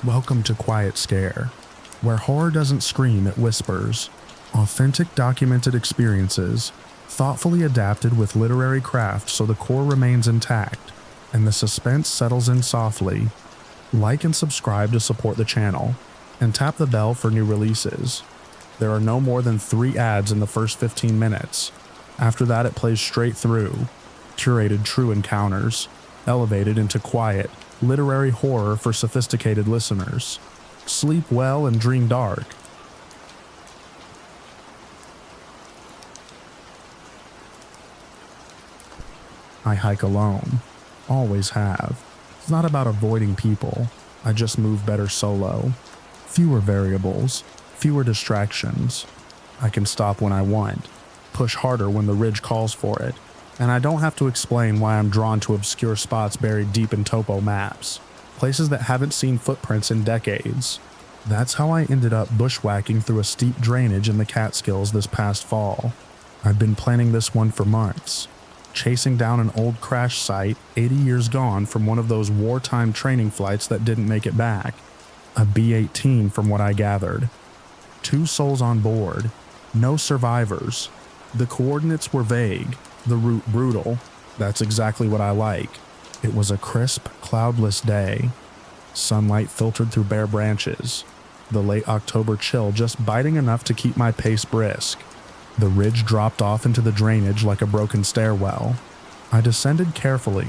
Welcome to Quiet Scare, where horror doesn't scream, it whispers. Authentic documented experiences, thoughtfully adapted with literary craft so the core remains intact, and the suspense settles in softly. Like and subscribe to support the channel, and tap the bell for new releases. There are no more than 3 ads in the first 15 minutes. After that it plays straight through. Curated true encounters, elevated into quiet, literary horror for sophisticated listeners. Sleep well and dream dark. I hike alone. Always have. It's not about avoiding people. I just move better solo. Fewer variables, fewer distractions. I can stop when I want, push harder when the ridge calls for it, and I don't have to explain why I'm drawn to obscure spots buried deep in topo maps, places that haven't seen footprints in decades. That's how I ended up bushwhacking through a steep drainage in the Catskills this past fall. I've been planning this one for months, chasing down an old crash site 80 years gone from one of those wartime training flights that didn't make it back. A B-18 from what I gathered. 2 souls on board, no survivors. The coordinates were vague, the route brutal. That's exactly what I like. It was a crisp, cloudless day. Sunlight filtered through bare branches. The late October chill just biting enough to keep my pace brisk. The ridge dropped off into the drainage like a broken stairwell. I descended carefully,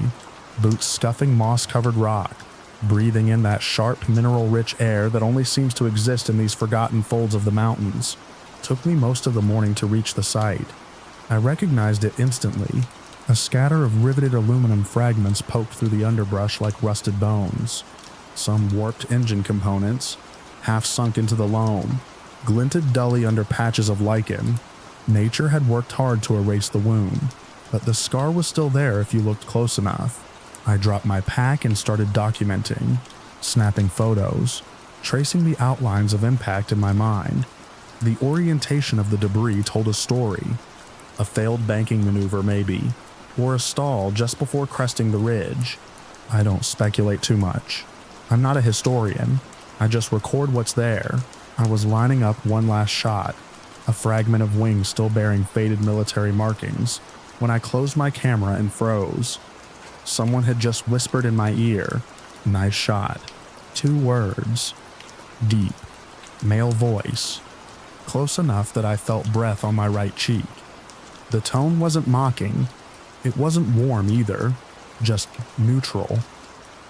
boots scuffing moss-covered rock, breathing in that sharp, mineral-rich air that only seems to exist in these forgotten folds of the mountains. Took me most of the morning to reach the site. I recognized it instantly. A scatter of riveted aluminum fragments poked through the underbrush like rusted bones. Some warped engine components, half sunk into the loam, glinted dully under patches of lichen. Nature had worked hard to erase the wound, but the scar was still there if you looked close enough. I dropped my pack and started documenting, snapping photos, tracing the outlines of impact in my mind. The orientation of the debris told a story. A failed banking maneuver maybe, or a stall just before cresting the ridge. I don't speculate too much. I'm not a historian. I just record what's there. I was lining up one last shot, a fragment of wing still bearing faded military markings, when I closed my camera and froze. Someone had just whispered in my ear, "Nice shot." 2 words. Deep. Male voice. Close enough that I felt breath on my right cheek. The tone wasn't mocking. It wasn't warm either. Just neutral.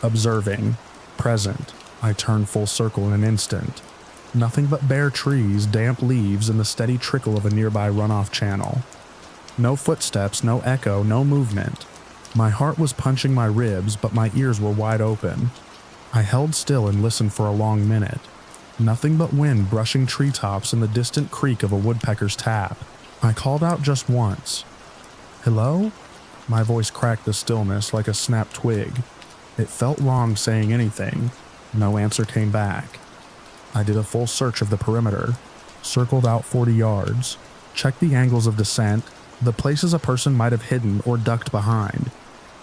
Observing. Present. I turned full circle in an instant. Nothing but bare trees, damp leaves, and the steady trickle of a nearby runoff channel. No footsteps, no echo, no movement. My heart was punching my ribs, but my ears were wide open. I held still and listened for a long minute. Nothing but wind brushing treetops and the distant creak of a woodpecker's tap. I called out just once. "Hello?" My voice cracked the stillness like a snapped twig. It felt wrong saying anything. No answer came back. I did a full search of the perimeter, circled out 40 yards, checked the angles of descent, the places a person might have hidden or ducked behind.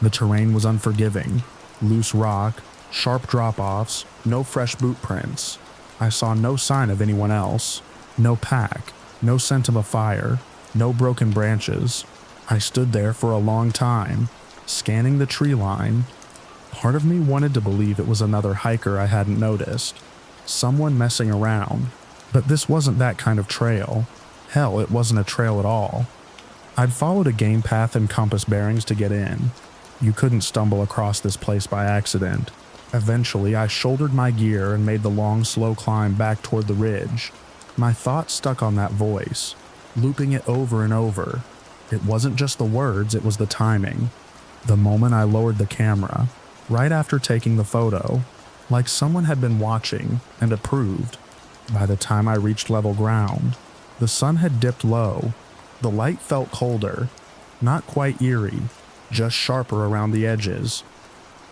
The terrain was unforgiving. Loose rock, sharp drop-offs, no fresh boot prints. I saw no sign of anyone else. No pack, no scent of a fire, no broken branches. I stood there for a long time, scanning the tree line. Part of me wanted to believe it was another hiker I hadn't noticed. Someone messing around. But this wasn't that kind of trail. Hell, it wasn't a trail at all. I'd followed a game path and compass bearings to get in. You couldn't stumble across this place by accident. Eventually, I shouldered my gear and made the long, slow climb back toward the ridge. My thoughts stuck on that voice, looping it over and over. It wasn't just the words, it was the timing. The moment I lowered the camera, right after taking the photo, like someone had been watching and approved. By the time I reached level ground, the sun had dipped low. The light felt colder, not quite eerie, just sharper around the edges.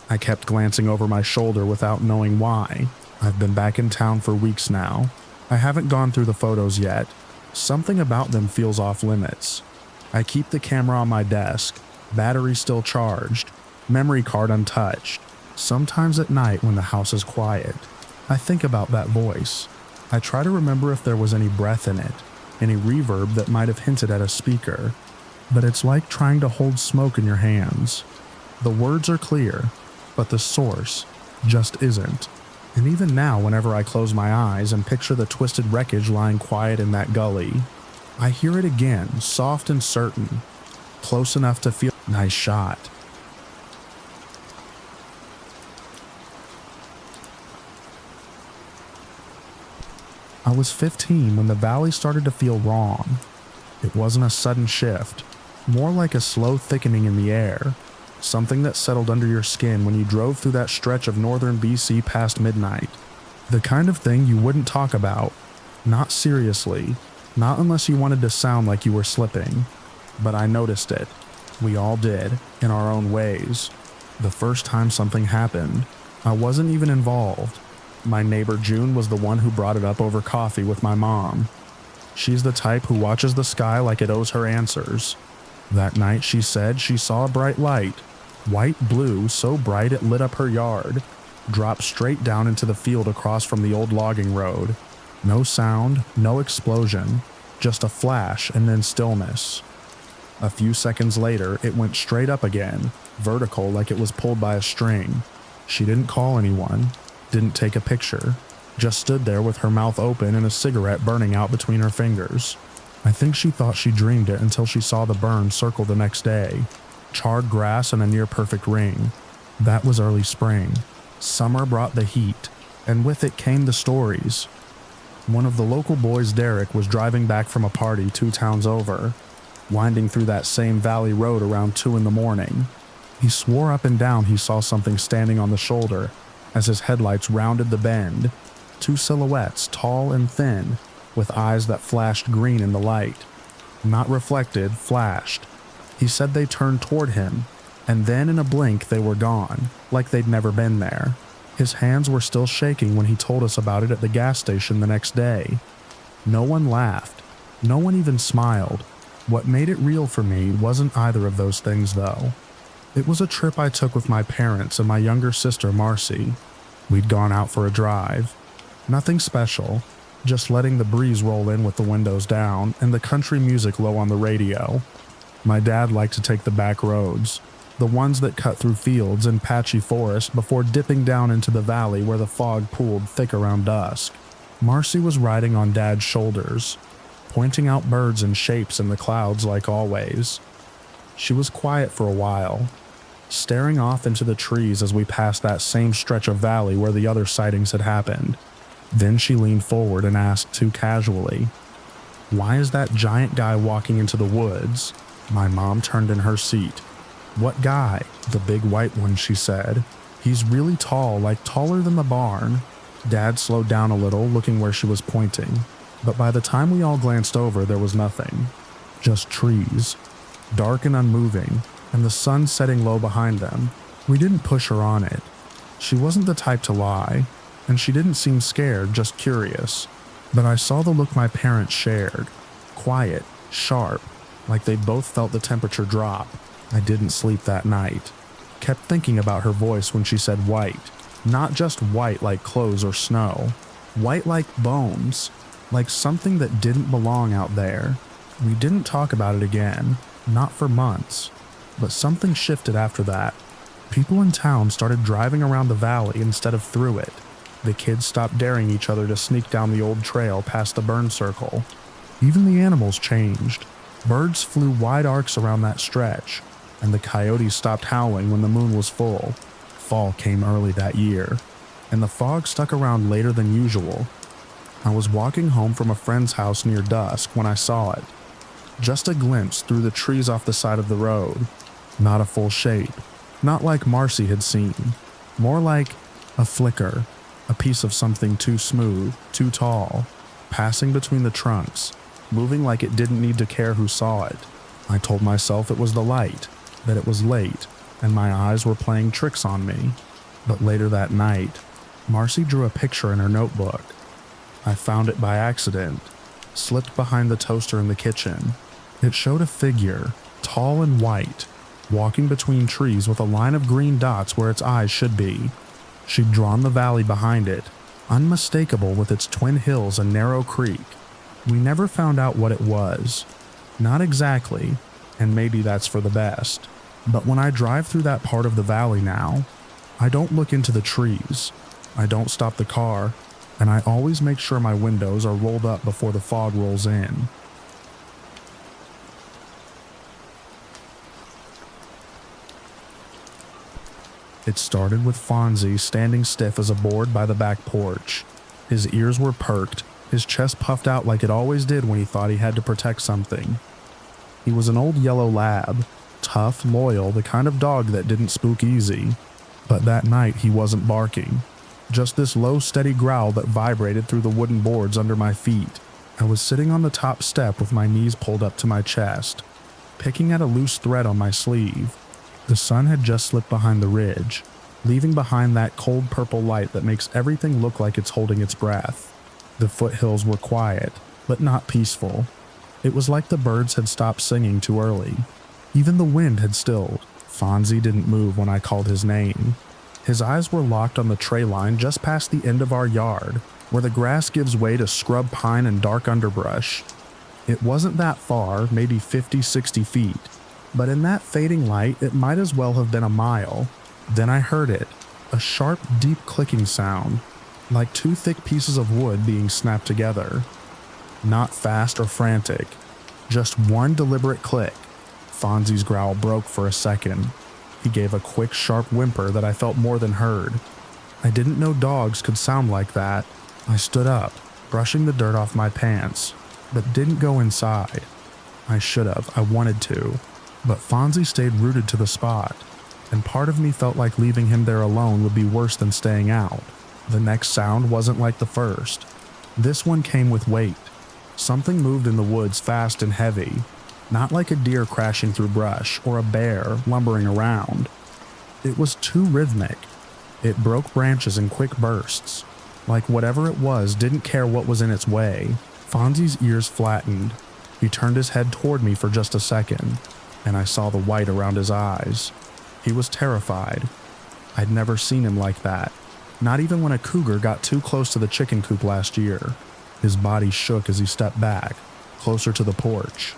I kept glancing over my shoulder without knowing why. I've been back in town for weeks now. I haven't gone through the photos yet. Something about them feels off limits. I keep the camera on my desk, battery still charged, memory card untouched. Sometimes at night when the house is quiet, I think about that voice. I try to remember if there was any breath in it, any reverb that might have hinted at a speaker, but it's like trying to hold smoke in your hands. The words are clear, but the source just isn't. And even now, whenever I close my eyes and picture the twisted wreckage lying quiet in that gully, I hear it again, soft and certain, close enough to feel nice shot. I was 15 when the valley started to feel wrong. It wasn't a sudden shift, more like a slow thickening in the air, something that settled under your skin when you drove through that stretch of northern BC past midnight. The kind of thing you wouldn't talk about, not seriously, not unless you wanted to sound like you were slipping. But I noticed it. We all did, in our own ways. The first time something happened, I wasn't even involved. My neighbor June was the one who brought it up over coffee with my mom. She's the type who watches the sky like it owes her answers. That night she said she saw a bright light, white-blue, so bright it lit up her yard, drop straight down into the field across from the old logging road. No sound, no explosion, just a flash and then stillness. A few seconds later, it went straight up again, vertical like it was pulled by a string. She didn't call anyone, didn't take a picture, just stood there with her mouth open and a cigarette burning out between her fingers. I think she thought she dreamed it until she saw the burn circle the next day. Charred grass and a near-perfect ring. That was early spring. Summer brought the heat, and with it came the stories. One of the local boys, Derek, was driving back from a party 2 towns over, winding through that same valley road around 2 in the morning. He swore up and down he saw something standing on the shoulder as his headlights rounded the bend. 2 silhouettes, tall and thin, with eyes that flashed green in the light. Not reflected, flashed. He said they turned toward him, and then in a blink they were gone, like they'd never been there. His hands were still shaking when he told us about it at the gas station the next day. No one laughed. No one even smiled. What made it real for me wasn't either of those things, though. It was a trip I took with my parents and my younger sister, Marcy. We'd gone out for a drive. Nothing special, just letting the breeze roll in with the windows down and the country music low on the radio. My dad liked to take the back roads, the ones that cut through fields and patchy forest before dipping down into the valley where the fog pooled thick around dusk. Marcy was riding on Dad's shoulders, pointing out birds and shapes in the clouds like always. She was quiet for a while, staring off into the trees as we passed that same stretch of valley where the other sightings had happened. Then she leaned forward and asked too casually, "Why is that giant guy walking into the woods?" My mom turned in her seat. "What guy?" "The big white one," she said. "He's really tall, like taller than the barn." Dad slowed down a little, looking where she was pointing. But by the time we all glanced over, there was nothing. Just trees, dark and unmoving, and the sun setting low behind them. We didn't push her on it. She wasn't the type to lie, and she didn't seem scared, just curious. But I saw the look my parents shared. Quiet, sharp, like they both felt the temperature drop. I didn't sleep that night. Kept thinking about her voice when she said white. Not just white like clothes or snow. White like bones. Like something that didn't belong out there. We didn't talk about it again. Not for months. But something shifted after that. People in town started driving around the valley instead of through it. The kids stopped daring each other to sneak down the old trail past the burn circle. Even the animals changed. Birds flew wide arcs around that stretch, and the coyotes stopped howling when the moon was full. Fall came early that year, and the fog stuck around later than usual. I was walking home from a friend's house near dusk when I saw it. Just a glimpse through the trees off the side of the road. Not a full shape. Not like Marcy had seen. More like a flicker. A piece of something too smooth, too tall, passing between the trunks, moving like it didn't need to care who saw it. I told myself it was the light, that it was late, and my eyes were playing tricks on me. But later that night, Marcy drew a picture in her notebook. I found it by accident, slipped behind the toaster in the kitchen. It showed a figure, tall and white, walking between trees with a line of green dots where its eyes should be. She'd drawn the valley behind it, unmistakable with its twin hills and narrow creek. We never found out what it was. Not exactly, and maybe that's for the best. But when I drive through that part of the valley now, I don't look into the trees. I don't stop the car, and I always make sure my windows are rolled up before the fog rolls in. It started with Fonzie standing stiff as a board by the back porch. His ears were perked, his chest puffed out like it always did when he thought he had to protect something. He was an old yellow lab, tough, loyal, the kind of dog that didn't spook easy. But that night he wasn't barking. Just this low, steady growl that vibrated through the wooden boards under my feet. I was sitting on the top step with my knees pulled up to my chest, picking at a loose thread on my sleeve. The sun had just slipped behind the ridge, leaving behind that cold purple light that makes everything look like it's holding its breath. The foothills were quiet, but not peaceful. It was like the birds had stopped singing too early. Even the wind had stilled. Fonzie didn't move when I called his name. His eyes were locked on the treeline just past the end of our yard, where the grass gives way to scrub pine and dark underbrush. It wasn't that far, maybe 50-60 feet, but in that fading light it might as well have been a mile. Then I heard it, a sharp, deep clicking sound, like two thick pieces of wood being snapped together. Not fast or frantic, just one deliberate click. Fonzie's growl broke for a second. He gave a quick, sharp whimper that I felt more than heard. I didn't know dogs could sound like that. I stood up, brushing the dirt off my pants, but didn't go inside. I should have, I wanted to, but Fonzie stayed rooted to the spot, and part of me felt like leaving him there alone would be worse than staying out. The next sound wasn't like the first. This one came with weight. Something moved in the woods fast and heavy, not like a deer crashing through brush or a bear lumbering around. It was too rhythmic. It broke branches in quick bursts, like whatever it was didn't care what was in its way. Fonzie's ears flattened. He turned his head toward me for just a second, and I saw the white around his eyes. He was terrified. I'd never seen him like that, not even when a cougar got too close to the chicken coop last year. His body shook as he stepped back, closer to the porch.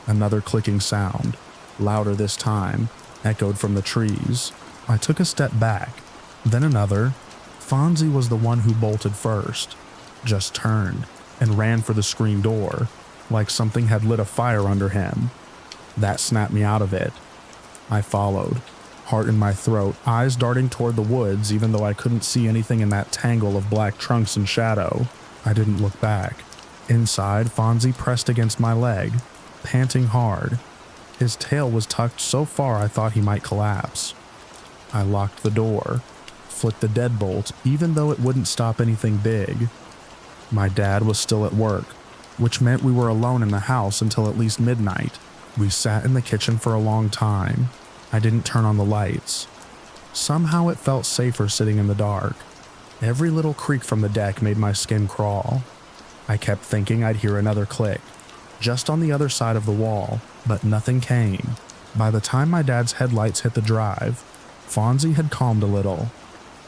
Another clicking sound, louder this time, echoed from the trees. I took a step back, then another. Fonzie was the one who bolted first, just turned and ran for the screen door, like something had lit a fire under him. That snapped me out of it. I followed, heart in my throat, eyes darting toward the woods even though I couldn't see anything in that tangle of black trunks and shadow. I didn't look back. Inside, Fonzie pressed against my leg, panting hard. His tail was tucked so far I thought he might collapse. I locked the door, flicked the deadbolt, even though it wouldn't stop anything big. My dad was still at work, which meant we were alone in the house until at least midnight. We sat in the kitchen for a long time. I didn't turn on the lights. Somehow it felt safer sitting in the dark. Every little creak from the deck made my skin crawl. I kept thinking I'd hear another click, just on the other side of the wall, but nothing came. By the time my dad's headlights hit the drive, Fonzie had calmed a little.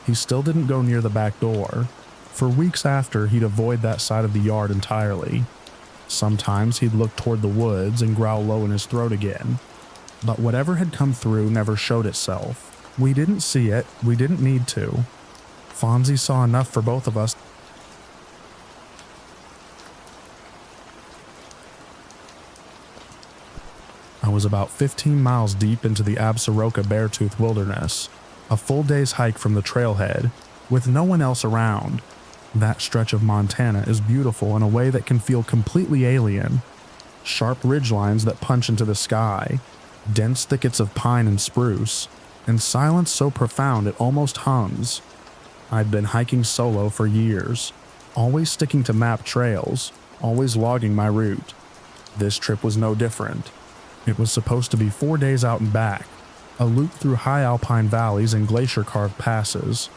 He still didn't go near the back door. For weeks after, he'd avoid that side of the yard entirely. Sometimes he'd look toward the woods and growl low in his throat again. But whatever had come through never showed itself. We didn't see it, we didn't need to. Fonzie saw enough for both of us. I was about 15 miles deep into the Absaroka Beartooth Wilderness, a full day's hike from the trailhead, with no one else around. That stretch of Montana is beautiful in a way that can feel completely alien. Sharp ridgelines that punch into the sky, dense thickets of pine and spruce, and silence so profound it almost hums. I'd been hiking solo for years, always sticking to mapped trails, always logging my route. This trip was no different. It was supposed to be 4 days out and back, a loop through high alpine valleys and glacier-carved passes.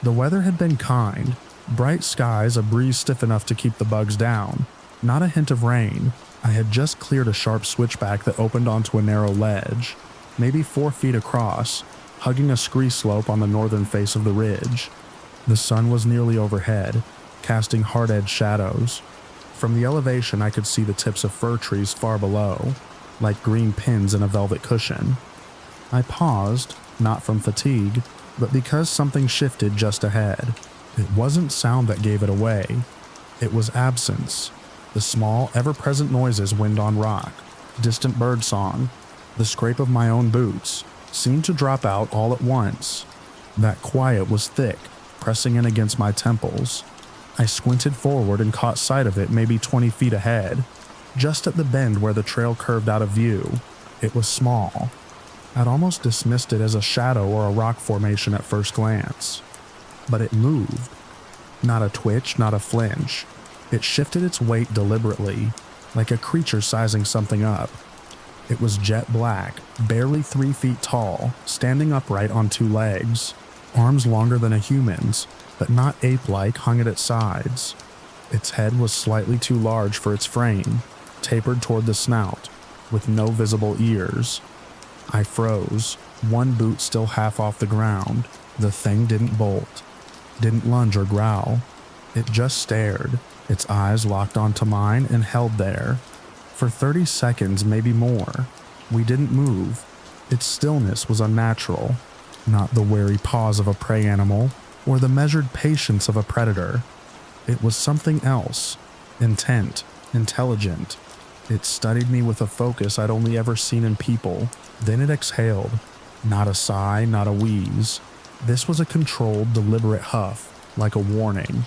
The weather had been kind, bright skies, a breeze stiff enough to keep the bugs down, not a hint of rain. I had just cleared a sharp switchback that opened onto a narrow ledge, maybe 4 feet across, hugging a scree slope on the northern face of the ridge. The sun was nearly overhead, casting hard-edged shadows. From the elevation, I could see the tips of fir trees far below, like green pins in a velvet cushion. I paused, not from fatigue, but because something shifted just ahead. It wasn't sound that gave it away. It was absence. The small, ever-present noises, wind on rock, distant bird song, the scrape of my own boots, seemed to drop out all at once. That quiet was thick, pressing in against my temples. I squinted forward and caught sight of it maybe 20 feet ahead, just at the bend where the trail curved out of view. It was small. I'd almost dismissed it as a shadow or a rock formation at first glance. But it moved. Not a twitch, not a flinch. It shifted its weight deliberately, like a creature sizing something up. It was jet black, barely 3 feet tall, standing upright on 2 legs. Arms longer than a human's, but not ape-like, hung at its sides. Its head was slightly too large for its frame, tapered toward the snout, with no visible ears. I froze, one boot still half off the ground. The thing didn't bolt, didn't lunge or growl. It just stared, its eyes locked onto mine and held there. For 30 seconds, maybe more. We didn't move. Its stillness was unnatural, not the wary pause of a prey animal or the measured patience of a predator. It was something else, intent, intelligent. It studied me with a focus I'd only ever seen in people. Then it exhaled. Not a sigh, not a wheeze. This was a controlled, deliberate huff, like a warning.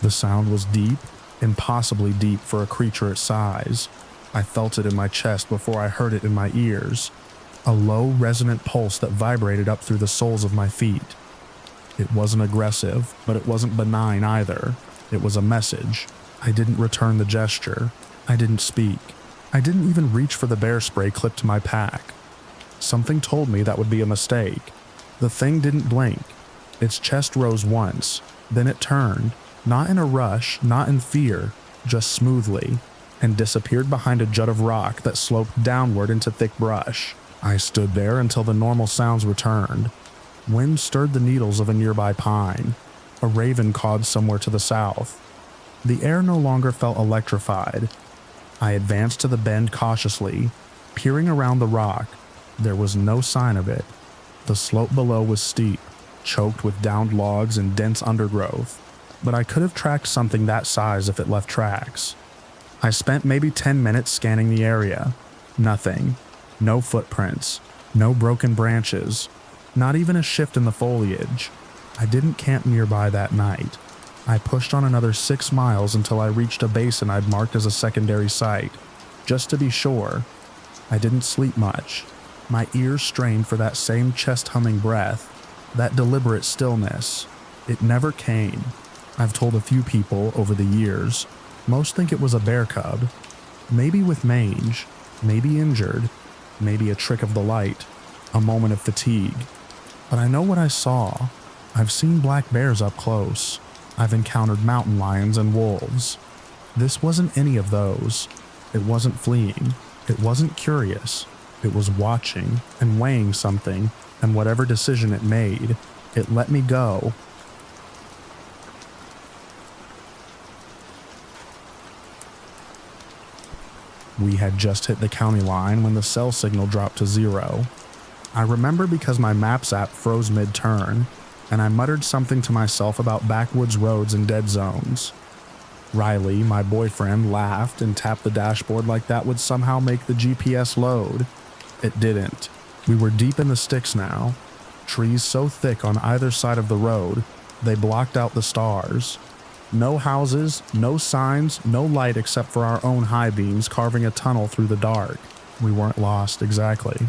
The sound was deep, impossibly deep for a creature its size. I felt it in my chest before I heard it in my ears. A low, resonant pulse that vibrated up through the soles of my feet. It wasn't aggressive, but it wasn't benign either. It was a message. I didn't return the gesture. I didn't speak. I didn't even reach for the bear spray clipped to my pack. Something told me that would be a mistake. The thing didn't blink. Its chest rose once, then it turned, not in a rush, not in fear, just smoothly, and disappeared behind a jut of rock that sloped downward into thick brush. I stood there until the normal sounds returned. Wind stirred the needles of a nearby pine. A raven cawed somewhere to the south. The air no longer felt electrified. I advanced to the bend cautiously, peering around the rock. There was no sign of it. The slope below was steep, choked with downed logs and dense undergrowth, but I could have tracked something that size if it left tracks. I spent maybe 10 minutes scanning the area. Nothing. No footprints. No broken branches. Not even a shift in the foliage. I didn't camp nearby that night. I pushed on another 6 miles until I reached a basin I'd marked as a secondary site, just to be sure. I didn't sleep much. My ears strained for that same chest-humming breath, that deliberate stillness. It never came. I've told a few people over the years. Most think it was a bear cub. Maybe with mange, maybe injured, maybe a trick of the light, a moment of fatigue. But I know what I saw. I've seen black bears up close. I've encountered mountain lions and wolves. This wasn't any of those. It wasn't fleeing. It wasn't curious. It was watching and weighing something, and whatever decision it made, it let me go. We had just hit the county line when the cell signal dropped to 0. I remember because my Maps app froze mid-turn, and I muttered something to myself about backwoods roads and dead zones. Riley, my boyfriend, laughed and tapped the dashboard like that would somehow make the GPS load. It didn't. We were deep in the sticks now. Trees so thick on either side of the road, they blocked out the stars. No houses, no signs, no light except for our own high beams carving a tunnel through the dark. We weren't lost exactly.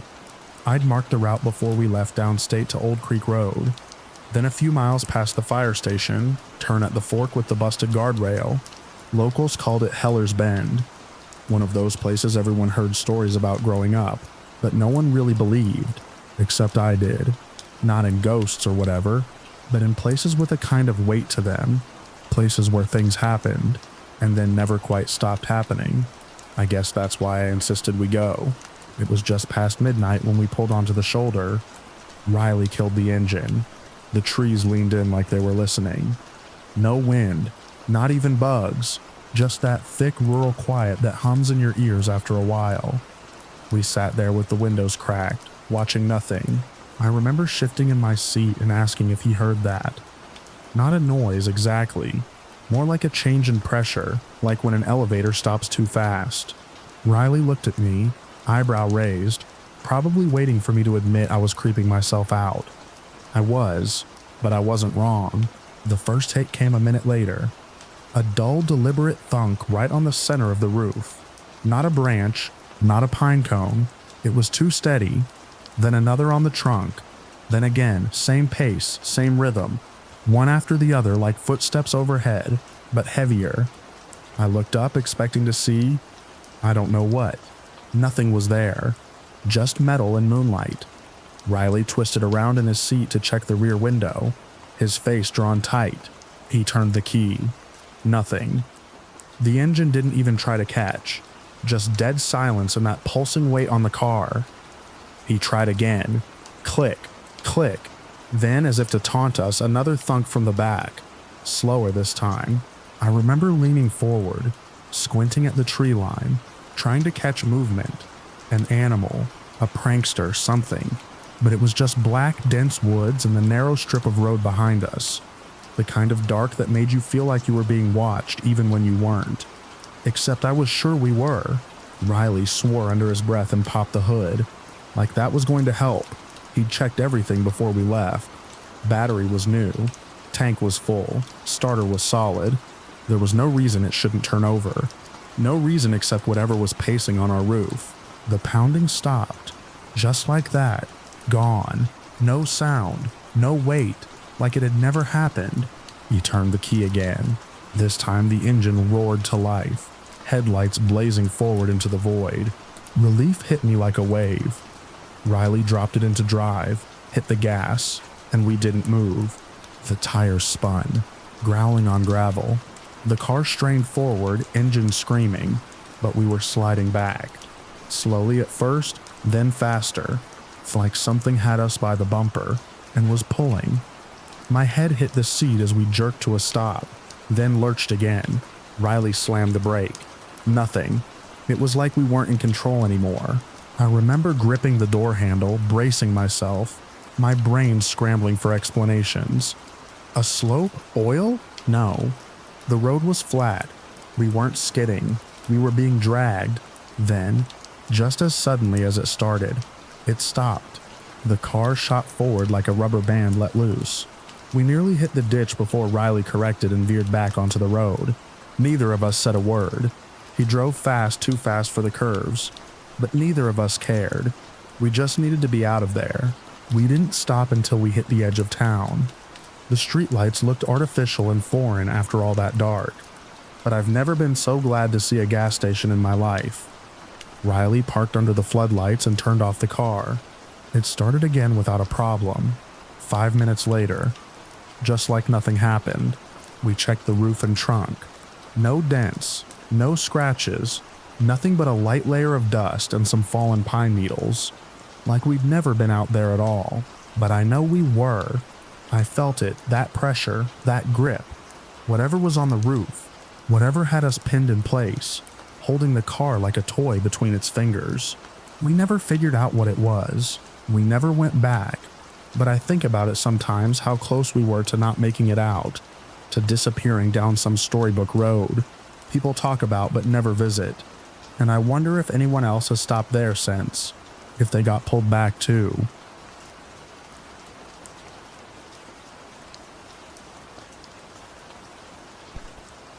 I'd marked the route before we left downstate to Old Creek Road. Then a few miles past the fire station, turn at the fork with the busted guardrail. Locals called it Heller's Bend. One of those places everyone heard stories about growing up, but no one really believed, except I did. Not in ghosts or whatever, but in places with a kind of weight to them. Places where things happened, and then never quite stopped happening. I guess that's why I insisted we go. It was just past midnight when we pulled onto the shoulder. Riley killed the engine. The trees leaned in like they were listening. No wind, not even bugs, just that thick rural quiet that hums in your ears after a while. We sat there with the windows cracked, watching nothing. I remember shifting in my seat and asking if he heard that. Not a noise exactly, more like a change in pressure, like when an elevator stops too fast. Riley looked at me, eyebrow raised, probably waiting for me to admit I was creeping myself out. I was, but I wasn't wrong. The first hit came a minute later. A dull, deliberate thunk right on the center of the roof. Not a branch, not a pine cone. It was too steady. Then another on the trunk. Then again, same pace, same rhythm. One after the other like footsteps overhead, but heavier. I looked up expecting to see, I don't know what. Nothing was there. Just metal and moonlight. Riley twisted around in his seat to check the rear window, his face drawn tight. He turned the key. Nothing. The engine didn't even try to catch. Just dead silence and that pulsing weight on the car. He tried again. Click, click. Then, as if to taunt us, another thunk from the back. Slower this time. I remember leaning forward, squinting at the tree line, trying to catch movement. An animal, a prankster, something. But it was just black, dense woods and the narrow strip of road behind us. The kind of dark that made you feel like you were being watched even when you weren't. Except I was sure we were. Riley swore under his breath and popped the hood. Like that was going to help. He'd checked everything before we left. Battery was new. Tank was full. Starter was solid. There was no reason it shouldn't turn over. No reason except whatever was pacing on our roof. The pounding stopped. Just like that. Gone. No sound. No weight. Like it had never happened. He turned the key again. This time the engine roared to life. Headlights blazing forward into the void. Relief hit me like a wave. Riley dropped it into drive, hit the gas, and we didn't move. The tires spun, growling on gravel. The car strained forward, engine screaming, but we were sliding back. Slowly at first, then faster. It's like something had us by the bumper and was pulling. My head hit the seat as we jerked to a stop, then lurched again. Riley slammed the brake. Nothing. It was like we weren't in control anymore. I remember gripping the door handle, bracing myself, my brain scrambling for explanations. A slope? Oil? No. The road was flat. We weren't skidding. We were being dragged. Then, just as suddenly as it started, it stopped. The car shot forward like a rubber band let loose. We nearly hit the ditch before Riley corrected and veered back onto the road. Neither of us said a word. He drove fast, too fast for the curves. But neither of us cared. We just needed to be out of there. We didn't stop until we hit the edge of town. The streetlights looked artificial and foreign after all that dark. But I've never been so glad to see a gas station in my life. Riley parked under the floodlights and turned off the car. It started again without a problem. 5 minutes later, just like nothing happened, we checked the roof and trunk. No dents, no scratches, nothing but a light layer of dust and some fallen pine needles. Like we'd never been out there at all. But I know we were. I felt it, that pressure, that grip. Whatever was on the roof, whatever had us pinned in place, holding the car like a toy between its fingers. We never figured out what it was. We never went back. But I think about it sometimes how close we were to not making it out, to disappearing down some storybook road people talk about but never visit. And I wonder if anyone else has stopped there since, if they got pulled back too.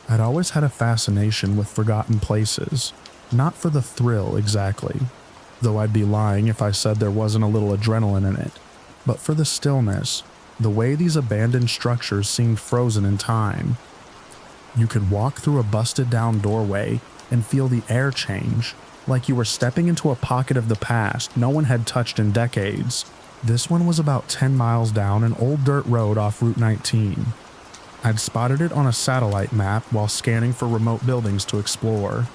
I'd always had a fascination with forgotten places, not for the thrill exactly, though I'd be lying if I said there wasn't a little adrenaline in it, but for the stillness, the way these abandoned structures seemed frozen in time. You could walk through a busted down doorway and feel the air change, like you were stepping into a pocket of the past no one had touched in decades. This one was about 10 miles down an old dirt road off Route 19. I'd spotted it on a satellite map while scanning for remote buildings to explore.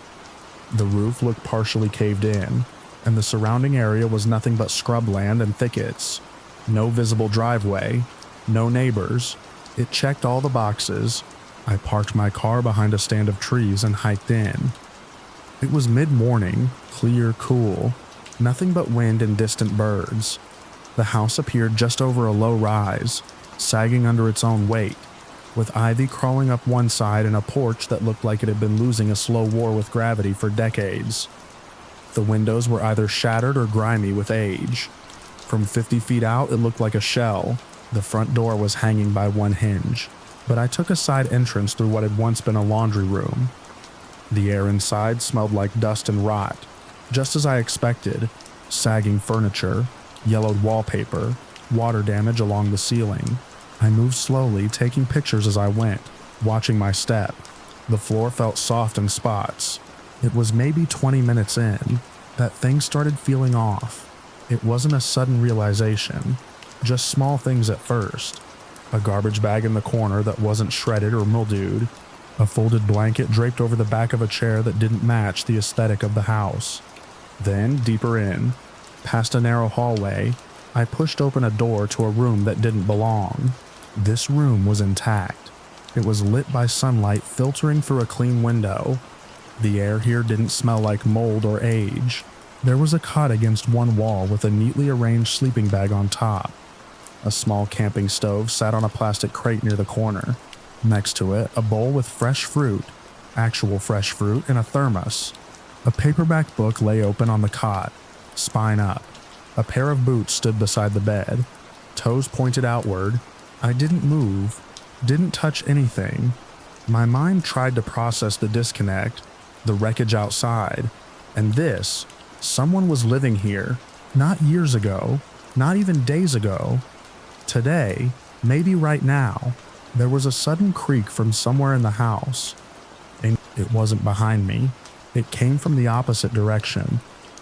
The roof looked partially caved in, and the surrounding area was nothing but scrubland and thickets. No visible driveway, No neighbors. It checked all the boxes. I parked my car behind a stand of trees and hiked in. It was mid-morning, clear, cool. Nothing but wind and distant birds. The house appeared just over a low rise, sagging under its own weight, with ivy crawling up one side and a porch that looked like it had been losing a slow war with gravity for decades. The windows were either shattered or grimy with age. From 50 feet out, it looked like a shell. The front door was hanging by one hinge, but I took a side entrance through what had once been a laundry room. The air inside smelled like dust and rot, just as I expected. Sagging furniture, yellowed wallpaper, water damage along the ceiling. I moved slowly, taking pictures as I went, watching my step. The floor felt soft in spots. It was maybe 20 minutes in that things started feeling off. It wasn't a sudden realization, just small things at first. A garbage bag in the corner that wasn't shredded or mildewed. A folded blanket draped over the back of a chair that didn't match the aesthetic of the house. Then, deeper in, past a narrow hallway, I pushed open a door to a room that didn't belong. This room was intact. It was lit by sunlight filtering through a clean window. The air here didn't smell like mold or age. There was a cot against one wall with a neatly arranged sleeping bag on top. A small camping stove sat on a plastic crate near the corner. Next to it, a bowl with fresh fruit, actual fresh fruit, and a thermos. A paperback book lay open on the cot, spine up. A pair of boots stood beside the bed, toes pointed outward. I didn't move, didn't touch anything. My mind tried to process the disconnect, the wreckage outside, and this. Someone was living here, not years ago, not even days ago. Today, maybe right now, there was a sudden creak from somewhere in the house. And it wasn't behind me. It came from the opposite direction,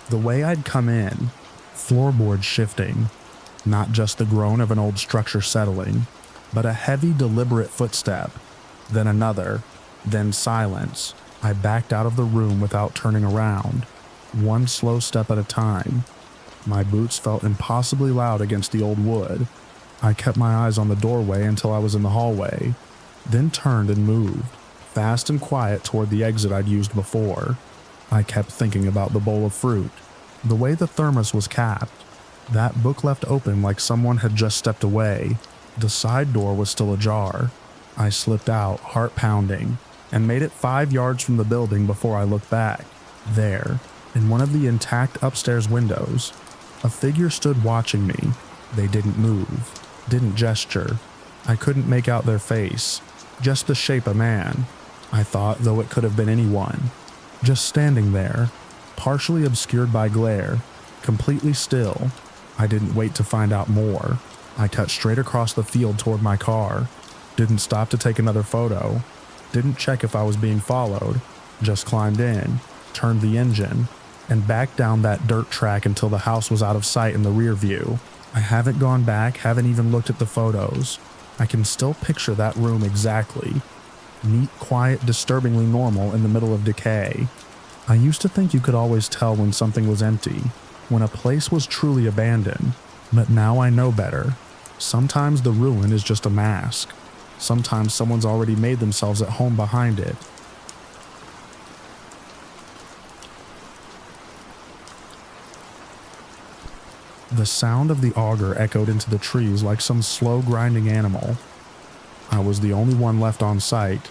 the way I'd come in, floorboards shifting. Not just the groan of an old structure settling, but a heavy, deliberate footstep. Then another, then silence. I backed out of the room without turning around, one slow step at a time. My boots felt impossibly loud against the old wood. I kept my eyes on the doorway until I was in the hallway, then turned and moved, fast and quiet toward the exit I'd used before. I kept thinking about the bowl of fruit, the way the thermos was capped. That book left open like someone had just stepped away. The side door was still ajar. I slipped out, heart pounding, and made it 5 yards from the building before I looked back. There, in one of the intact upstairs windows, a figure stood watching me. They didn't move, didn't gesture. I couldn't make out their face, just the shape of man. I thought, though it could have been anyone. Just standing there, partially obscured by glare, completely still. I didn't wait to find out more. I cut straight across the field toward my car. Didn't stop to take another photo. Didn't check if I was being followed. Just climbed in, turned the engine, and backed down that dirt track until the house was out of sight in the rear view. I haven't gone back, haven't even looked at the photos. I can still picture that room exactly. Neat, quiet, disturbingly normal in the middle of decay. I used to think you could always tell when something was empty, when a place was truly abandoned, but now I know better. Sometimes the ruin is just a mask. Sometimes someone's already made themselves at home behind it. The sound of the auger echoed into the trees like some slow grinding animal. I was the only one left on site,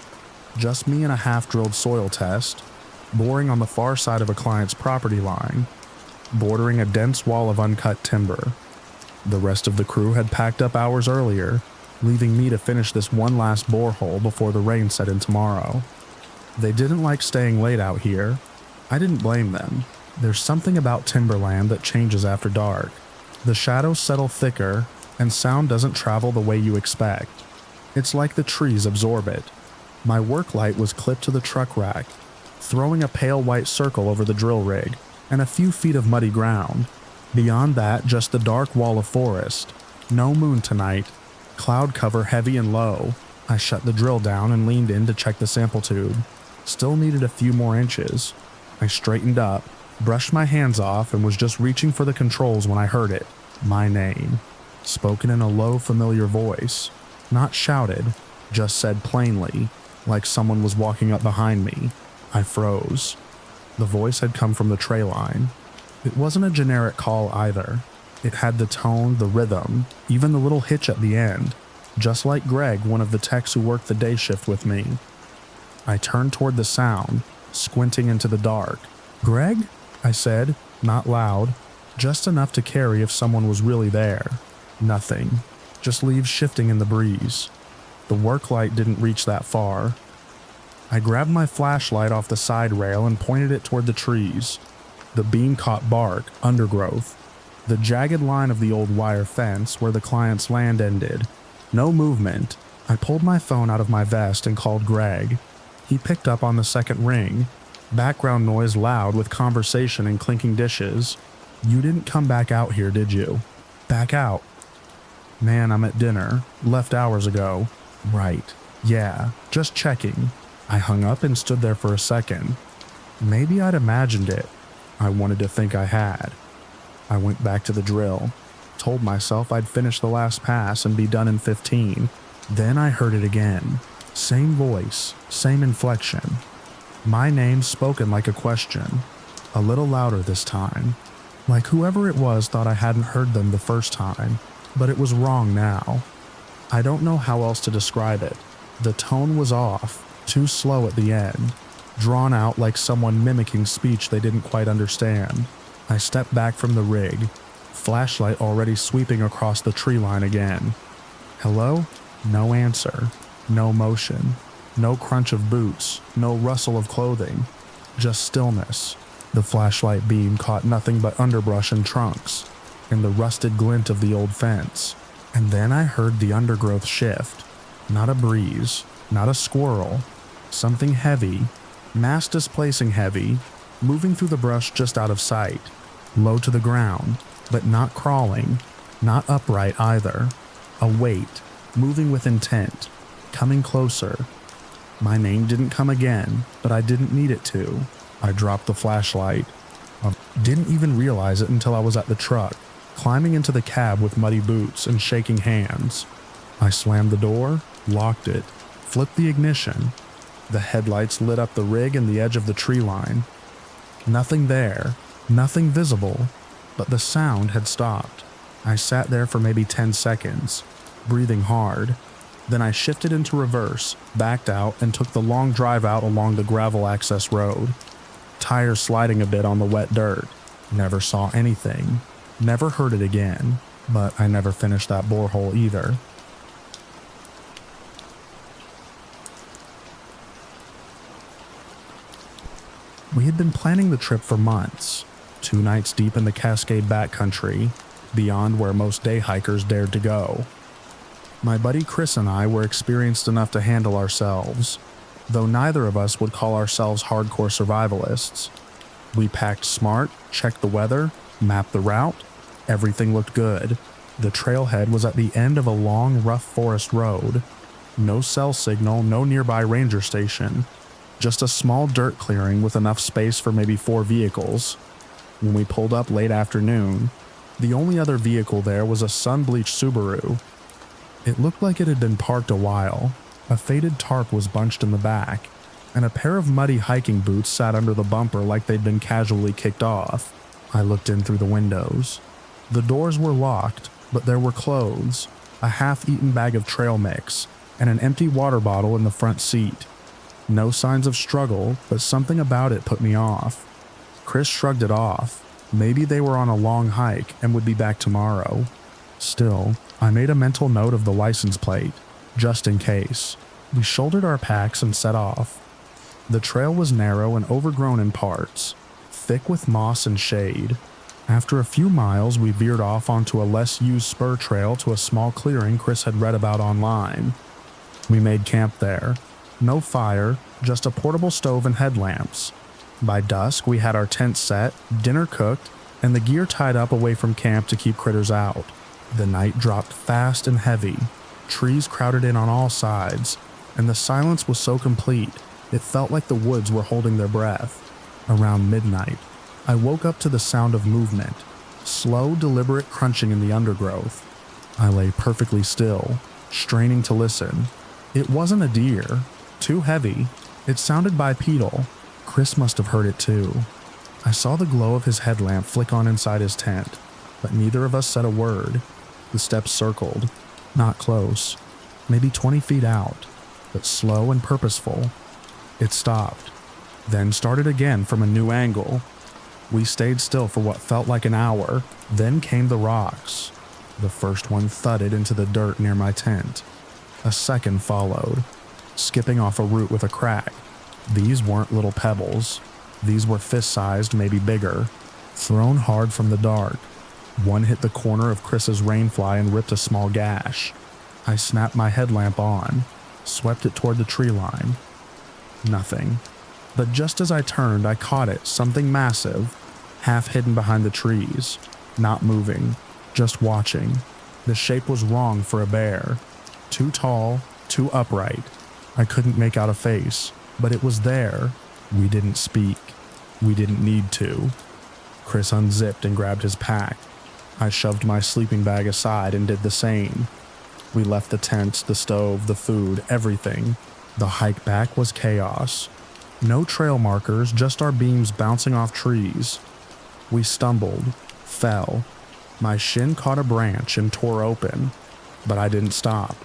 just me and a half-drilled soil test, boring on the far side of a client's property line, bordering a dense wall of uncut timber. The rest of the crew had packed up hours earlier, leaving me to finish this one last borehole before the rain set in tomorrow. They didn't like staying late out here. I didn't blame them. There's something about timberland that changes after dark. The shadows settle thicker, and sound doesn't travel the way you expect. It's like the trees absorb it. My work light was clipped to the truck rack, throwing a pale white circle over the drill rig, and a few feet of muddy ground. Beyond that, just the dark wall of forest. No moon tonight. Cloud cover heavy and low. I shut the drill down and leaned in to check the sample tube. Still needed a few more inches. I straightened up, brushed my hands off, and was just reaching for the controls when I heard it. My name. spoken in a low, familiar voice, not shouted, just said plainly, like someone was walking up behind me. I froze. The voice had come from the treeline. It wasn't a generic call either. It had the tone, the rhythm, even the little hitch at the end, just like Greg, one of the techs who worked the day shift with me. I turned toward the sound, squinting into the dark. "Greg?" I said, not loud, just enough to carry if someone was really there. Nothing, just leaves shifting in the breeze. The work light didn't reach that far. I grabbed my flashlight off the side rail and pointed it toward the trees. The beam caught bark, undergrowth, the jagged line of the old wire fence where the client's land ended. No movement. I pulled my phone out of my vest and called Greg. He picked up on the second ring. Background noise loud with conversation and clinking dishes. "You didn't come back out here, did you?" "Back out?" "Man, I'm at dinner. Left hours ago." "Right. Yeah, just checking." I hung up and stood there for a second. Maybe I'd imagined it. I wanted to think I had. I went back to the drill. Told myself I'd finish the last pass and be done in 15. Then I heard it again. Same voice, same inflection. My name spoken like a question. A little louder this time. Like whoever it was thought I hadn't heard them the first time, but it was wrong now. I don't know how else to describe it. The tone was off, too slow at the end, drawn out like someone mimicking speech they didn't quite understand. I stepped back from the rig, flashlight already sweeping across the tree line again. "Hello?" No answer. No motion. No crunch of boots. No rustle of clothing. Just stillness. The flashlight beam caught nothing but underbrush and trunks, and the rusted glint of the old fence. And then I heard the undergrowth shift. Not a breeze. Not a squirrel. Something heavy. Mass displacing heavy. Moving through the brush just out of sight. Low to the ground, but not crawling. Not upright either. A weight. Moving with intent. Coming closer. My name didn't come again, but I didn't need it to. I dropped the flashlight. Didn't even realize it until I was at the truck, climbing into the cab with muddy boots and shaking hands. I slammed the door, locked it, flipped the ignition. The headlights lit up the rig and the edge of the tree line. Nothing there, nothing visible, but the sound had stopped. I sat there for maybe 10 seconds, breathing hard. Then I shifted into reverse, backed out, and took the long drive out along the gravel access road. Tires sliding a bit on the wet dirt. Never saw anything. Never heard it again, but I never finished that borehole either. We had been planning the trip for months, 2 nights deep in the Cascade backcountry, beyond where most day hikers dared to go. My buddy Chris and I were experienced enough to handle ourselves, though neither of us would call ourselves hardcore survivalists. We packed smart, checked the weather, mapped the route. Everything looked good. The trailhead was at the end of a long, rough forest road. No cell signal, no nearby ranger station. Just a small dirt clearing with enough space for maybe 4 vehicles. When we pulled up late afternoon, the only other vehicle there was a sun-bleached Subaru. It looked like it had been parked a while. A faded tarp was bunched in the back, and a pair of muddy hiking boots sat under the bumper like they'd been casually kicked off. I looked in through the windows. The doors were locked, but there were clothes, a half-eaten bag of trail mix, and an empty water bottle in the front seat. No signs of struggle, but something about it put me off. Chris shrugged it off. Maybe they were on a long hike and would be back tomorrow. Still, I made a mental note of the license plate, just in case. We shouldered our packs and set off. The trail was narrow and overgrown in parts, thick with moss and shade. After a few miles, we veered off onto a less-used spur trail to a small clearing Chris had read about online. We made camp there. No fire, just a portable stove and headlamps. By dusk, we had our tent set, dinner cooked, and the gear tied up away from camp to keep critters out. The night dropped fast and heavy. Trees crowded in on all sides, and the silence was so complete, it felt like the woods were holding their breath. Around midnight, I woke up to the sound of movement, slow, deliberate crunching in the undergrowth. I lay perfectly still, straining to listen. It wasn't a deer. Too heavy. It sounded bipedal. Chris must have heard it too. I saw the glow of his headlamp flick on inside his tent, but neither of us said a word. The steps circled. Not close. Maybe 20 feet out, but slow and purposeful. It stopped, then started again from a new angle. We stayed still for what felt like an hour. Then came the rocks. The first one thudded into the dirt near my tent. A second followed, skipping off a root with a crack. These weren't little pebbles. These were fist-sized, maybe bigger, thrown hard from the dark. One hit the corner of Chris's rainfly and ripped a small gash. I snapped my headlamp on, swept it toward the tree line. Nothing. But just as I turned, I caught it, something massive, half hidden behind the trees, not moving, just watching. The shape was wrong for a bear. Too tall, too upright. I couldn't make out a face, but it was there. We didn't speak. We didn't need to. Chris unzipped and grabbed his pack. I shoved my sleeping bag aside and did the same. We left the tent, the stove, the food, everything. The hike back was chaos. No trail markers, just our beams bouncing off trees. We stumbled, fell. My shin caught a branch and tore open, but I didn't stop.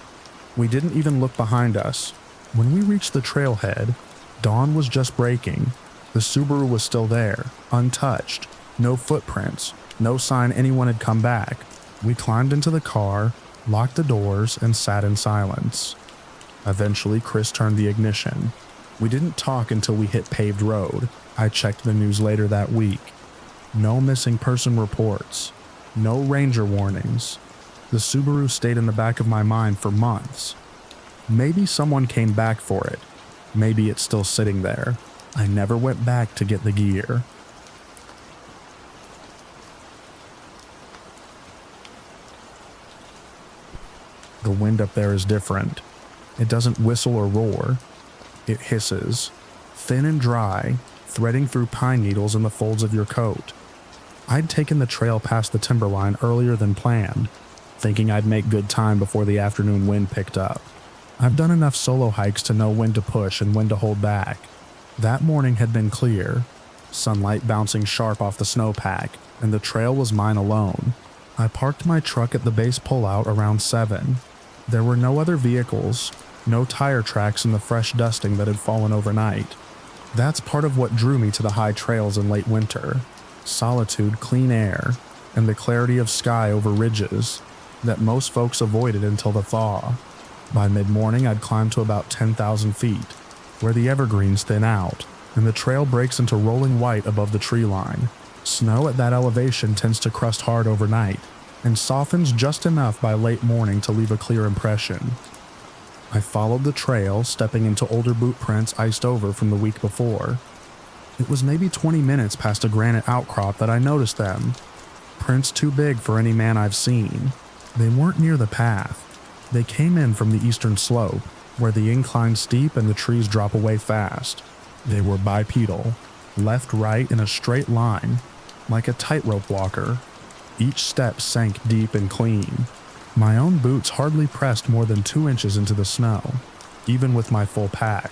We didn't even look behind us. When we reached the trailhead, dawn was just breaking. The Subaru was still there, untouched. No footprints, no sign anyone had come back. We climbed into the car, locked the doors, and sat in silence. Eventually, Chris turned the ignition. We didn't talk until we hit paved road. I checked the news later that week. No missing person reports. No ranger warnings. The Subaru stayed in the back of my mind for months. Maybe someone came back for it. Maybe it's still sitting there. I never went back to get the gear. The wind up there is different. It doesn't whistle or roar. It hisses, thin and dry, threading through pine needles in the folds of your coat. I'd taken the trail past the timberline earlier than planned, thinking I'd make good time before the afternoon wind picked up. I've done enough solo hikes to know when to push and when to hold back. That morning had been clear, sunlight bouncing sharp off the snowpack, and the trail was mine alone. I parked my truck at the base pullout around 7. There were no other vehicles, no tire tracks in the fresh dusting that had fallen overnight. That's part of what drew me to the high trails in late winter. Solitude, clean air, and the clarity of sky over ridges that most folks avoided until the thaw. By mid-morning, I'd climbed to about 10,000 feet, where the evergreens thin out, and the trail breaks into rolling white above the tree line. Snow at that elevation tends to crust hard overnight, and softens just enough by late morning to leave a clear impression. I followed the trail, stepping into older boot prints iced over from the week before. It was maybe 20 minutes past a granite outcrop that I noticed them. Prints too big for any man I've seen. They weren't near the path. They came in from the eastern slope, where the incline's steep and the trees drop away fast. They were bipedal, left-right in a straight line, like a tightrope walker. Each step sank deep and clean. My own boots hardly pressed more than 2 inches into the snow, even with my full pack.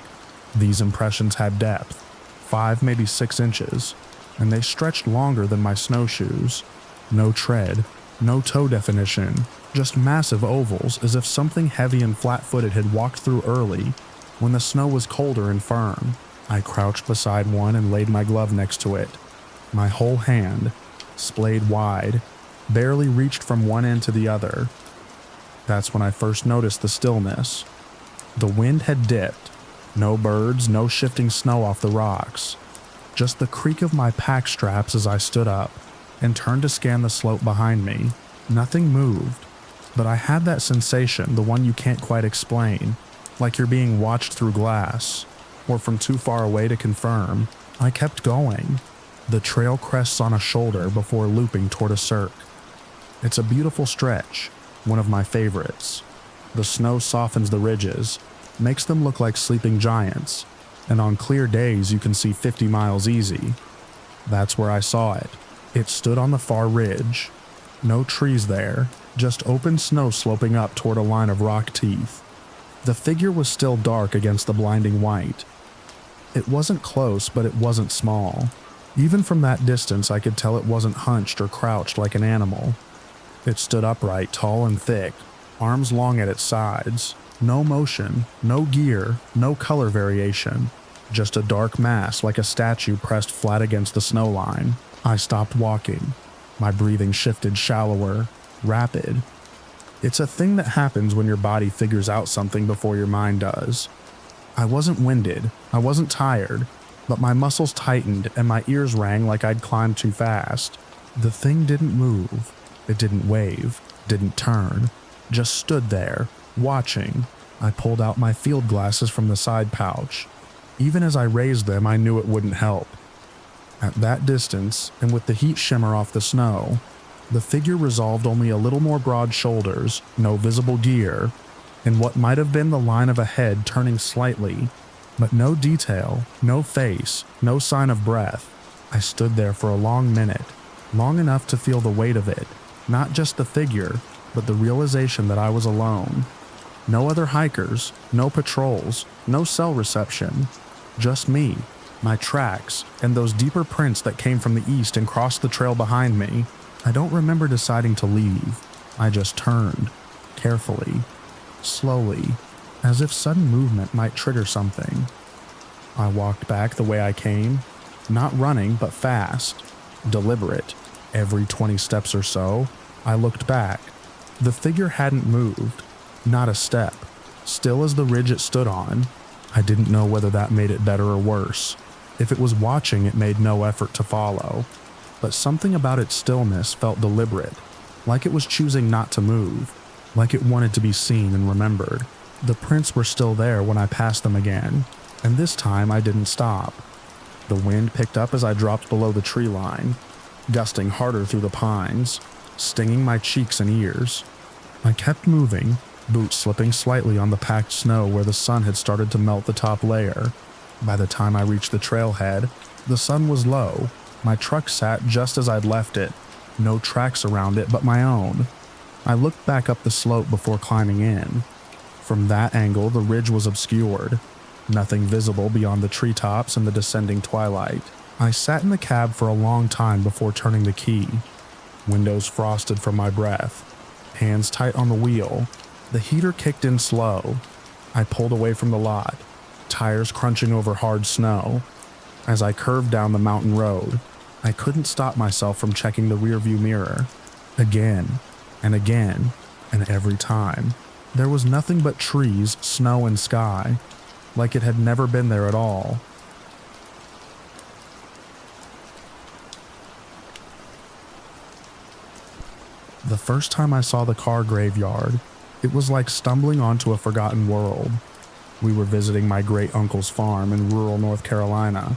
These impressions had depth, 5, maybe 6 inches, and they stretched longer than my snowshoes. No tread, no toe definition, just massive ovals as if something heavy and flat-footed had walked through early, when the snow was colder and firm. I crouched beside one and laid my glove next to it. My whole hand, splayed wide, barely reached from one end to the other. That's when I first noticed the stillness. The wind had dipped. No birds, no shifting snow off the rocks. Just the creak of my pack straps as I stood up and turned to scan the slope behind me. Nothing moved, but I had that sensation, the one you can't quite explain, like you're being watched through glass, or from too far away to confirm. I kept going. The trail crests on a shoulder before looping toward a cirque. It's a beautiful stretch, one of my favorites. The snow softens the ridges, makes them look like sleeping giants, and on clear days you can see 50 miles easy. That's where I saw it. It stood on the far ridge. No trees there, just open snow sloping up toward a line of rock teeth. The figure was still dark against the blinding white. It wasn't close, but it wasn't small. Even from that distance, I could tell it wasn't hunched or crouched like an animal. It stood upright, tall and thick, arms long at its sides. No motion, no gear, no color variation. Just a dark mass like a statue pressed flat against the snow line. I stopped walking. My breathing shifted shallower, rapid. It's a thing that happens when your body figures out something before your mind does. I wasn't winded, I wasn't tired, but my muscles tightened and my ears rang like I'd climbed too fast. The thing didn't move. It didn't wave, didn't turn, just stood there, watching. I pulled out my field glasses from the side pouch. Even as I raised them, I knew it wouldn't help. At that distance, and with the heat shimmer off the snow, the figure resolved only a little more broad shoulders, no visible gear, and what might have been the line of a head turning slightly, but no detail, no face, no sign of breath. I stood there for a long minute, long enough to feel the weight of it, not just the figure, but the realization that I was alone. No other hikers, no patrols, no cell reception, just me, my tracks, and those deeper prints that came from the east and crossed the trail behind me. I don't remember deciding to leave. I just turned, carefully, slowly, as if sudden movement might trigger something. I walked back the way I came, not running but fast, deliberate. Every 20 steps or so, I looked back. The figure hadn't moved, not a step, still as the ridge it stood on. I didn't know whether that made it better or worse. If it was watching, it made no effort to follow. But something about its stillness felt deliberate, like it was choosing not to move, like it wanted to be seen and remembered. The prints were still there when I passed them again, and this time I didn't stop. The wind picked up as I dropped below the tree line, gusting harder through the pines, stinging my cheeks and ears. I kept moving, boots slipping slightly on the packed snow where the sun had started to melt the top layer. By the time I reached the trailhead, the sun was low. My truck sat just as I'd left it, no tracks around it but my own. I looked back up the slope before climbing in. From that angle, the ridge was obscured, nothing visible beyond the treetops and the descending twilight. I sat in the cab for a long time before turning the key. Windows frosted from my breath, hands tight on the wheel. The heater kicked in slow. I pulled away from the lot, tires crunching over hard snow. As I curved down the mountain road, I couldn't stop myself from checking the rearview mirror. Again, and again, and every time. There was nothing but trees, snow, and sky, like it had never been there at all. The first time I saw the car graveyard, it was like stumbling onto a forgotten world. We were visiting my great-uncle's farm in rural North Carolina.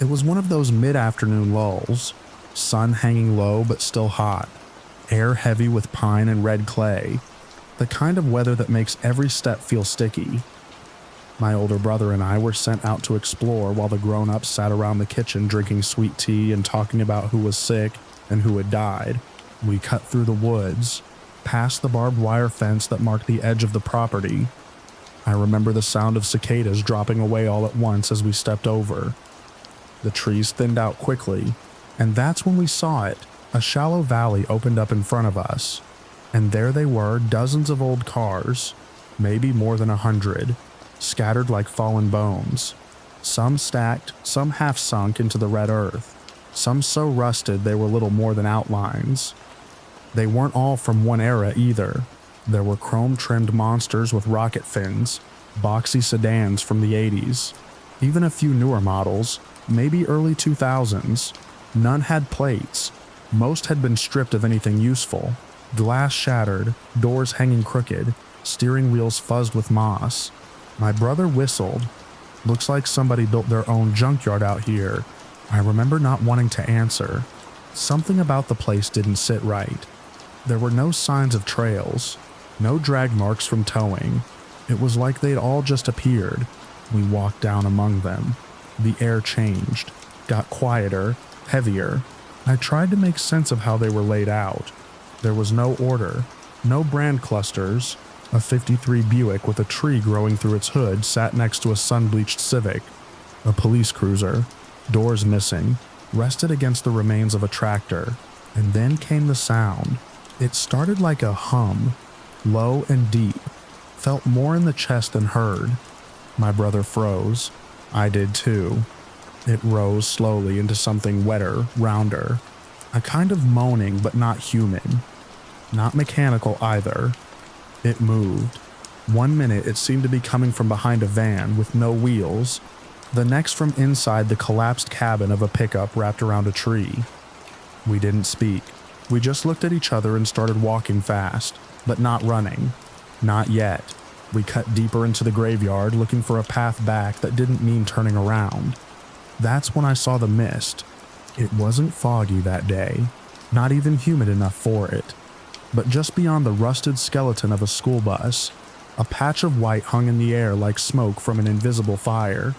It was one of those mid-afternoon lulls, sun hanging low but still hot, air heavy with pine and red clay, the kind of weather that makes every step feel sticky. My older brother and I were sent out to explore while the grown-ups sat around the kitchen drinking sweet tea and talking about who was sick and who had died. We cut through the woods, past the barbed wire fence that marked the edge of the property. I remember the sound of cicadas dropping away all at once as we stepped over. The trees thinned out quickly, and that's when we saw it. A shallow valley opened up in front of us, and there they were, dozens of old cars, maybe more than 100, scattered like fallen bones. Some stacked, some half sunk into the red earth, some so rusted they were little more than outlines. They weren't all from one era either. There were chrome-trimmed monsters with rocket fins, boxy sedans from the 80s, even a few newer models, maybe early 2000s. None had plates. Most had been stripped of anything useful. Glass shattered, doors hanging crooked, steering wheels fuzzed with moss. My brother whistled. Looks like somebody built their own junkyard out here. I remember not wanting to answer. Something about the place didn't sit right. There were no signs of trails, no drag marks from towing. It was like they'd all just appeared. We walked down among them. The air changed, got quieter, heavier. I tried to make sense of how they were laid out. There was no order, no brand clusters. A '53 Buick with a tree growing through its hood sat next to a sun-bleached Civic. A police cruiser, doors missing, rested against the remains of a tractor. And then came the sound. It started like a hum, low and deep, felt more in the chest than heard. My brother froze. I did too. It rose slowly into something wetter, rounder. A kind of moaning, but not human. Not mechanical either. It moved. 1 minute it seemed to be coming from behind a van with no wheels. The next from inside the collapsed cabin of a pickup wrapped around a tree. We didn't speak. We just looked at each other and started walking fast, but not running. Not yet. We cut deeper into the graveyard looking for a path back that didn't mean turning around. That's when I saw the mist. It wasn't foggy that day, not even humid enough for it. But just beyond the rusted skeleton of a school bus, a patch of white hung in the air like smoke from an invisible fire.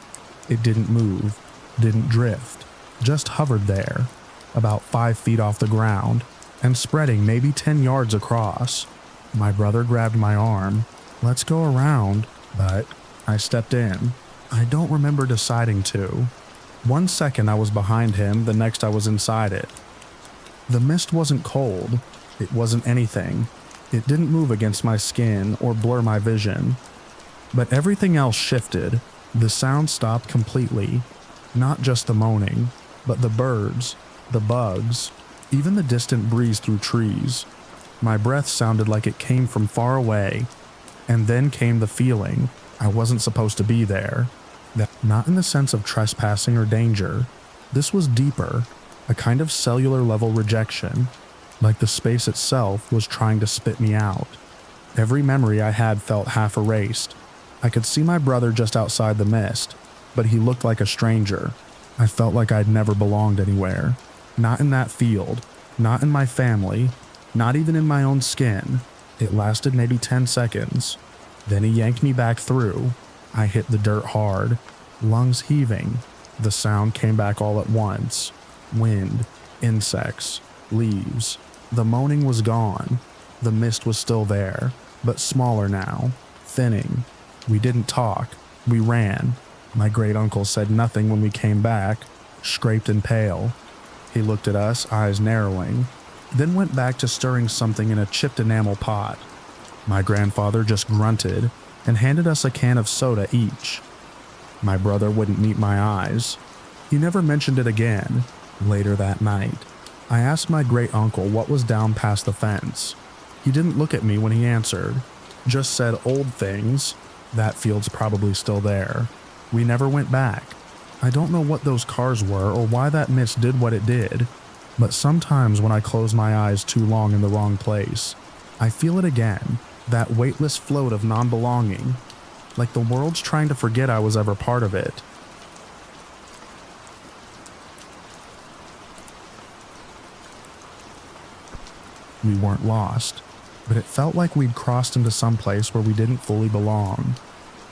It didn't move, didn't drift, just hovered there, about 5 feet off the ground, and spreading maybe 10 yards across. My brother grabbed my arm. Let's go around, but I stepped in. I don't remember deciding to. 1 second I was behind him, the next I was inside it. The mist wasn't cold. It wasn't anything. It didn't move against my skin or blur my vision. But everything else shifted. The sound stopped completely. Not just the moaning, but the birds, the bugs, even the distant breeze through trees. My breath sounded like it came from far away. And then came the feeling I wasn't supposed to be there. That not in the sense of trespassing or danger. This was deeper, a kind of cellular level rejection, like the space itself was trying to spit me out. Every memory I had felt half erased. I could see my brother just outside the mist, but he looked like a stranger. I felt like I'd never belonged anywhere. Not in that field, not in my family, not even in my own skin. It lasted maybe 10 seconds. Then he yanked me back through. I hit the dirt hard, lungs heaving. The sound came back all at once. Wind, insects, leaves. The moaning was gone. The mist was still there, but smaller now, thinning. We didn't talk. We ran. My great uncle said nothing when we came back, scraped and pale. He looked at us, eyes narrowing, then went back to stirring something in a chipped enamel pot. My grandfather just grunted and handed us a can of soda each. My brother wouldn't meet my eyes. He never mentioned it again. Later that night, I asked my great uncle what was down past the fence. He didn't look at me when he answered, just said old things. That field's probably still there. We never went back. I don't know what those cars were or why that mist did what it did, but sometimes when I close my eyes too long in the wrong place, I feel it again, that weightless float of non-belonging, like the world's trying to forget I was ever part of it. We weren't lost, but it felt like we'd crossed into some place where we didn't fully belong.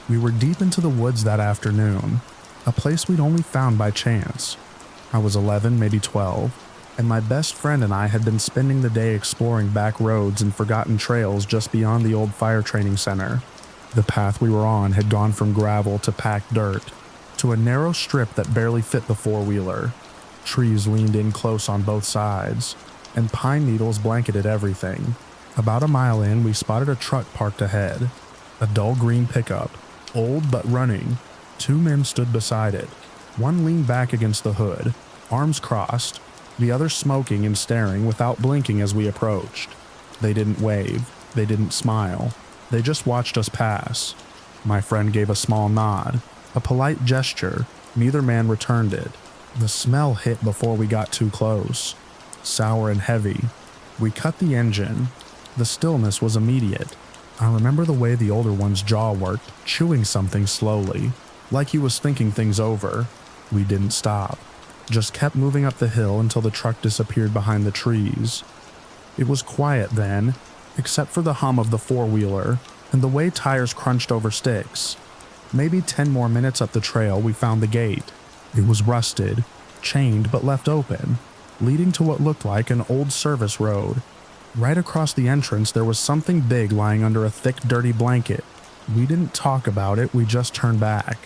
We were deep into the woods that afternoon, a place we'd only found by chance. I was 11, maybe 12, and my best friend and I had been spending the day exploring back roads and forgotten trails just beyond the old fire training center. The path we were on had gone from gravel to packed dirt, to a narrow strip that barely fit the four-wheeler. Trees leaned in close on both sides, and pine needles blanketed everything. About a mile in, we spotted a truck parked ahead. A dull green pickup, old but running. 2 men stood beside it. One leaned back against the hood, arms crossed, the other smoking and staring without blinking as we approached. They didn't wave, they didn't smile, they just watched us pass. My friend gave a small nod, a polite gesture. Neither man returned it. The smell hit before we got too close. Sour and heavy. We cut the engine. The stillness was immediate. I remember the way the older one's jaw worked, chewing something slowly, like he was thinking things over. We didn't stop, just kept moving up the hill until the truck disappeared behind the trees. It was quiet then, except for the hum of the four-wheeler and the way tires crunched over sticks. Maybe 10 more minutes up the trail we found the gate. It was rusted, chained but left open, leading to what looked like an old service road. Right across the entrance, there was something big lying under a thick, dirty blanket. We didn't talk about it, we just turned back.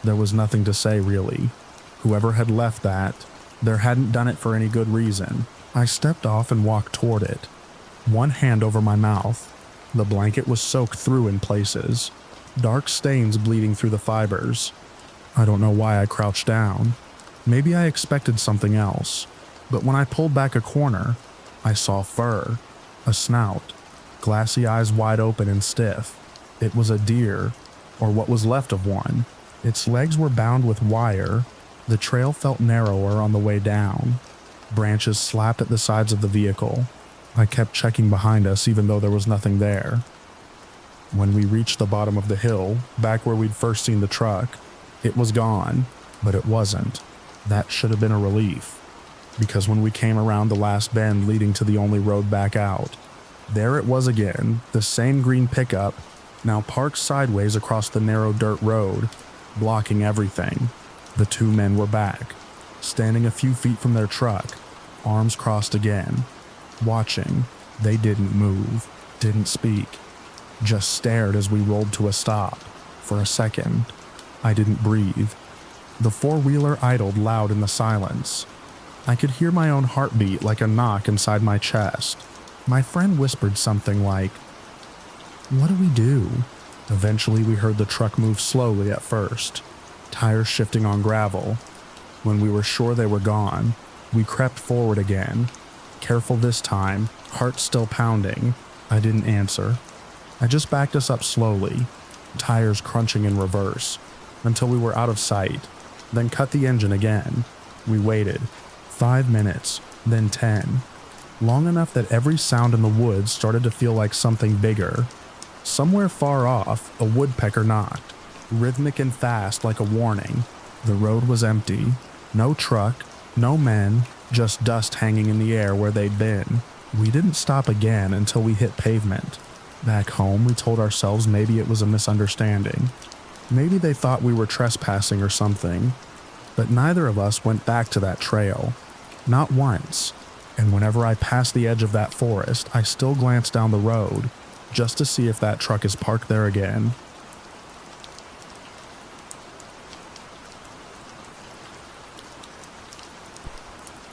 There was nothing to say, really. Whoever had left that, there hadn't done it for any good reason. I stepped off and walked toward it, one hand over my mouth. The blanket was soaked through in places, dark stains bleeding through the fibers. I don't know why I crouched down. Maybe I expected something else, but when I pulled back a corner, I saw fur, a snout, glassy eyes wide open and stiff. It was a deer, or what was left of one. Its legs were bound with wire. The trail felt narrower on the way down. Branches slapped at the sides of the vehicle. I kept checking behind us even though there was nothing there. When we reached the bottom of the hill, back where we'd first seen the truck, it was gone, but it wasn't. That should have been a relief, because when we came around the last bend leading to the only road back out, there it was again, the same green pickup, now parked sideways across the narrow dirt road, blocking everything. The two men were back, standing a few feet from their truck, arms crossed again. Watching, they didn't move, didn't speak, just stared as we rolled to a stop. For a second, I didn't breathe. The four-wheeler idled loud in the silence. I could hear my own heartbeat like a knock inside my chest. My friend whispered something like, "What do we do?" Eventually we heard the truck move slowly at first, tires shifting on gravel. When we were sure they were gone, we crept forward again. Careful this time, heart still pounding. I didn't answer. I just backed us up slowly, tires crunching in reverse, until we were out of sight, then cut the engine again. We waited. 5 minutes, then 10. Long enough that every sound in the woods started to feel like something bigger. Somewhere far off, a woodpecker knocked, rhythmic and fast like a warning. The road was empty. No truck, no men, just dust hanging in the air where they'd been. We didn't stop again until we hit pavement. Back home, we told ourselves maybe it was a misunderstanding. Maybe they thought we were trespassing or something. But neither of us went back to that trail. Not once. And whenever I passed the edge of that forest, I still glanced down the road, just to see if that truck is parked there again.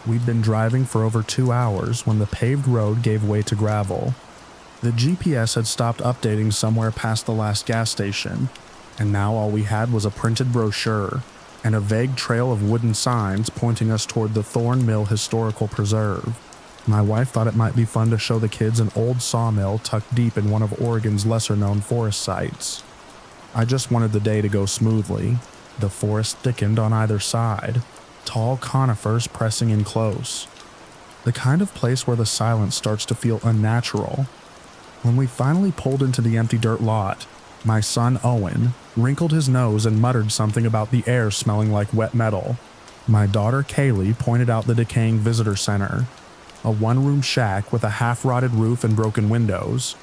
We'd been driving for over 2 hours when the paved road gave way to gravel. The GPS had stopped updating somewhere past the last gas station, and now all we had was a printed brochure and a vague trail of wooden signs pointing us toward the Thorn Mill Historical Preserve. My wife thought it might be fun to show the kids an old sawmill tucked deep in one of Oregon's lesser-known forest sites. I just wanted the day to go smoothly. The forest thickened on either side, tall conifers pressing in close. The kind of place where the silence starts to feel unnatural. When we finally pulled into the empty dirt lot, my son Owen wrinkled his nose and muttered something about the air smelling like wet metal. My daughter Kaylee pointed out the decaying visitor center, a one-room shack with a half-rotted roof and broken windows.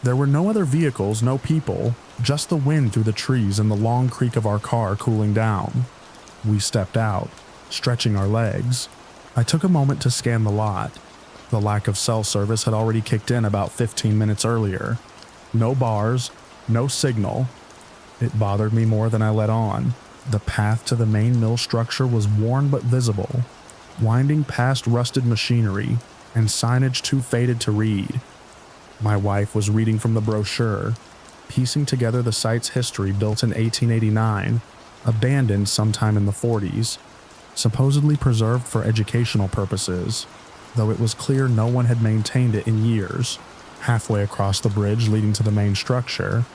There were no other vehicles, no people, just the wind through the trees and the long creak of our car cooling down. We stepped out, stretching our legs. I took a moment to scan the lot. The lack of cell service had already kicked in about 15 minutes earlier. No bars, no signal. It bothered me more than I let on. The path to the main mill structure was worn but visible, winding past rusted machinery and signage too faded to read. My wife was reading from the brochure, piecing together the site's history, built in 1889, abandoned sometime in the 40s, supposedly preserved for educational purposes, though it was clear no one had maintained it in years. Halfway across the bridge leading to the main structure,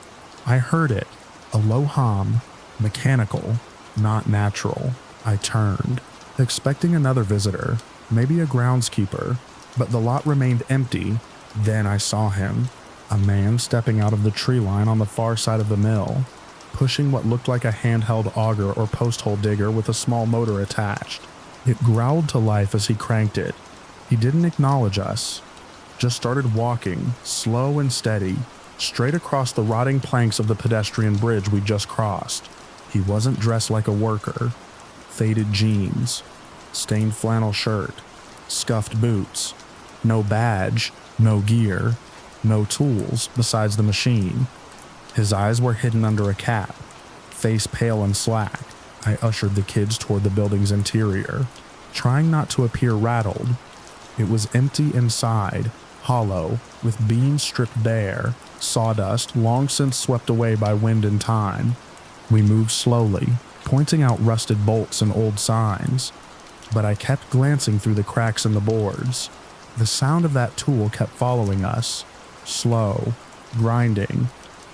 I heard it, a low hum, mechanical, not natural. I turned, expecting another visitor, maybe a groundskeeper, but the lot remained empty. Then I saw him, a man stepping out of the tree line on the far side of the mill, pushing what looked like a handheld auger or post hole digger with a small motor attached. It growled to life as he cranked it. He didn't acknowledge us, just started walking, slow and steady, straight across the rotting planks of the pedestrian bridge we just crossed. He wasn't dressed like a worker. Faded jeans, stained flannel shirt, scuffed boots, no badge, No gear, no tools besides the machine. His eyes were hidden under a cap. Face pale and slack, I ushered the kids toward the building's interior, trying not to appear rattled. It was empty inside, hollow, with beams stripped bare, sawdust long since swept away by wind and time. We moved slowly, pointing out rusted bolts and old signs, but I kept glancing through the cracks in the boards. The sound of that tool kept following us, slow, grinding,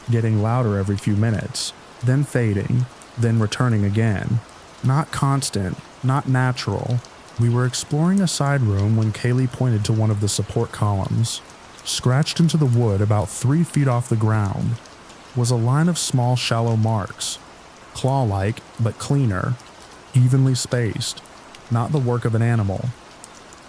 getting louder every few minutes, then fading, then returning again. Not constant, not natural. We were exploring a side room when Kaylee pointed to one of the support columns. Scratched into the wood about 3 feet off the ground was a line of small shallow marks, claw-like but cleaner, evenly spaced, not the work of an animal.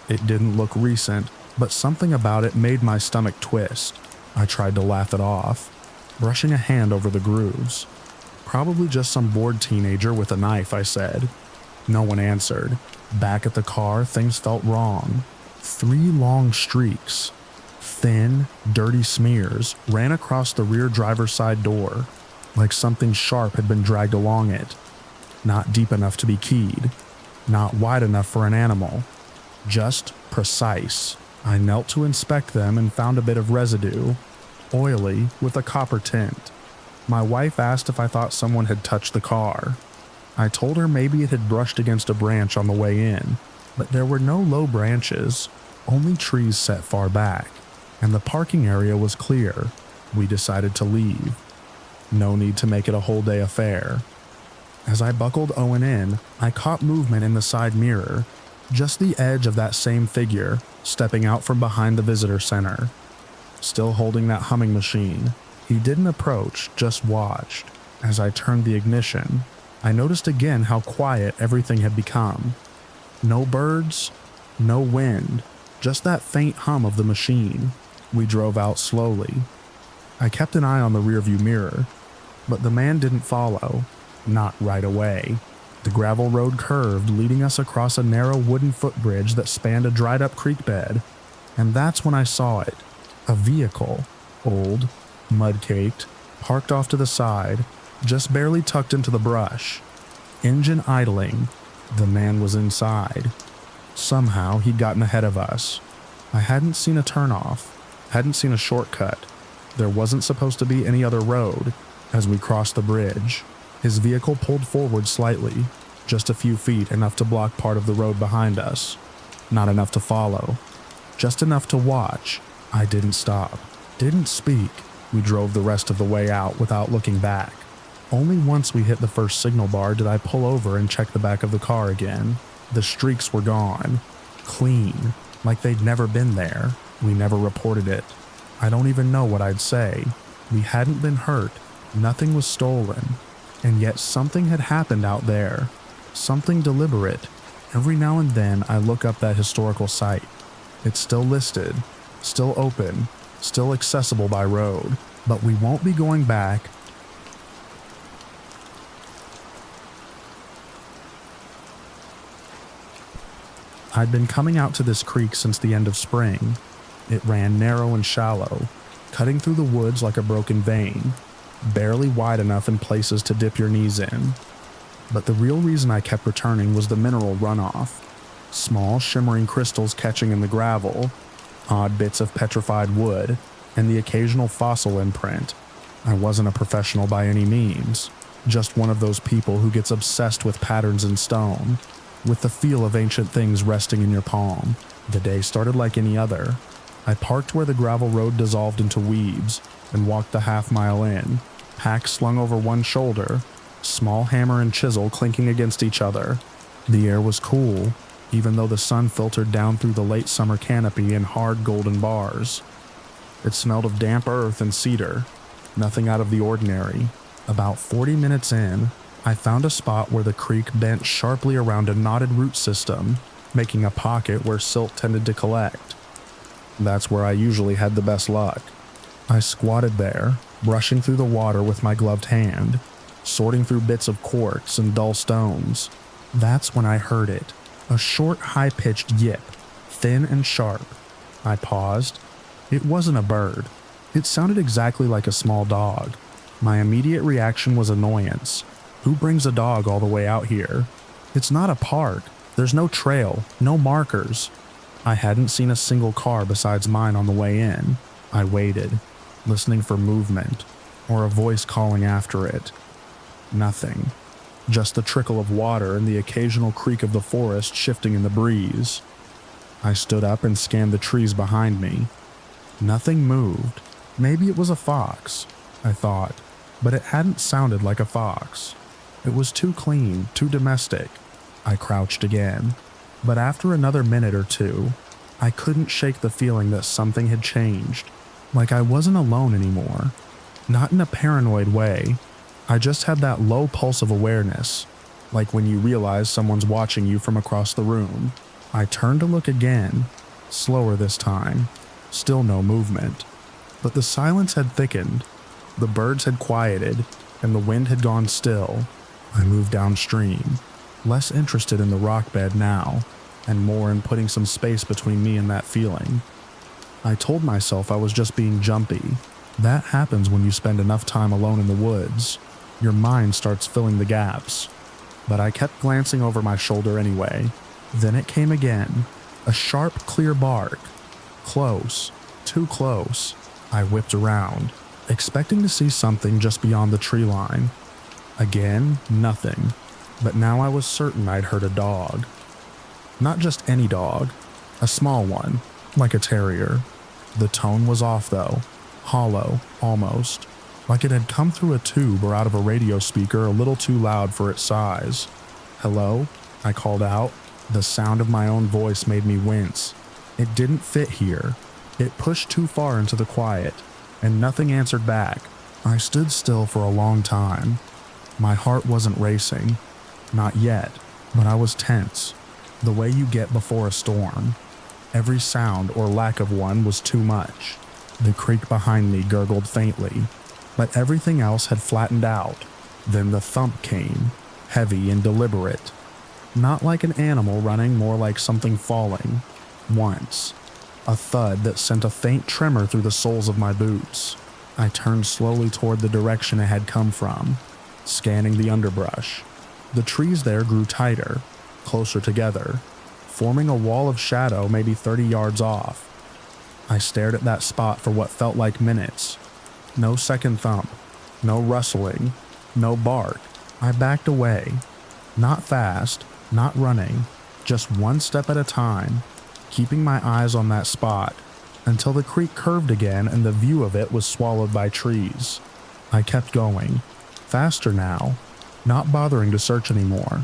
It didn't look recent, but something about it made my stomach twist. I tried to laugh it off, brushing a hand over the grooves. Probably just some bored teenager with a knife, I said. No one answered. Back at the car, things felt wrong. 3 long streaks, thin, dirty smears, ran across the rear driver's side door, like something sharp had been dragged along it. Not deep enough to be keyed, not wide enough for an animal, just precise. I knelt to inspect them and found a bit of residue, oily with a copper tint. My wife asked if I thought someone had touched the car. I told her maybe it had brushed against a branch on the way in, but there were no low branches, only trees set far back, and the parking area was clear. We decided to leave. No need to make it a whole day affair. As I buckled Owen in, I caught movement in the side mirror, just the edge of that same figure stepping out from behind the visitor center. Still holding that humming machine, he didn't approach, just watched. As I turned the ignition, I noticed again how quiet everything had become. No birds, no wind, just that faint hum of the machine. We drove out slowly. I kept an eye on the rearview mirror, but the man didn't follow, not right away. The gravel road curved, leading us across a narrow wooden footbridge that spanned a dried-up creek bed, and that's when I saw it. A vehicle, old, mud-caked, parked off to the side, just barely tucked into the brush. Engine idling. The man was inside. Somehow he'd gotten ahead of us. I hadn't seen a turnoff, hadn't seen a shortcut. There wasn't supposed to be any other road. As we crossed the bridge, his vehicle pulled forward slightly, just a few feet, enough to block part of the road behind us. Not enough to follow, just enough to watch. I didn't stop, didn't speak. We drove the rest of the way out without looking back. Only once we hit the first signal bar did I pull over and check the back of the car again. The streaks were gone. Clean, like they'd never been there. We never reported it. I don't even know what I'd say. We hadn't been hurt. Nothing was stolen. And yet something had happened out there. Something deliberate. Every now and then I look up that historical site. It's still listed, still open, still accessible by road. But we won't be going back. I'd been coming out to this creek since the end of spring. It ran narrow and shallow, cutting through the woods like a broken vein, barely wide enough in places to dip your knees in. But the real reason I kept returning was the mineral runoff. Small shimmering crystals catching in the gravel, odd bits of petrified wood, and the occasional fossil imprint. I wasn't a professional by any means, just one of those people who gets obsessed with patterns in stone, with the feel of ancient things resting in your palm. The day started like any other. I parked where the gravel road dissolved into weeds and walked the half-mile in, pack slung over one shoulder, small hammer and chisel clinking against each other. The air was cool, even though the sun filtered down through the late summer canopy in hard golden bars. It smelled of damp earth and cedar, nothing out of the ordinary. About 40 minutes in, I found a spot where the creek bent sharply around a knotted root system, making a pocket where silt tended to collect. That's where I usually had the best luck. I squatted there, brushing through the water with my gloved hand, sorting through bits of quartz and dull stones. That's when I heard it, a short, high-pitched yip, thin and sharp. I paused, It wasn't a bird. It sounded exactly like a small dog. My immediate reaction was annoyance. Who brings a dog all the way out here? It's not a park. There's no trail, no markers. I hadn't seen a single car besides mine on the way in. I waited, listening for movement, or a voice calling after it. Nothing. Just the trickle of water and the occasional creak of the forest shifting in the breeze. I stood up and scanned the trees behind me. Nothing moved. Maybe it was a fox, I thought, but it hadn't sounded like a fox. It was too clean, too domestic. I crouched again, but after another minute or two, I couldn't shake the feeling that something had changed, like I wasn't alone anymore. Not in a paranoid way. I just had that low pulse of awareness, like when you realize someone's watching you from across the room. I turned to look again, slower this time. Still no movement. But the silence had thickened, the birds had quieted, and the wind had gone still. I moved downstream, less interested in the rock bed now, and more in putting some space between me and that feeling. I told myself I was just being jumpy. That happens when you spend enough time alone in the woods. Your mind starts filling the gaps. But I kept glancing over my shoulder anyway. Then it came again, a sharp, clear bark. Close, too close. I whipped around, expecting to see something just beyond the tree line. Again, nothing. But now I was certain I'd heard a dog. Not just any dog, a small one, like a terrier. The tone was off though, hollow, almost, like it had come through a tube or out of a radio speaker a little too loud for its size. "Hello?" I called out. The sound of my own voice made me wince. It didn't fit here. It pushed too far into the quiet, and nothing answered back. I stood still for a long time. My heart wasn't racing. Not yet, but I was tense. The way you get before a storm. Every sound or lack of one was too much. The creek behind me gurgled faintly, but everything else had flattened out. Then the thump came, heavy and deliberate. Not like an animal running, more like something falling. Once. A thud that sent a faint tremor through the soles of my boots. I turned slowly toward the direction it had come from, scanning the underbrush. The trees there grew tighter, closer together, forming a wall of shadow maybe 30 yards off. I stared at that spot for what felt like minutes. No second thump, no rustling, no bark. I backed away. Not fast, not running, just one step at a time, keeping my eyes on that spot until the creek curved again and the view of it was swallowed by trees. I kept going, faster now, not bothering to search anymore.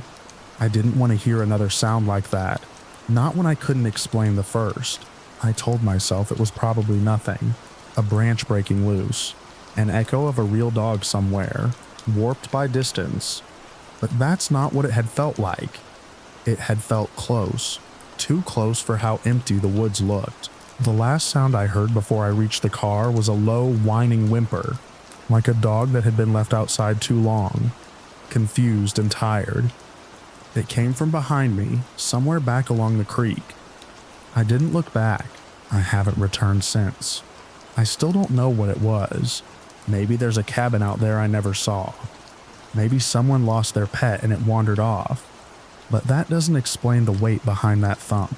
I didn't want to hear another sound like that, not when I couldn't explain the first. I told myself it was probably nothing, a branch breaking loose, an echo of a real dog somewhere, warped by distance. But that's not what it had felt like. It had felt close, too close for how empty the woods looked. The last sound I heard before I reached the car was a low, whining whimper, like a dog that had been left outside too long, confused and tired. It came from behind me, somewhere back along the creek. I didn't look back. I haven't returned since. I still don't know what it was. Maybe there's a cabin out there I never saw. Maybe someone lost their pet and it wandered off. But that doesn't explain the weight behind that thump.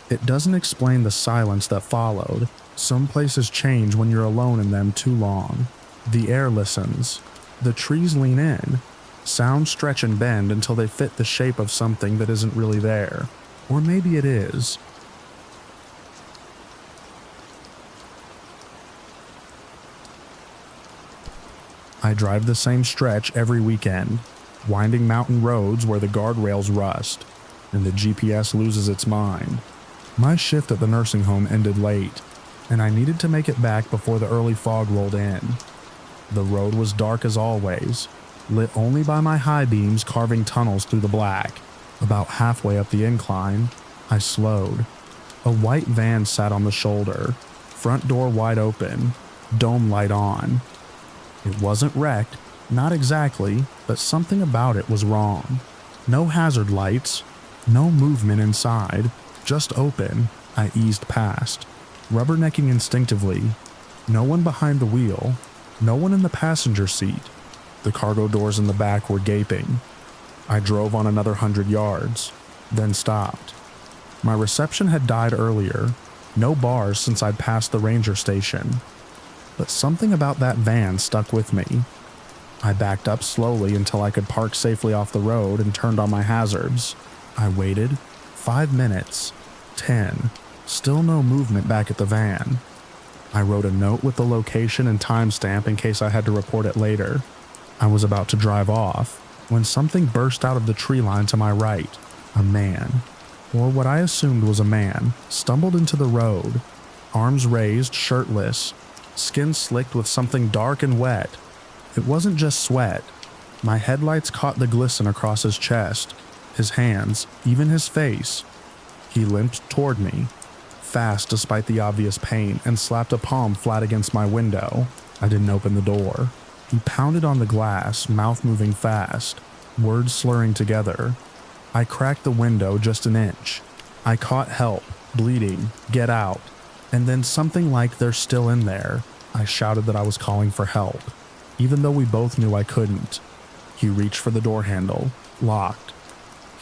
It doesn't explain the silence that followed. Some places change when you're alone in them too long. The air listens. The trees lean in. Sounds stretch and bend until they fit the shape of something that isn't really there. Or maybe it is. I drive the same stretch every weekend, winding mountain roads where the guardrails rust, and the GPS loses its mind. My shift at the nursing home ended late, and I needed to make it back before the early fog rolled in. The road was dark as always, lit only by my high beams carving tunnels through the black. About halfway up the incline, I slowed. A white van sat on the shoulder, front door wide open, dome light on. It wasn't wrecked, not exactly, but something about it was wrong. No hazard lights, no movement inside, just open. I eased past. rubbernecking instinctively. No one behind the wheel, no one in the passenger seat. The cargo doors in the back were gaping. I drove on another 100 yards, then stopped. My reception had died earlier, no bars since I'd passed the ranger station. But something about that van stuck with me. I backed up slowly until I could park safely off the road and turned on my hazards. I waited. 5 minutes. 10. Still no movement back at the van. I wrote a note with the location and timestamp in case I had to report it later. I was about to drive off when something burst out of the tree line to my right. A man, or what I assumed was a man, stumbled into the road, arms raised, shirtless, skin slicked with something dark and wet. It wasn't just sweat. My headlights caught the glisten across his chest, his hands, even his face. He limped toward me, fast despite the obvious pain, and slapped a palm flat against my window. I didn't open the door. He pounded on the glass, mouth moving fast, words slurring together. I cracked the window just an inch. I caught help, bleeding, get out, and then something like they're still in there. I shouted that I was calling for help, even though we both knew I couldn't. He reached for the door handle, locked.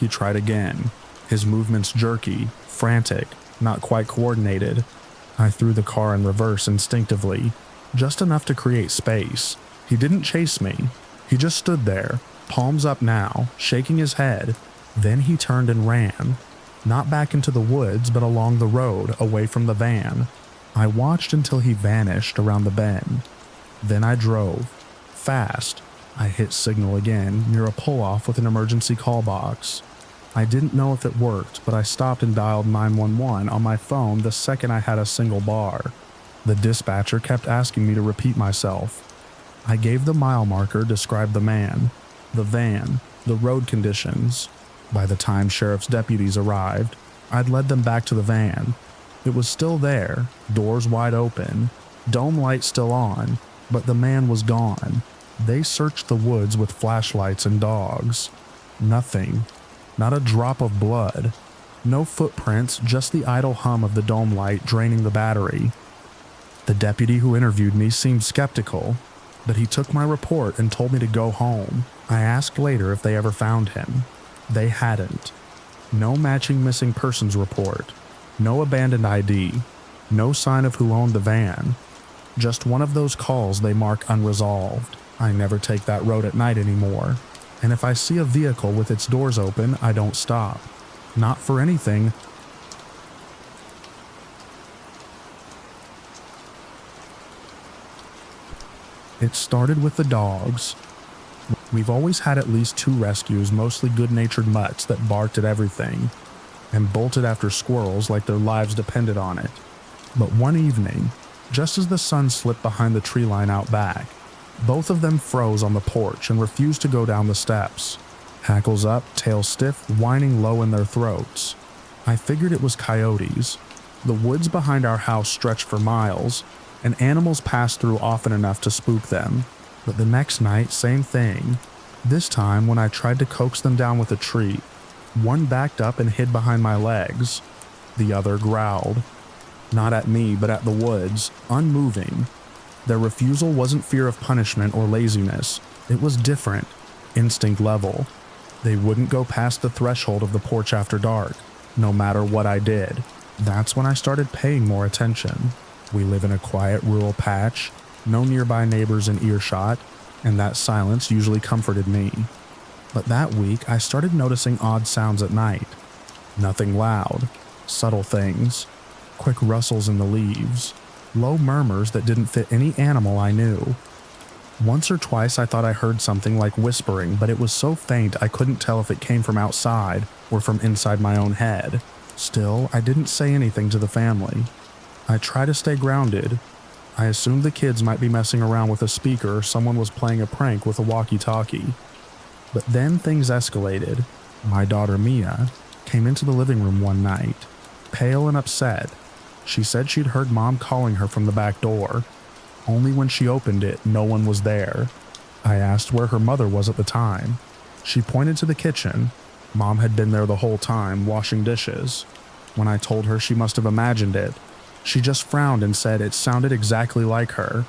He tried again, his movements jerky, frantic, not quite coordinated. I threw the car in reverse instinctively, just enough to create space. He didn't chase me. He just stood there, palms up now, shaking his head. Then he turned and ran, not back into the woods, but along the road, away from the van. I watched until he vanished around the bend. Then I drove, fast. I hit signal again, near a pull-off with an emergency call box. I didn't know if it worked, but I stopped and dialed 911 on my phone the second I had a single bar. The dispatcher kept asking me to repeat myself. I gave the mile marker, described the man, the van, the road conditions. By the time sheriff's deputies arrived, I'd led them back to the van. It was still there, doors wide open, dome light still on, but the man was gone. They searched the woods with flashlights and dogs. Nothing. Not a drop of blood. No footprints, just the idle hum of the dome light draining the battery. The deputy who interviewed me seemed skeptical, but he took my report and told me to go home. I asked later if they ever found him. They hadn't. No matching missing persons report. No abandoned ID. No sign of who owned the van. Just one of those calls they mark unresolved. I never take that road at night anymore. And if I see a vehicle with its doors open, I don't stop. Not for anything. It started with the dogs. We've always had at least 2 rescues, mostly good-natured mutts that barked at everything and bolted after squirrels like their lives depended on it. But one evening, just as the sun slipped behind the tree line out back, both of them froze on the porch and refused to go down the steps. Hackles up, tails stiff, whining low in their throats. I figured it was coyotes. The woods behind our house stretched for miles, and animals passed through often enough to spook them. But the next night, same thing. This time, when I tried to coax them down with a treat, one backed up and hid behind my legs. The other growled. Not at me, but at the woods, unmoving. Their refusal wasn't fear of punishment or laziness. It was different, instinct level. They wouldn't go past the threshold of the porch after dark, no matter what I did. That's when I started paying more attention. We live in a quiet rural patch, no nearby neighbors in earshot, and that silence usually comforted me. But that week, I started noticing odd sounds at night. Nothing loud, subtle things, quick rustles in the leaves, low murmurs that didn't fit any animal I knew. Once or twice I thought I heard something like whispering, but it was so faint I couldn't tell if it came from outside or from inside my own head. Still, I didn't say anything to the family. I try to stay grounded. I assumed the kids might be messing around with a speaker or someone was playing a prank with a walkie-talkie. But then things escalated. My daughter Mia came into the living room one night, pale and upset. She said she'd heard Mom calling her from the back door. Only when she opened it, no one was there. I asked where her mother was at the time. She pointed to the kitchen. Mom had been there the whole time, washing dishes. When I told her she must have imagined it, She just frowned and said it sounded exactly like her,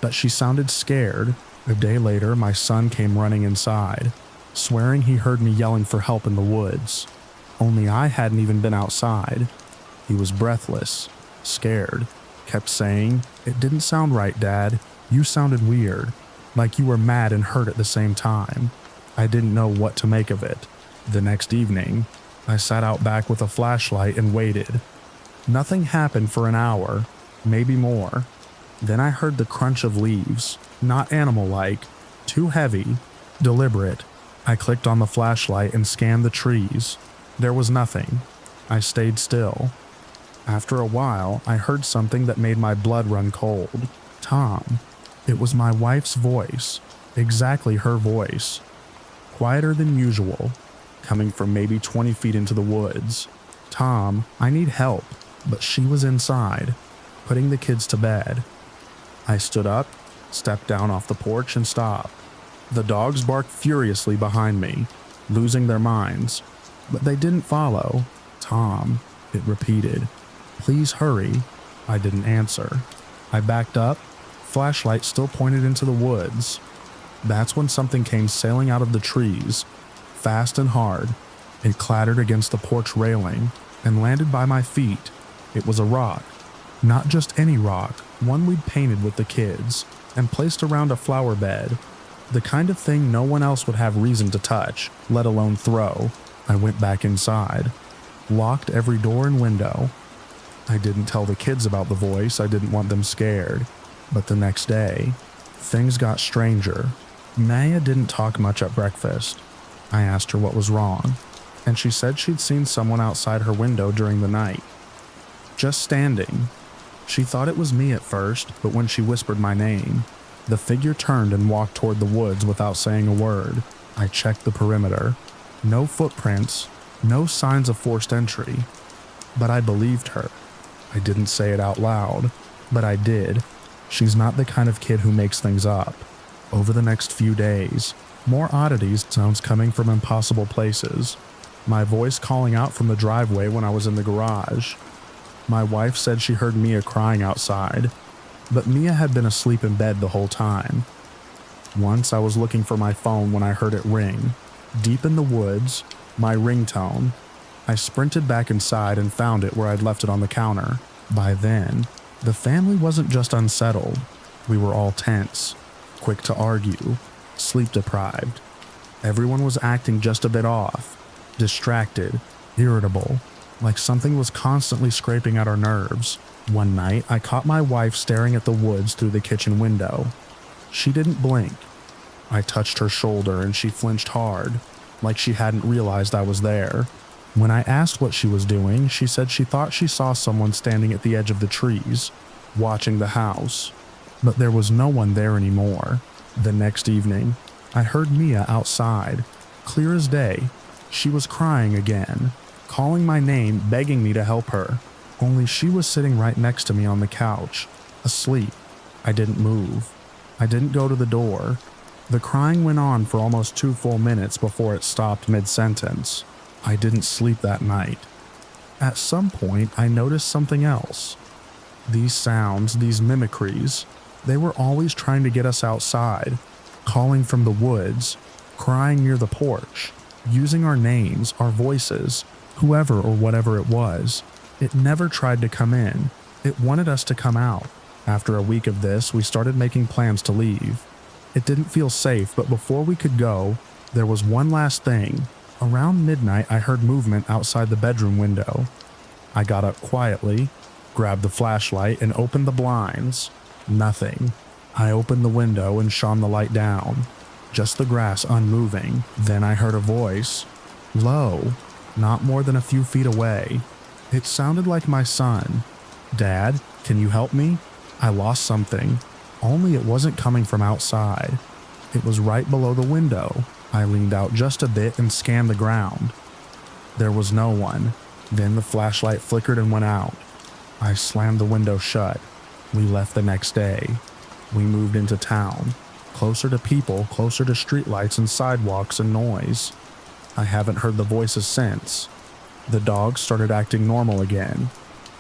but she sounded scared. A day later, my son came running inside, swearing he heard me yelling for help in the woods. Only I hadn't even been outside. He was breathless, scared, kept saying, "It didn't sound right, Dad. You sounded weird, like you were mad and hurt at the same time." I didn't know what to make of it. The next evening, I sat out back with a flashlight and waited. Nothing happened for an hour, maybe more. Then I heard the crunch of leaves, not animal-like, too heavy, deliberate. I clicked on the flashlight and scanned the trees. There was nothing. I stayed still. After a while, I heard something that made my blood run cold. Tom. It was my wife's voice, exactly her voice. Quieter than usual, coming from maybe 20 feet into the woods. "Tom, I need help," but she was inside, putting the kids to bed. I stood up, stepped down off the porch and stopped. The dogs barked furiously behind me, losing their minds, but they didn't follow. "Tom," it repeated. "Please hurry." I didn't answer. I backed up, flashlight still pointed into the woods. That's when something came sailing out of the trees, fast and hard. It clattered against the porch railing and landed by my feet. It was a rock. Not just any rock, one we'd painted with the kids and placed around a flower bed. The kind of thing no one else would have reason to touch, let alone throw. I went back inside, locked every door and window. I didn't tell the kids about the voice, I didn't want them scared. But the next day, things got stranger. Maya didn't talk much at breakfast. I asked her what was wrong, and she said she'd seen someone outside her window during the night. Just standing. She thought it was me at first, but when she whispered my name, the figure turned and walked toward the woods without saying a word. I checked the perimeter. No footprints, no signs of forced entry. But I believed her. I didn't say it out loud, but I did. She's not the kind of kid who makes things up. Over the next few days, more oddities, sounds coming from impossible places. My voice calling out from the driveway when I was in the garage. My wife said she heard Mia crying outside, but Mia had been asleep in bed the whole time. Once I was looking for my phone when I heard it ring. Deep in the woods, my ringtone. I sprinted back inside and found it where I'd left it on the counter. By then, the family wasn't just unsettled. We were all tense, quick to argue, sleep deprived. Everyone was acting just a bit off, distracted, irritable, like something was constantly scraping at our nerves. One night, I caught my wife staring at the woods through the kitchen window. She didn't blink. I touched her shoulder and she flinched hard, like she hadn't realized I was there. When I asked what she was doing, she said she thought she saw someone standing at the edge of the trees, watching the house. But there was no one there anymore. The next evening, I heard Mia outside, clear as day. She was crying again, calling my name, begging me to help her. Only she was sitting right next to me on the couch, asleep. I didn't move. I didn't go to the door. The crying went on for almost 2 full minutes before it stopped mid-sentence. I didn't sleep that night. At some point, I noticed something else. These sounds, these mimicries, they were always trying to get us outside, calling from the woods, crying near the porch, using our names, our voices, whoever or whatever it was. It never tried to come in. It wanted us to come out. After a week of this, we started making plans to leave. It didn't feel safe, but before we could go, there was one last thing. Around midnight, I heard movement outside the bedroom window. I got up quietly, grabbed the flashlight, and opened the blinds. Nothing. I opened the window and shone the light down. Just the grass unmoving. Then I heard a voice. Low, not more than a few feet away. It sounded like my son. "Dad, can you help me? I lost something." Only it wasn't coming from outside. It was right below the window. I leaned out just a bit and scanned the ground. There was no one. Then the flashlight flickered and went out. I slammed the window shut. We left the next day. We moved into town, closer to people, closer to streetlights and sidewalks and noise. I haven't heard the voices since. The dogs started acting normal again.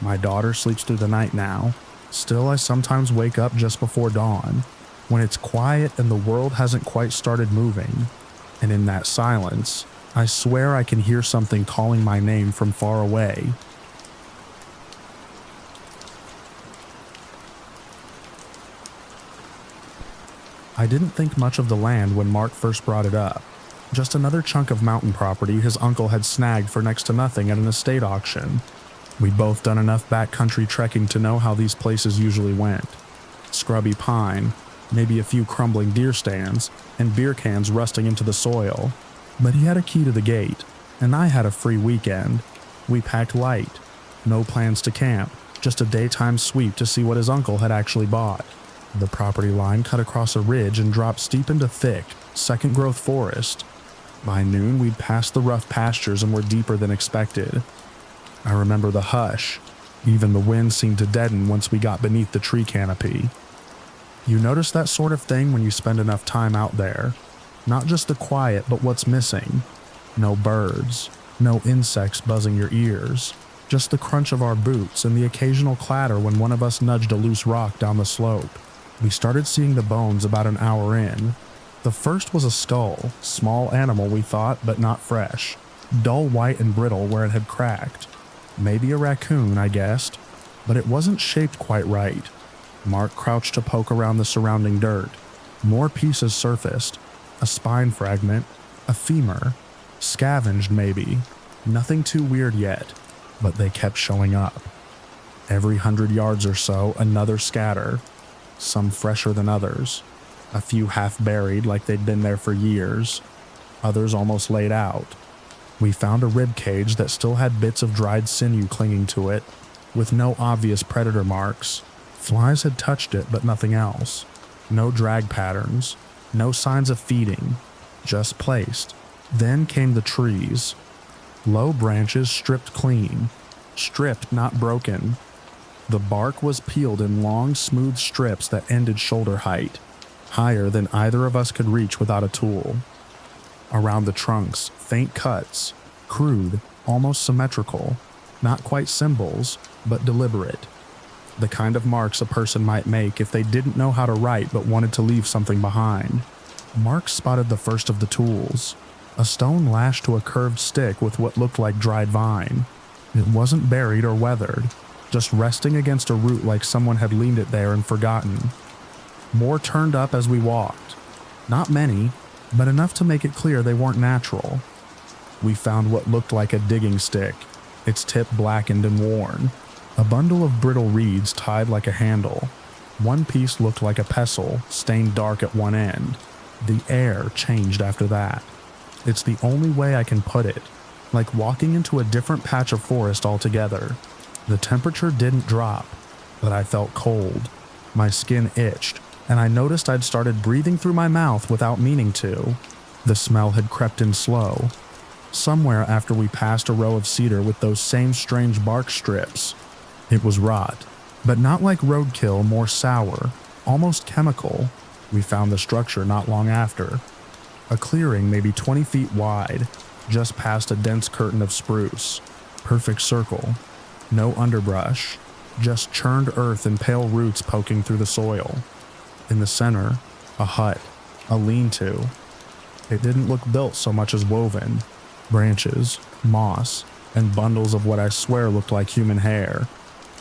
My daughter sleeps through the night now. Still, I sometimes wake up just before dawn, when it's quiet and the world hasn't quite started moving. And in that silence, I swear I can hear something calling my name from far away. I didn't think much of the land when Mark first brought it up. Just another chunk of mountain property his uncle had snagged for next to nothing at an estate auction. We'd both done enough backcountry trekking to know how these places usually went. Scrubby pine, maybe a few crumbling deer stands, and beer cans rusting into the soil. But he had a key to the gate, and I had a free weekend. We packed light. No plans to camp, just a daytime sweep to see what his uncle had actually bought. The property line cut across a ridge and dropped steep into thick, second-growth forest. By noon, we'd passed the rough pastures and were deeper than expected. I remember the hush. Even the wind seemed to deaden once we got beneath the tree canopy. You notice that sort of thing when you spend enough time out there. Not just the quiet, but what's missing. No birds, no insects buzzing your ears. Just the crunch of our boots and the occasional clatter when one of us nudged a loose rock down the slope. We started seeing the bones about an hour in. The first was a skull, small animal we thought, but not fresh. Dull white and brittle where it had cracked. Maybe a raccoon, I guessed, but it wasn't shaped quite right. Mark crouched to poke around the surrounding dirt. More pieces surfaced. A spine fragment, a femur, scavenged maybe. Nothing too weird yet, but they kept showing up. Every 100 yards or so, another scatter. Some fresher than others. A few half buried like they'd been there for years. Others almost laid out. We found a rib cage that still had bits of dried sinew clinging to it, with no obvious predator marks. Flies had touched it, but nothing else. No drag patterns. No signs of feeding. Just placed. Then came the trees. Low branches stripped clean. Stripped, not broken. The bark was peeled in long, smooth strips that ended shoulder height, higher than either of us could reach without a tool. Around the trunks, faint cuts, crude, almost symmetrical, not quite symbols, but deliberate. The kind of marks a person might make if they didn't know how to write but wanted to leave something behind. Mark spotted the first of the tools, a stone lashed to a curved stick with what looked like dried vine. It wasn't buried or weathered, just resting against a root like someone had leaned it there and forgotten. More turned up as we walked. Not many, but enough to make it clear they weren't natural. We found what looked like a digging stick, its tip blackened and worn. A bundle of brittle reeds tied like a handle. One piece looked like a pestle, stained dark at one end. The air changed after that. It's the only way I can put it, like walking into a different patch of forest altogether. The temperature didn't drop, but I felt cold. My skin itched, and I noticed I'd started breathing through my mouth without meaning to. The smell had crept in slow. Somewhere after we passed a row of cedar with those same strange bark strips. It was rot, but not like roadkill, more sour, almost chemical. We found the structure not long after. A clearing maybe 20 feet wide, just past a dense curtain of spruce. Perfect circle. No underbrush, just churned earth and pale roots poking through the soil. In the center, a hut, a lean-to. It didn't look built so much as woven. Branches, moss, and bundles of what I swear looked like human hair.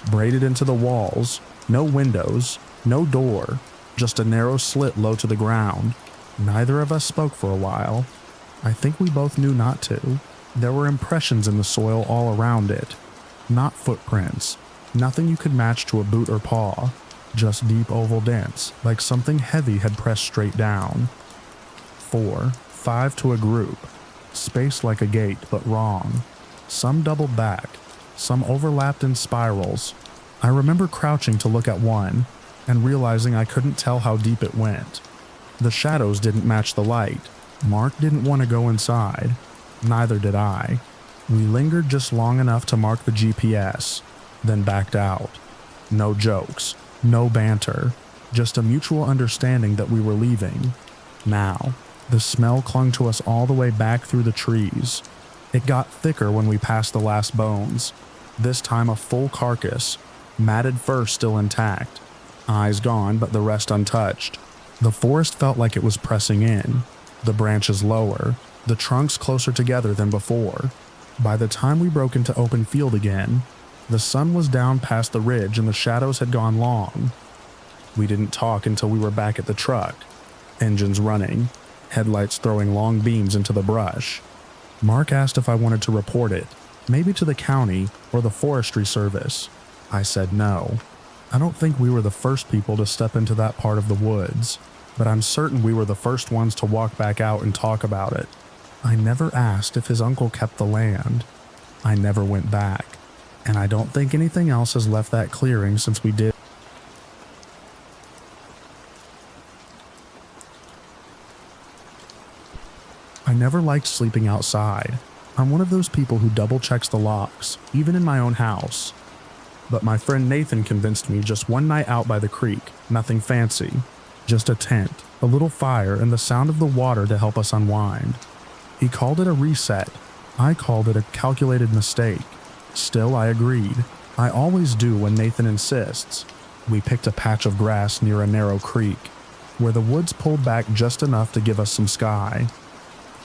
Braided into the walls, no windows, no door, just a narrow slit low to the ground. Neither of us spoke for a while. I think we both knew not to. There were impressions in the soil all around it. Not footprints, nothing you could match to a boot or paw, just deep oval dents, like something heavy had pressed straight down. 4, 5 to a group, spaced like a gate, but wrong. Some doubled back, some overlapped in spirals. I remember crouching to look at one, and realizing I couldn't tell how deep it went. The shadows didn't match the light. Mark didn't want to go inside. Neither did I. We lingered just long enough to mark the GPS, then backed out. No jokes, no banter, just a mutual understanding that we were leaving. Now, the smell clung to us all the way back through the trees. It got thicker when we passed the last bones. This time a full carcass, matted fur still intact, eyes gone but the rest untouched. The forest felt like it was pressing in, the branches lower, the trunks closer together than before. By the time we broke into open field again, the sun was down past the ridge and the shadows had gone long. We didn't talk until we were back at the truck, engines running, headlights throwing long beams into the brush. Mark asked if I wanted to report it, maybe to the county or the forestry service. I said no. I don't think we were the first people to step into that part of the woods, but I'm certain we were the first ones to walk back out and talk about it. I never asked if his uncle kept the land. I never went back, and I don't think anything else has left that clearing since we did. I never liked sleeping outside. I'm one of those people who double checks the locks, even in my own house. But my friend Nathan convinced me just one night out by the creek, nothing fancy, just a tent, a little fire, and the sound of the water to help us unwind. He called it a reset. I called it a calculated mistake. Still, I agreed. I always do when Nathan insists. We picked a patch of grass near a narrow creek, where the woods pulled back just enough to give us some sky.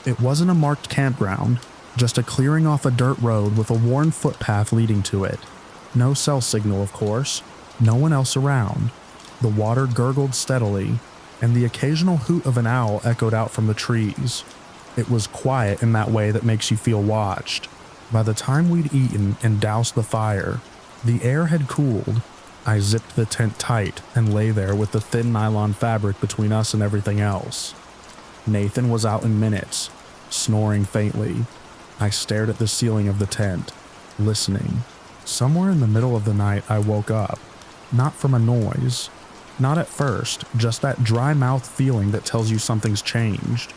It wasn't a marked campground, just a clearing off a dirt road with a worn footpath leading to it. No cell signal, of course. No one else around. The water gurgled steadily, and the occasional hoot of an owl echoed out from the trees. It was quiet in that way that makes you feel watched. By the time we'd eaten and doused the fire, the air had cooled. I zipped the tent tight and lay there with the thin nylon fabric between us and everything else. Nathan was out in minutes, snoring faintly. I stared at the ceiling of the tent, listening. Somewhere in the middle of the night I woke up, not from a noise. Not at first, just that dry mouth feeling that tells you something's changed.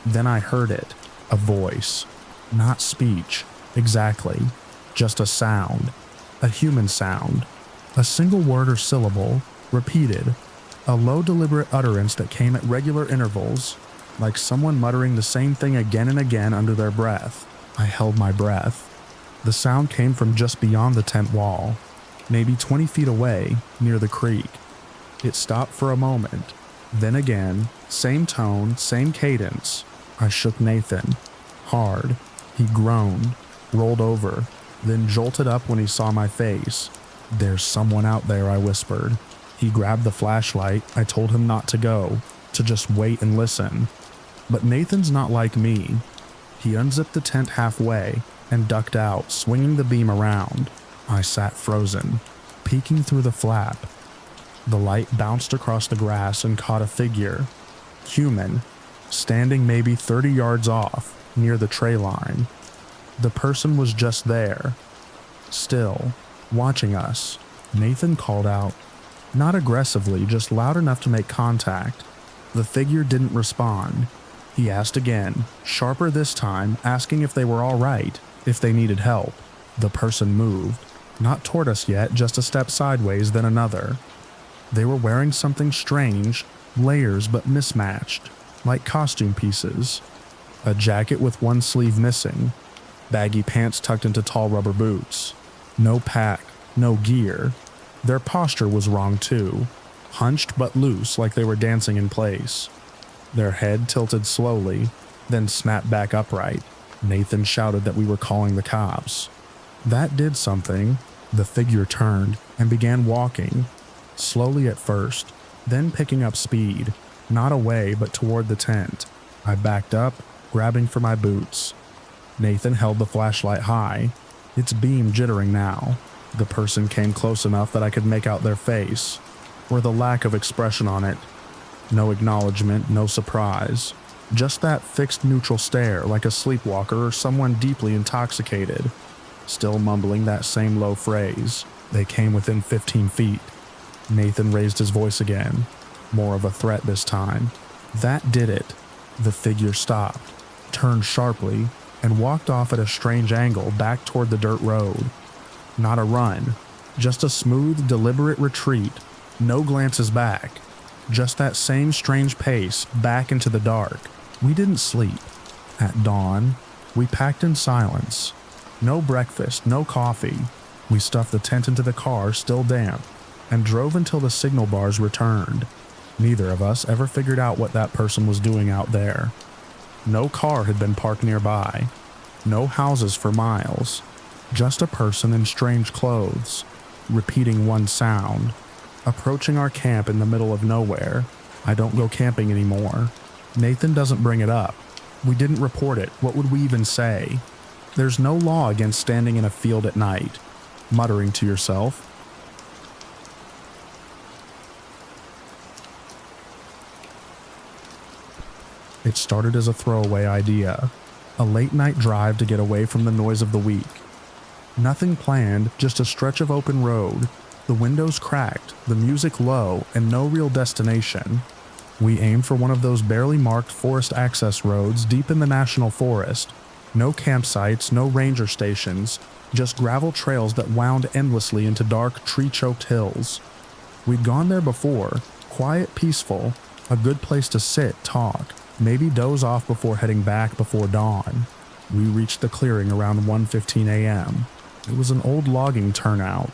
Then I heard it, a voice. Not speech, exactly, just a sound, a human sound. A single word or syllable, repeated, a low deliberate utterance that came at regular intervals, like someone muttering the same thing again and again under their breath. I held my breath. The sound came from just beyond the tent wall, maybe 20 feet away, near the creek. It stopped for a moment. Then again, same tone, same cadence. I shook Nathan. Hard. He groaned, rolled over, then jolted up when he saw my face. "There's someone out there," I whispered. He grabbed the flashlight. I told him not to go, to just wait and listen. But Nathan's not like me. He unzipped the tent halfway and ducked out, swinging the beam around. I sat frozen, peeking through the flap. The light bounced across the grass and caught a figure. Human, standing maybe 30 yards off, near the tray line. The person was just there, still, watching us. Nathan called out, not aggressively, just loud enough to make contact. The figure didn't respond. He asked again, sharper this time, asking if they were all right, if they needed help. The person moved, not toward us yet, just a step sideways, then another. They were wearing something strange, layers but mismatched, like costume pieces. A jacket with one sleeve missing, baggy pants tucked into tall rubber boots. No pack, no gear. Their posture was wrong too, hunched but loose like they were dancing in place. Their head tilted slowly, then snapped back upright. Nathan shouted that we were calling the cops. That did something. The figure turned and began walking, slowly at first, then picking up speed, not away but toward the tent. I backed up, grabbing for my boots. Nathan held the flashlight high, its beam jittering now. The person came close enough that I could make out their face, or the lack of expression on it. No acknowledgement, no surprise. Just that fixed neutral stare like a sleepwalker or someone deeply intoxicated. Still mumbling that same low phrase. They came within 15 feet. Nathan raised his voice again, more of a threat this time. That did it. The figure stopped, turned sharply, and walked off at a strange angle back toward the dirt road. Not a run, just a smooth, deliberate retreat. No glances back. Just that same strange pace back into the dark. We didn't sleep. At dawn, we packed in silence. No breakfast, no coffee, We stuffed the tent into the car, still damp, and drove until the signal bars returned. Neither of us ever figured out what that person was doing out there. No car had been parked nearby. No houses for miles. Just a person in strange clothes, repeating one sound. Approaching our camp in the middle of nowhere. I don't go camping anymore. Nathan doesn't bring it up. We didn't report it. What would we even say? There's no law against standing in a field at night, muttering to yourself. It started as a throwaway idea, a late-night drive to get away from the noise of the week. Nothing planned, just a stretch of open road, the windows cracked, the music low, and no real destination. We aimed for one of those barely marked forest access roads deep in the national forest. No campsites, no ranger stations, just gravel trails that wound endlessly into dark, tree-choked hills. We'd gone there before, quiet, peaceful, a good place to sit, talk, maybe doze off before heading back before dawn. We reached the clearing around 1:15 a.m. It was an old logging turnout,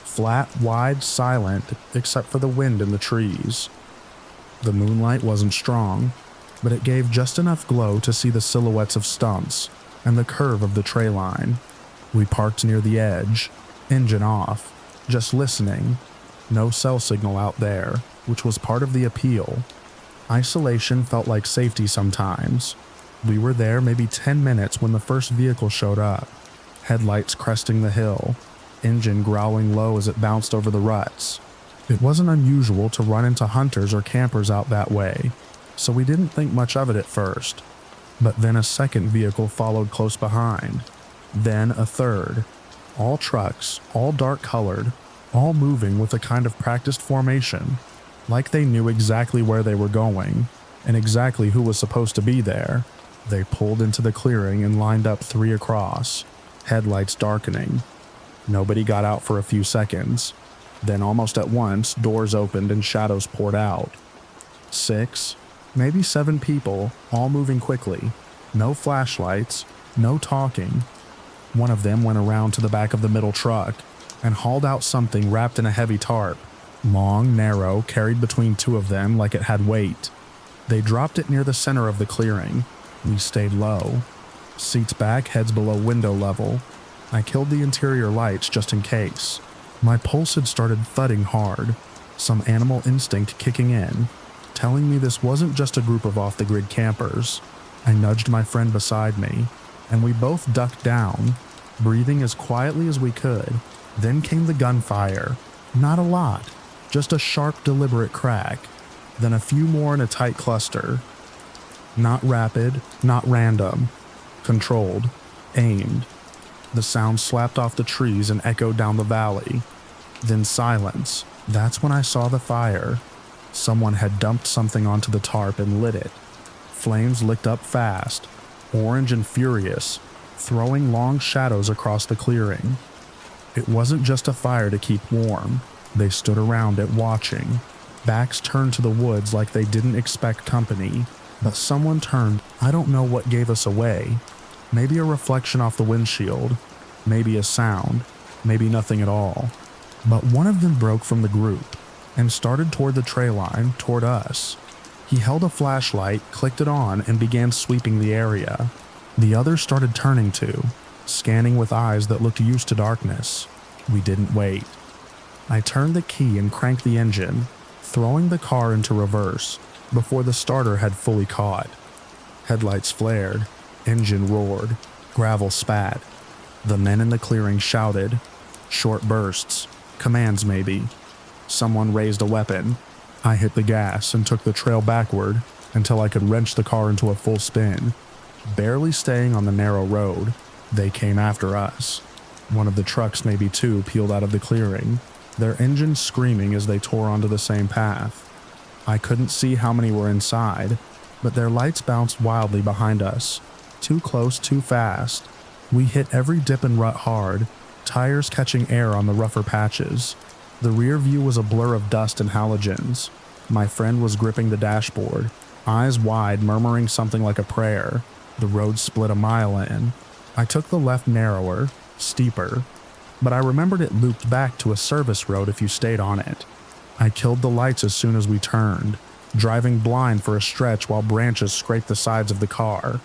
flat, wide, silent, except for the wind in the trees. The moonlight wasn't strong, but it gave just enough glow to see the silhouettes of stumps and the curve of the treeline. We parked near the edge, engine off, just listening. No cell signal out there, which was part of the appeal. Isolation felt like safety sometimes. We were there maybe 10 minutes when the first vehicle showed up. Headlights cresting the hill, engine growling low as it bounced over the ruts. It wasn't unusual to run into hunters or campers out that way, so we didn't think much of it at first. But then a second vehicle followed close behind. Then a third. All trucks, all dark colored, all moving with a kind of practiced formation, like they knew exactly where they were going, and exactly who was supposed to be there. They pulled into the clearing and lined up 3 across, headlights darkening. Nobody got out for a few seconds. Then almost at once, doors opened and shadows poured out. 6, maybe 7 people, all moving quickly. No flashlights, no talking. One of them went around to the back of the middle truck and hauled out something wrapped in a heavy tarp. Long, narrow, carried between 2 of them like it had weight. They dropped it near the center of the clearing. We stayed low. Seats back, heads below window level. I killed the interior lights just in case. My pulse had started thudding hard, some animal instinct kicking in, telling me this wasn't just a group of off-the-grid campers. I nudged my friend beside me, and we both ducked down, breathing as quietly as we could. Then came the gunfire. Not a lot, just a sharp, deliberate crack, then a few more in a tight cluster. Not rapid, not random. Controlled, aimed. The sound slapped off the trees and echoed down the valley. Then silence. That's when I saw the fire. Someone had dumped something onto the tarp and lit it. Flames licked up fast, orange and furious, throwing long shadows across the clearing. It wasn't just a fire to keep warm. They stood around it watching, backs turned to the woods like they didn't expect company. But someone turned. I don't know what gave us away. Maybe a reflection off the windshield, maybe a sound, maybe nothing at all. But one of them broke from the group and started toward the treeline, toward us. He held a flashlight, clicked it on, and began sweeping the area. The others started turning too, scanning with eyes that looked used to darkness. We didn't wait. I turned the key and cranked the engine, throwing the car into reverse before the starter had fully caught. Headlights flared. Engine roared, gravel spat. The men in the clearing shouted, short bursts, commands maybe. Someone raised a weapon. I hit the gas and took the trail backward until I could wrench the car into a full spin. Barely staying on the narrow road, they came after us. One of the trucks, maybe 2, peeled out of the clearing, their engines screaming as they tore onto the same path. I couldn't see how many were inside, but their lights bounced wildly behind us. Too close, too fast. We hit every dip and rut hard, tires catching air on the rougher patches. The rear view was a blur of dust and halogens. My friend was gripping the dashboard, eyes wide, murmuring something like a prayer. The road split a mile in. I took the left narrower, steeper. but I remembered it looped back to a service road if you stayed on it. I killed the lights as soon as we turned, driving blind for a stretch while branches scraped the sides of the car.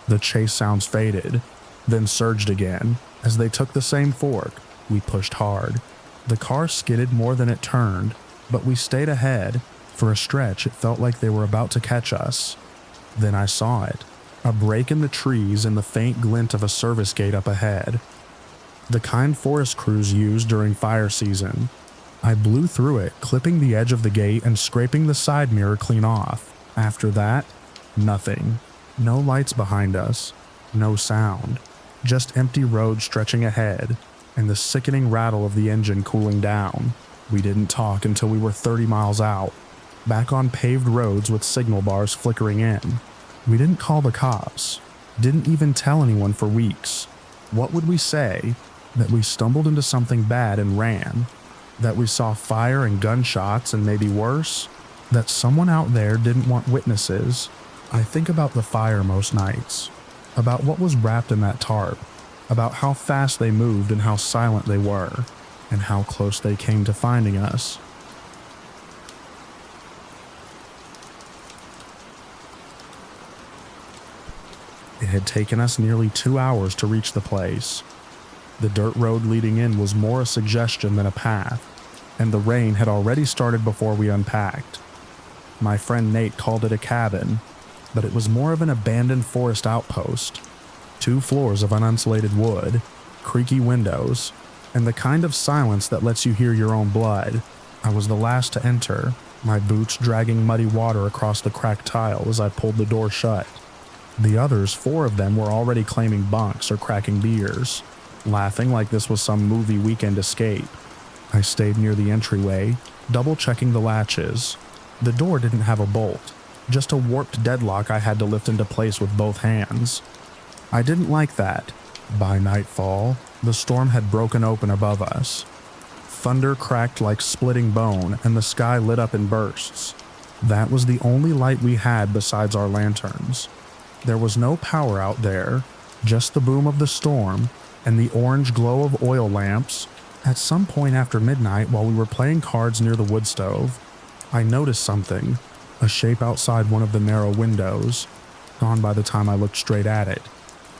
The chase sounds faded, then surged again. As they took the same fork, we pushed hard. The car skidded more than it turned, but we stayed ahead. For a stretch, it felt like they were about to catch us. Then I saw it, a break in the trees and the faint glint of a service gate up ahead. The kind forest crews use during fire season. I blew through it, clipping the edge of the gate and scraping the side mirror clean off. After that, nothing. No lights behind us, no sound, just empty road stretching ahead, and the sickening rattle of the engine cooling down. We didn't talk until we were 30 miles out, back on paved roads with signal bars flickering in. We didn't call the cops, didn't even tell anyone for weeks. What would we say? That we stumbled into something bad and ran? That we saw fire and gunshots and maybe worse? That someone out there didn't want witnesses? I think about the fire most nights, about what was wrapped in that tarp, about how fast they moved and how silent they were, and how close they came to finding us. It had taken us nearly 2 hours to reach the place. The dirt road leading in was more a suggestion than a path, and the rain had already started before we unpacked. My friend Nate called it a cabin, but it was more of an abandoned forest outpost. 2 floors of uninsulated wood, creaky windows, and the kind of silence that lets you hear your own blood. I was the last to enter, my boots dragging muddy water across the cracked tile as I pulled the door shut. The others, 4 of them, were already claiming bunks or cracking beers, laughing like this was some movie weekend escape. I stayed near the entryway, double-checking the latches. The door didn't have a bolt, just a warped deadlock I had to lift into place with both hands. I didn't like that. By nightfall, the storm had broken open above us. Thunder cracked like splitting bone, and the sky lit up in bursts. That was the only light we had besides our lanterns. There was no power out there, just the boom of the storm and the orange glow of oil lamps. At some point after midnight, while we were playing cards near the wood stove, I noticed something, a shape outside one of the narrow windows, gone by the time I looked straight at it.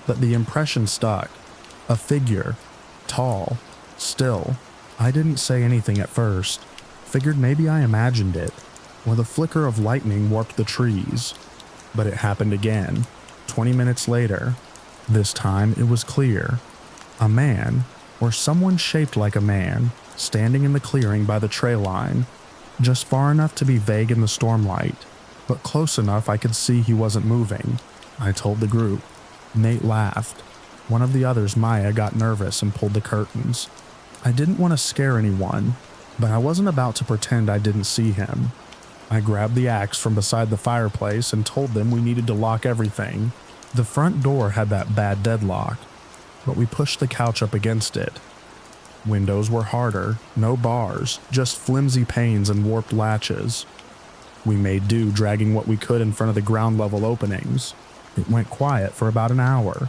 But the impression stuck. A figure, tall, still. I didn't say anything at first, figured maybe I imagined it, or the flicker of lightning warped the trees. But it happened again, 20 minutes later. This time it was clear. A man, or someone shaped like a man, standing in the clearing by the tray line, just far enough to be vague in the stormlight, but close enough I could see he wasn't moving. I told the group. Nate laughed. One of the others, Maya, got nervous and pulled the curtains. I didn't want to scare anyone, but I wasn't about to pretend I didn't see him. I grabbed the axe from beside the fireplace and told them we needed to lock everything. The front door had that bad deadlock, but we pushed the couch up against it. Windows were harder, no bars, just flimsy panes and warped latches. We made do dragging what we could in front of the ground level openings. It went quiet for about an hour.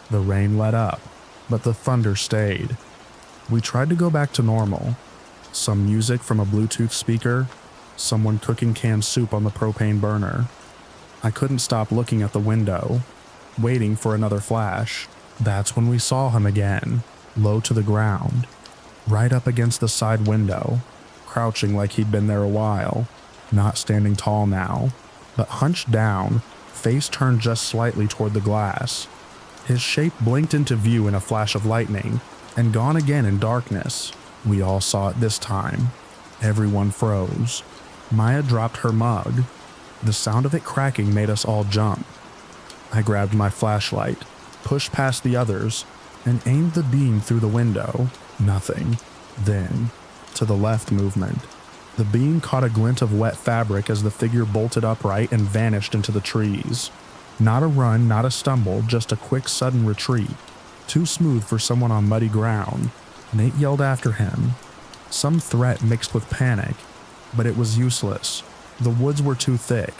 The rain let up, but the thunder stayed. We tried to go back to normal. Some music from a Bluetooth speaker, someone cooking canned soup on the propane burner. I couldn't stop looking at the window, waiting for another flash. That's when we saw him again, low to the ground, right up against the side window, crouching like he'd been there a while, not standing tall now, but hunched down, face turned just slightly toward the glass. His shape blinked into view in a flash of lightning, and gone again in darkness. We all saw it this time. Everyone froze. Maya dropped her mug. The sound of it cracking made us all jump. I grabbed my flashlight, pushed past the others, and aimed the beam through the window. Nothing. Then, to the left movement. The beam caught a glint of wet fabric as the figure bolted upright and vanished into the trees. Not a run, not a stumble, just a quick sudden retreat. Too smooth for someone on muddy ground. Nate yelled after him. Some threat mixed with panic, but it was useless. The woods were too thick.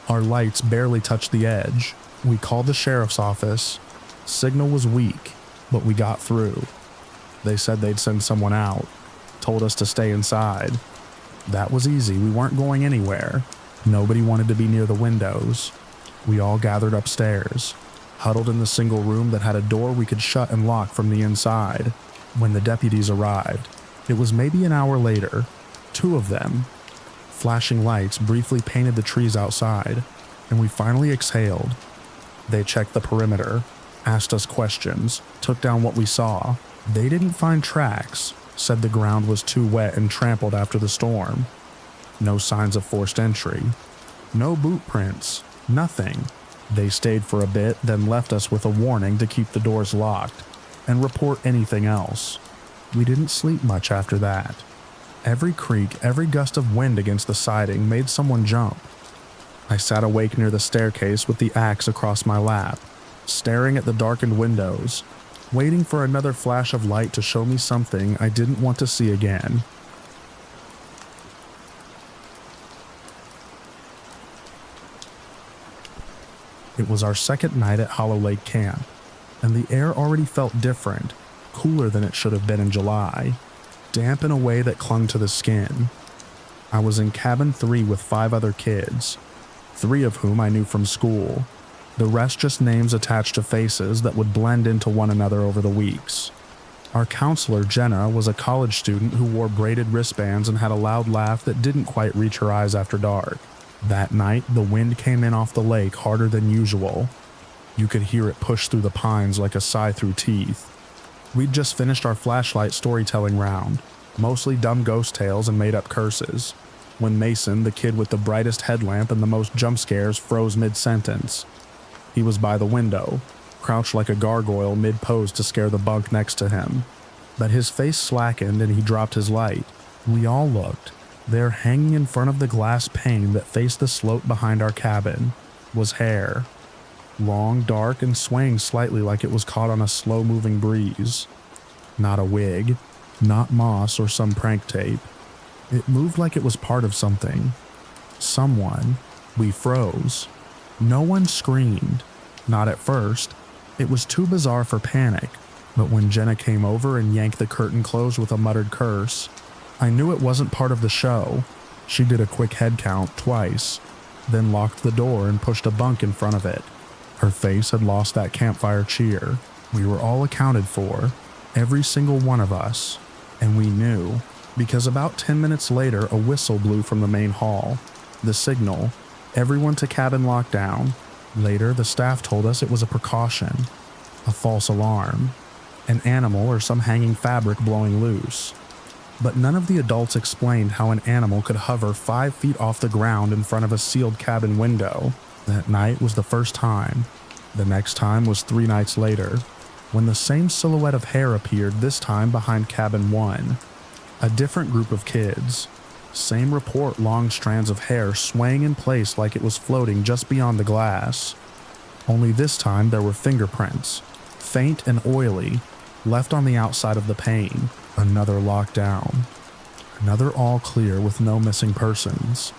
Our lights barely touched the edge. We called the sheriff's office. Signal was weak, but we got through. They said they'd send someone out, told us to stay inside. That was easy, we weren't going anywhere. Nobody wanted to be near the windows. We all gathered upstairs, huddled in the single room that had a door we could shut and lock from the inside. When the deputies arrived, it was maybe an hour later, 2 of them. Flashing lights briefly painted the trees outside, and we finally exhaled. They checked the perimeter, asked us questions, took down what we saw. They didn't find tracks, said the ground was too wet and trampled after the storm. No signs of forced entry. No boot prints. Nothing. They stayed for a bit, then left us with a warning to keep the doors locked and report anything else. We didn't sleep much after that. Every creak, every gust of wind against the siding made someone jump. I sat awake near the staircase with the axe across my lap, staring at the darkened windows, waiting for another flash of light to show me something I didn't want to see again. It was our second night at Hollow Lake Camp, and the air already felt different, cooler than it should have been in July, damp in a way that clung to the skin. I was in cabin 3 with 5 other kids, 3 of whom I knew from school, the rest just names attached to faces that would blend into one another over the weeks. Our counselor, Jenna, was a college student who wore braided wristbands and had a loud laugh that didn't quite reach her eyes after dark. That night, the wind came in off the lake harder than usual. You could hear it push through the pines like a sigh through teeth. We'd just finished our flashlight storytelling round, mostly dumb ghost tales and made-up curses, when Mason, the kid with the brightest headlamp and the most jump scares, froze mid-sentence. He was by the window, crouched like a gargoyle mid-pose to scare the bunk next to him. But his face slackened and he dropped his light. We all looked. There, hanging in front of the glass pane that faced the slope behind our cabin, was hair. Long, dark, and swaying slightly like it was caught on a slow-moving breeze. Not a wig, not moss or some prank tape. It moved like it was part of something. Someone. We froze. No one screamed. Not at first. It was too bizarre for panic, but when Jenna came over and yanked the curtain closed with a muttered curse, I knew it wasn't part of the show. She did a quick head count twice, then locked the door and pushed a bunk in front of it. Her face had lost that campfire cheer. We were all accounted for, every single one of us, and we knew, because about 10 minutes later a whistle blew from the main hall. The signal, everyone to cabin lockdown. Later, the staff told us it was a precaution, a false alarm, an animal or some hanging fabric blowing loose. But none of the adults explained how an animal could hover 5 feet off the ground in front of a sealed cabin window. That night was the first time. The next time was 3 nights later, when the same silhouette of hair appeared, this time behind cabin 1. A different group of kids. Same report, long strands of hair swaying in place like it was floating just beyond the glass. Only this time there were fingerprints, faint and oily, left on the outside of the pane. Another lockdown. Another all clear with no missing persons.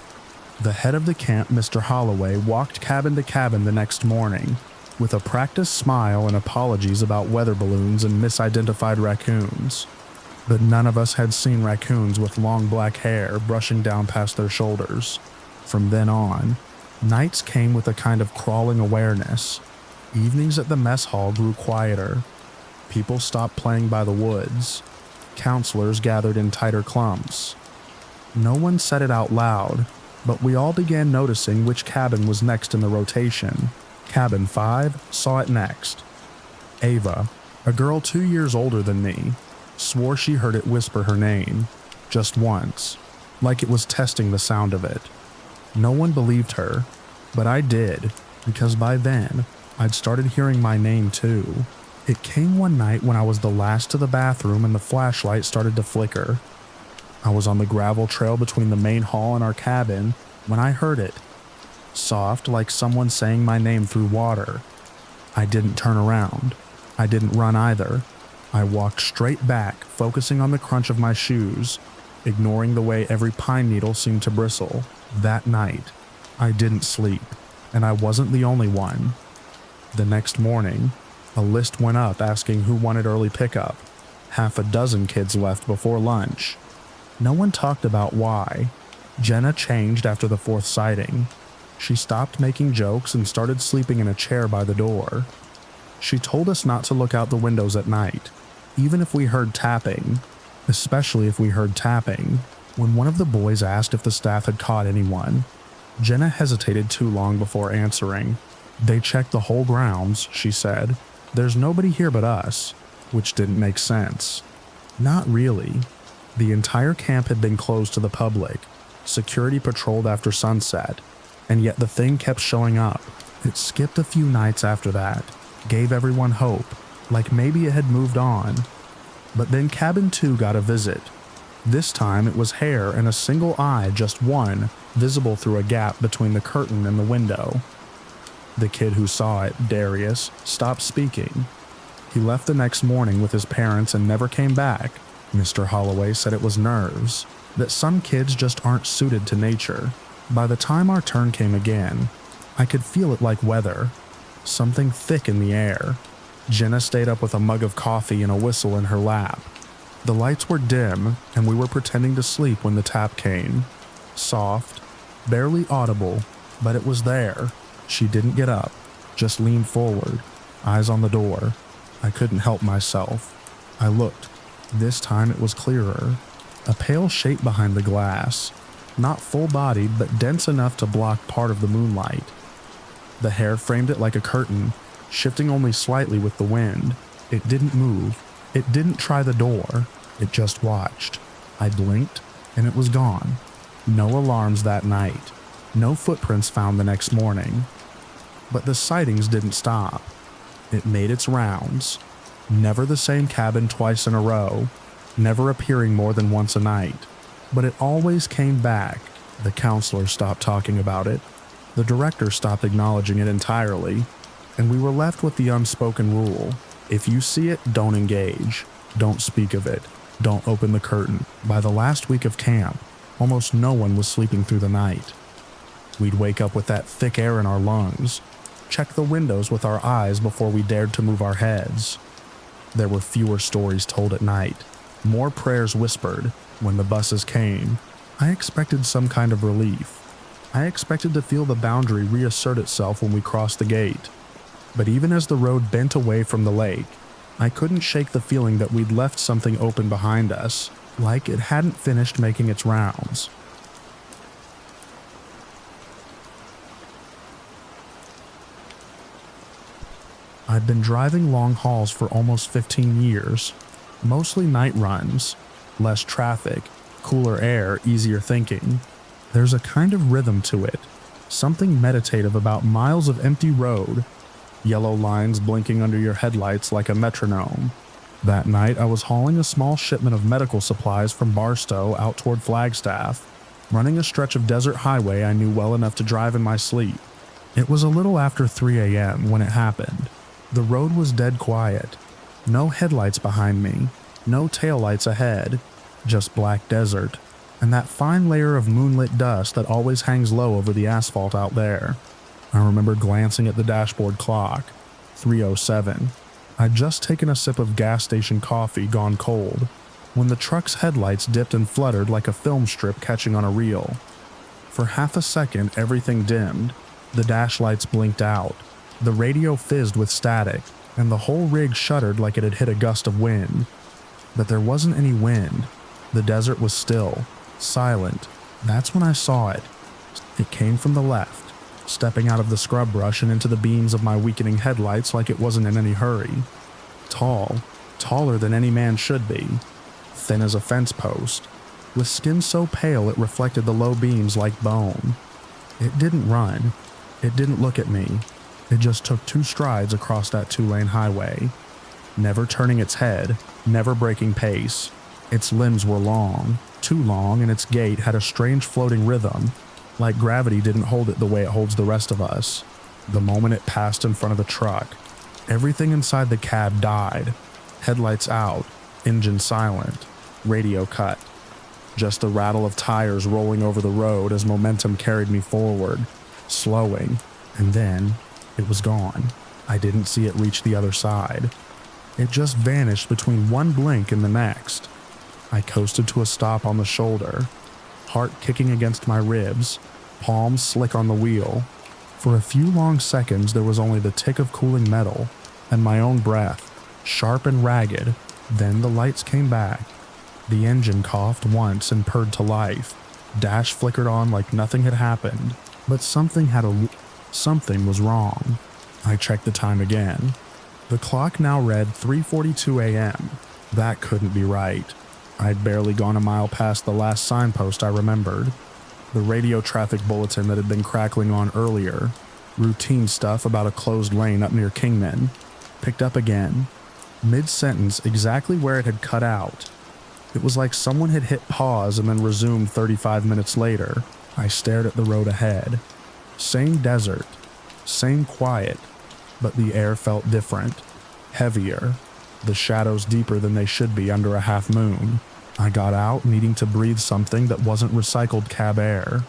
The head of the camp, Mr. Holloway, walked cabin to cabin the next morning, with a practiced smile and apologies about weather balloons and misidentified raccoons. But none of us had seen raccoons with long black hair brushing down past their shoulders. From then on, nights came with a kind of crawling awareness. Evenings at the mess hall grew quieter. People stopped playing by the woods. Counselors gathered in tighter clumps. No one said it out loud, but we all began noticing which cabin was next in the rotation. Cabin 5 saw it next. Ava, a girl 2 years older than me, swore she heard it whisper her name, just once, like it was testing the sound of it. No one believed her, but I did, because by then, I'd started hearing my name too. It came one night when I was the last to the bathroom and the flashlight started to flicker. I was on the gravel trail between the main hall and our cabin when I heard it. Soft, like someone saying my name through water. I didn't turn around. I didn't run either. I walked straight back, focusing on the crunch of my shoes, ignoring the way every pine needle seemed to bristle. That night, I didn't sleep, and I wasn't the only one. The next morning, a list went up asking who wanted early pickup. Half a dozen kids left before lunch. No one talked about why. Jenna changed after the fourth sighting. She stopped making jokes and started sleeping in a chair by the door. She told us not to look out the windows at night, even if we heard tapping, especially if we heard tapping. When one of the boys asked if the staff had caught anyone, Jenna hesitated too long before answering. "They checked the whole grounds," she said. "There's nobody here but us," which didn't make sense. Not really. The entire camp had been closed to the public. Security patrolled after sunset, and yet the thing kept showing up. It skipped a few nights after that, gave everyone hope, like maybe it had moved on. But then Cabin 2 got a visit. This time it was hair and a single eye, just one, visible through a gap between the curtain and the window. The kid who saw it, Darius, stopped speaking. He left the next morning with his parents and never came back. Mr. Holloway said it was nerves, that some kids just aren't suited to nature. By the time our turn came again, I could feel it like weather, something thick in the air. Jenna stayed up with a mug of coffee and a whistle in her lap. The lights were dim, and we were pretending to sleep when the tap came. Soft, barely audible, but it was there. She didn't get up, just leaned forward, eyes on the door. I couldn't help myself. I looked. This time it was clearer. A pale shape behind the glass, not full-bodied but dense enough to block part of the moonlight. The hair framed it like a curtain, shifting only slightly with the wind. It didn't move. It didn't try the door. It just watched. I blinked, and it was gone. No alarms that night. No footprints found the next morning. But the sightings didn't stop. It made its rounds. Never the same cabin twice in a row, never appearing more than once a night. But it always came back. The counselor stopped talking about it. The director stopped acknowledging it entirely. And we were left with the unspoken rule. If you see it, don't engage. Don't speak of it. Don't open the curtain. By the last week of camp, almost no one was sleeping through the night. We'd wake up with that thick air in our lungs, check the windows with our eyes before we dared to move our heads. There were fewer stories told at night, more prayers whispered. When the buses came, I expected some kind of relief. I expected to feel the boundary reassert itself when we crossed the gate. But even as the road bent away from the lake, I couldn't shake the feeling that we'd left something open behind us, like it hadn't finished making its rounds. I'd been driving long hauls for almost 15 years, mostly night runs, less traffic, cooler air, easier thinking. There's a kind of rhythm to it, something meditative about miles of empty road, yellow lines blinking under your headlights like a metronome. That night I was hauling a small shipment of medical supplies from Barstow out toward Flagstaff, running a stretch of desert highway I knew well enough to drive in my sleep. It was a little after 3 a.m. when it happened. The road was dead quiet. No headlights behind me, no taillights ahead, just black desert, and that fine layer of moonlit dust that always hangs low over the asphalt out there. I remember glancing at the dashboard clock, 3:07. I'd just taken a sip of gas station coffee gone cold, when the truck's headlights dipped and fluttered like a film strip catching on a reel. For half a second everything dimmed, the dash lights blinked out, the radio fizzed with static, and the whole rig shuddered like it had hit a gust of wind. But there wasn't any wind. The desert was still, silent. That's when I saw it. It came from the left, stepping out of the scrub brush and into the beams of my weakening headlights like it wasn't in any hurry. Tall, taller than any man should be, thin as a fence post, with skin so pale it reflected the low beams like bone. It didn't run. It didn't look at me. It just took 2 strides across that 2-lane highway, never turning its head, never breaking pace. Its limbs were long, too long, and its gait had a strange floating rhythm, like gravity didn't hold it the way it holds the rest of us. The moment it passed in front of the truck, everything inside the cab died. Headlights out, engine silent, radio cut. Just the rattle of tires rolling over the road as momentum carried me forward, slowing, and then it was gone. I didn't see it reach the other side. It just vanished between one blink and the next. I coasted to a stop on the shoulder, heart kicking against my ribs, palms slick on the wheel. For a few long seconds there was only the tick of cooling metal and my own breath, sharp and ragged. Then the lights came back. The engine coughed once and purred to life. Dash flickered on like nothing had happened, but something was wrong. I checked the time again. The clock now read 3:42 a.m. That couldn't be right. I'd barely gone a mile past the last signpost I remembered. The radio traffic bulletin that had been crackling on earlier. Routine stuff about a closed lane up near Kingman. Picked up again. Mid-sentence, exactly where it had cut out. It was like someone had hit pause and then resumed 35 minutes later. I stared at the road ahead. Same desert. Same quiet. But the air felt different. Heavier. The shadows deeper than they should be under a half moon. I got out needing to breathe something that wasn't recycled cab air.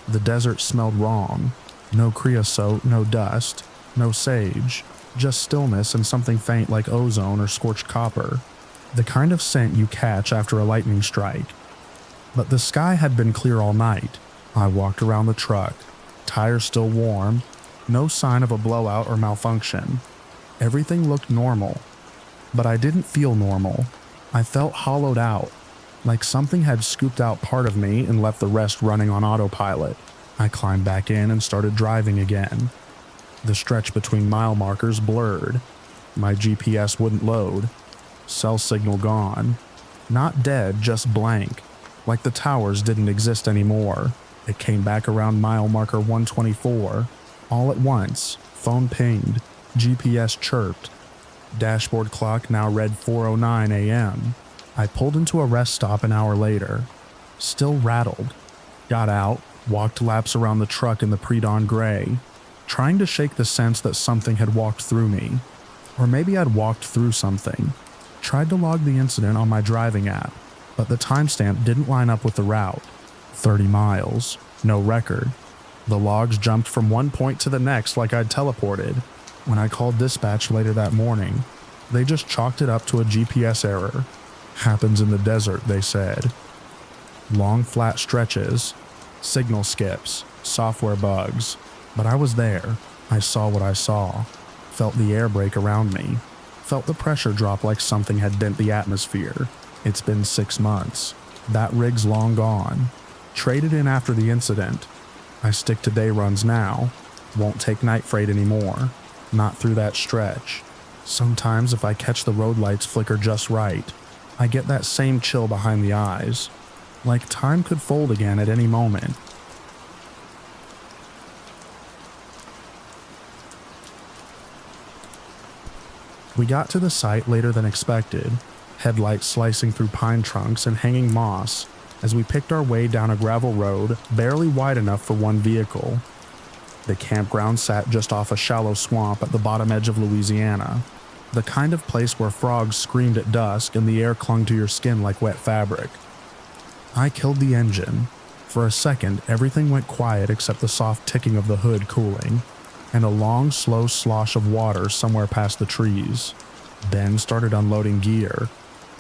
The desert smelled wrong. No creosote, no dust, no sage. Just stillness and something faint like ozone or scorched copper. The kind of scent you catch after a lightning strike. But the sky had been clear all night. I walked around the truck. Tires still warm. No sign of a blowout or malfunction. Everything looked normal. But I didn't feel normal. I felt hollowed out, like something had scooped out part of me and left the rest running on autopilot. I climbed back in and started driving again. The stretch between mile markers blurred. My GPS wouldn't load. Cell signal gone. Not dead, just blank. Like the towers didn't exist anymore. It came back around mile marker 124. All at once, phone pinged. GPS chirped. Dashboard clock now read 4:09 a.m. I pulled into a rest stop an hour later. Still rattled. Got out, walked laps around the truck in the pre-dawn gray, trying to shake the sense that something had walked through me. Or maybe I'd walked through something. Tried to log the incident on my driving app, but the timestamp didn't line up with the route. 30 miles. No record. The logs jumped from one point to the next like I'd teleported. When I called dispatch later that morning, they just chalked it up to a GPS error. Happens in the desert, they said. Long flat stretches, signal skips, software bugs. But I was there. I saw what I saw. Felt the air break around me. Felt the pressure drop like something had bent the atmosphere. It's been 6 months. That rig's long gone. Traded in after the incident. I stick to day runs now. Won't take night freight anymore. Not through that stretch. Sometimes if I catch the road lights flicker just right, I get that same chill behind the eyes. Like time could fold again at any moment. We got to the site later than expected, headlights slicing through pine trunks and hanging moss as we picked our way down a gravel road barely wide enough for one vehicle. The campground sat just off a shallow swamp at the bottom edge of Louisiana, the kind of place where frogs screamed at dusk and the air clung to your skin like wet fabric. I killed the engine. For a second, everything went quiet except the soft ticking of the hood cooling, and a long, slow slosh of water somewhere past the trees. Then started unloading gear.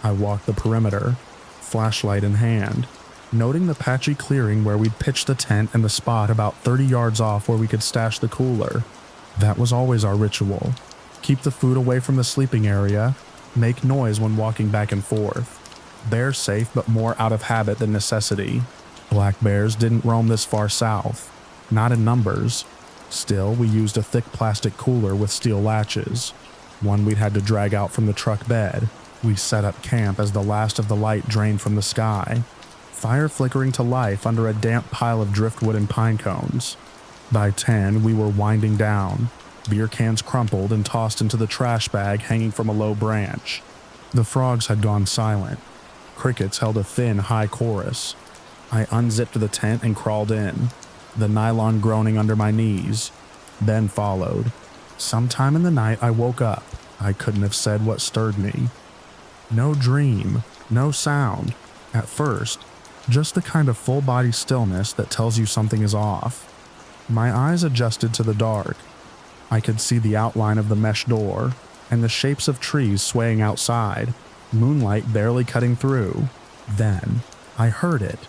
I walked the perimeter, flashlight in hand, noting the patchy clearing where we'd pitched the tent and the spot about 30 yards off where we could stash the cooler. That was always our ritual. Keep the food away from the sleeping area, make noise when walking back and forth. Bear safe but more out of habit than necessity. Black bears didn't roam this far south. Not in numbers. Still, we used a thick plastic cooler with steel latches. One we'd had to drag out from the truck bed. We set up camp as the last of the light drained from the sky. Fire flickering to life under a damp pile of driftwood and pine cones. By 10, we were winding down. Beer cans crumpled and tossed into the trash bag hanging from a low branch. The frogs had gone silent. Crickets held a thin, high chorus. I unzipped the tent and crawled in, the nylon groaning under my knees. Ben followed. Sometime in the night I woke up. I couldn't have said what stirred me. No dream, no sound. At first, just the kind of full-body stillness that tells you something is off. My eyes adjusted to the dark. I could see the outline of the mesh door, and the shapes of trees swaying outside, moonlight barely cutting through. Then, I heard it.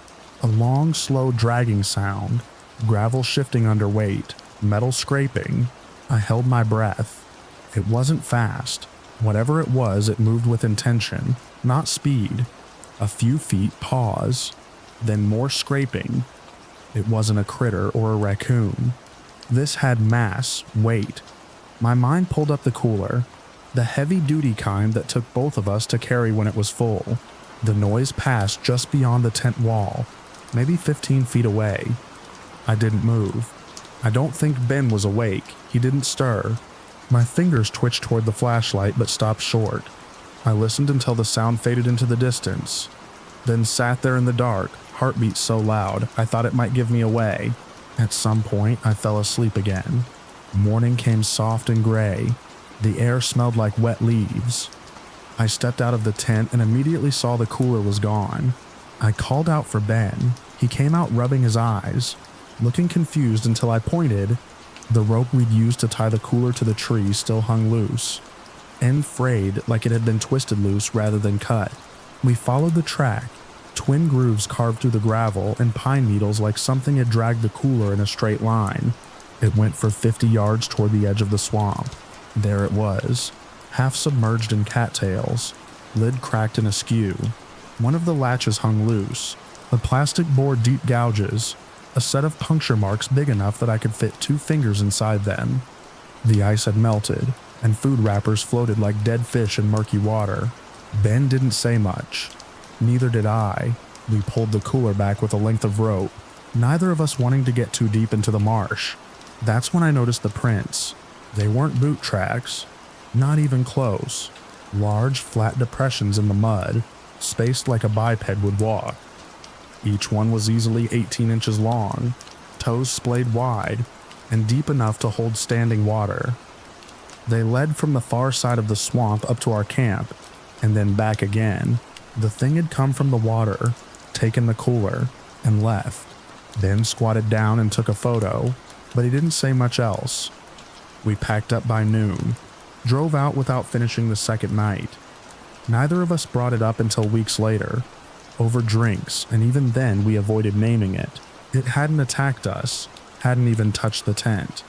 A long, slow dragging sound, gravel shifting under weight, metal scraping. I held my breath. It wasn't fast. Whatever it was, it moved with intention, not speed. A few feet pause, then more scraping. It wasn't a critter or a raccoon. This had mass, weight. My mind pulled up the cooler, the heavy-duty kind that took both of us to carry when it was full. The noise passed just beyond the tent wall, maybe 15 feet away. I didn't move. I don't think Ben was awake. He didn't stir. My fingers twitched toward the flashlight but stopped short. I listened until the sound faded into the distance, then sat there in the dark, heartbeat so loud I thought it might give me away. At some point, I fell asleep again. Morning came soft and gray. The air smelled like wet leaves. I stepped out of the tent and immediately saw the cooler was gone. I called out for Ben. He came out rubbing his eyes, looking confused until I pointed. The rope we'd used to tie the cooler to the tree still hung loose, end frayed like it had been twisted loose rather than cut. We followed the track, twin grooves carved through the gravel and pine needles like something had dragged the cooler in a straight line. It went for 50 yards toward the edge of the swamp. There it was, half submerged in cattails, lid cracked and askew. One of the latches hung loose. The plastic bore deep gouges, a set of puncture marks big enough that I could fit 2 fingers inside them. The ice had melted, and food wrappers floated like dead fish in murky water. Ben didn't say much. Neither did I. We pulled the cooler back with a length of rope, neither of us wanting to get too deep into the marsh. That's when I noticed the prints. They weren't boot tracks. Not even close. Large, flat depressions in the mud, spaced like a biped would walk. Each one was easily 18 inches long, toes splayed wide, and deep enough to hold standing water. They led from the far side of the swamp up to our camp, and then back again. The thing had come from the water, taken the cooler, and left. Ben squatted down and took a photo, but he didn't say much else. We packed up by noon, drove out without finishing the second night. Neither of us brought it up until weeks later, over drinks, and even then we avoided naming it. It hadn't attacked us, hadn't even touched the tent,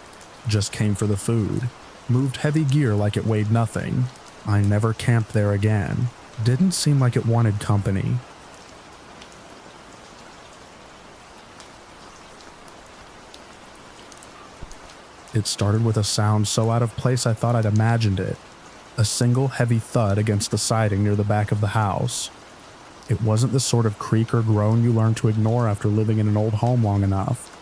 just came for the food, moved heavy gear like it weighed nothing. I never camped there again. Didn't seem like it wanted company. It started with a sound so out of place I thought I'd imagined it. A single heavy thud against the siding near the back of the house. It wasn't the sort of creak or groan you learn to ignore after living in an old home long enough.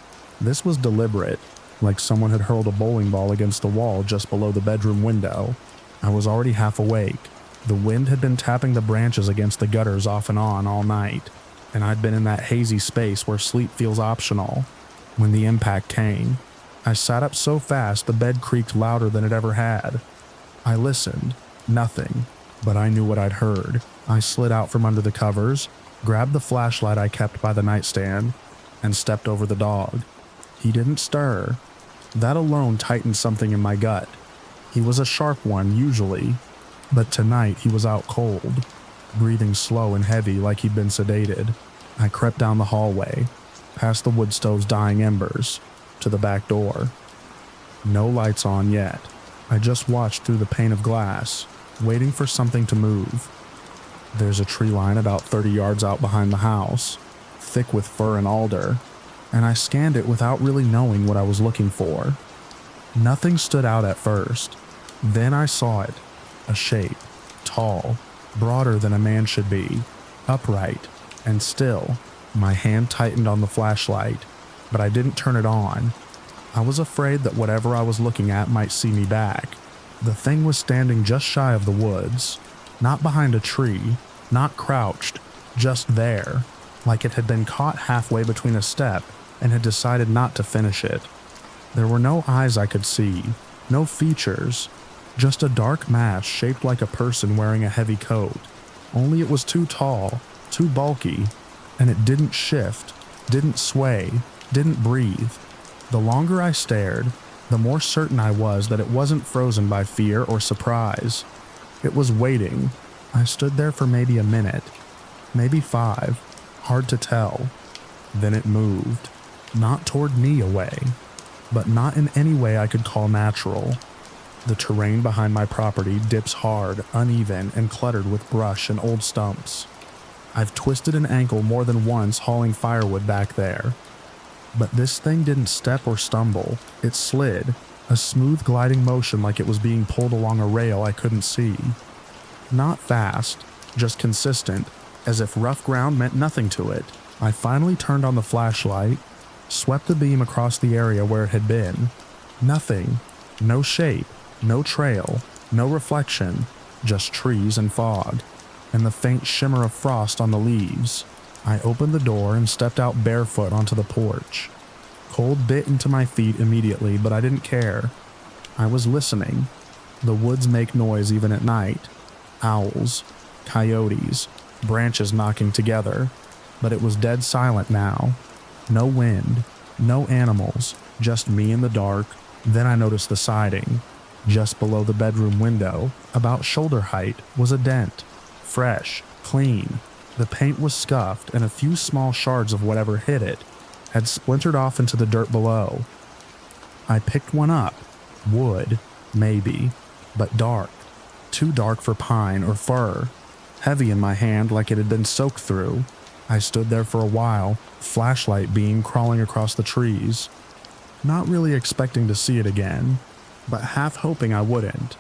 This was deliberate, like someone had hurled a bowling ball against the wall just below the bedroom window. I was already half awake. The wind had been tapping the branches against the gutters off and on all night, and I'd been in that hazy space where sleep feels optional. When the impact came, I sat up so fast the bed creaked louder than it ever had. I listened. Nothing. But I knew what I'd heard. I slid out from under the covers, grabbed the flashlight I kept by the nightstand, and stepped over the dog. He didn't stir. That alone tightened something in my gut. He was a sharp one, usually, but tonight he was out cold, breathing slow and heavy like he'd been sedated. I crept down the hallway, past the wood stove's dying embers, to the back door. No lights on yet. I just watched through the pane of glass, waiting for something to move. There's a tree line about 30 yards out behind the house, thick with fir and alder, and I scanned it without really knowing what I was looking for. Nothing stood out at first. Then I saw it. A shape, tall, broader than a man should be, upright, and still. My hand tightened on the flashlight, but I didn't turn it on. I was afraid that whatever I was looking at might see me back. The thing was standing just shy of the woods, not behind a tree, not crouched, just there, like it had been caught halfway between a step and had decided not to finish it. There were no eyes I could see, no features, just a dark mass shaped like a person wearing a heavy coat. Only it was too tall, too bulky, and it didn't shift, didn't sway, didn't breathe. The longer I stared, the more certain I was that it wasn't frozen by fear or surprise. It was waiting. I stood there for maybe a minute, maybe 5, hard to tell. Then it moved, not toward me away, but not in any way I could call natural. The terrain behind my property dips hard, uneven, and cluttered with brush and old stumps. I've twisted an ankle more than once hauling firewood back there. But this thing didn't step or stumble. It slid, a smooth gliding motion like it was being pulled along a rail I couldn't see. Not fast, just consistent, as if rough ground meant nothing to it. I finally turned on the flashlight, swept the beam across the area where it had been. Nothing. No shape, no trail, no reflection, just trees and fog, and the faint shimmer of frost on the leaves. I opened the door and stepped out barefoot onto the porch. Cold bit into my feet immediately, but I didn't care. I was listening. The woods make noise even at night. Owls, coyotes, branches knocking together. But it was dead silent now. No wind, no animals, just me in the dark. Then I noticed the siding. Just below the bedroom window, about shoulder height, was a dent. Fresh, clean. The paint was scuffed, and a few small shards of whatever hit it had splintered off into the dirt below. I picked one up. Wood, maybe, but dark. Too dark for pine or fir. Heavy in my hand like it had been soaked through. I stood there for a while, flashlight beam crawling across the trees. Not really expecting to see it again, but half hoping I wouldn't.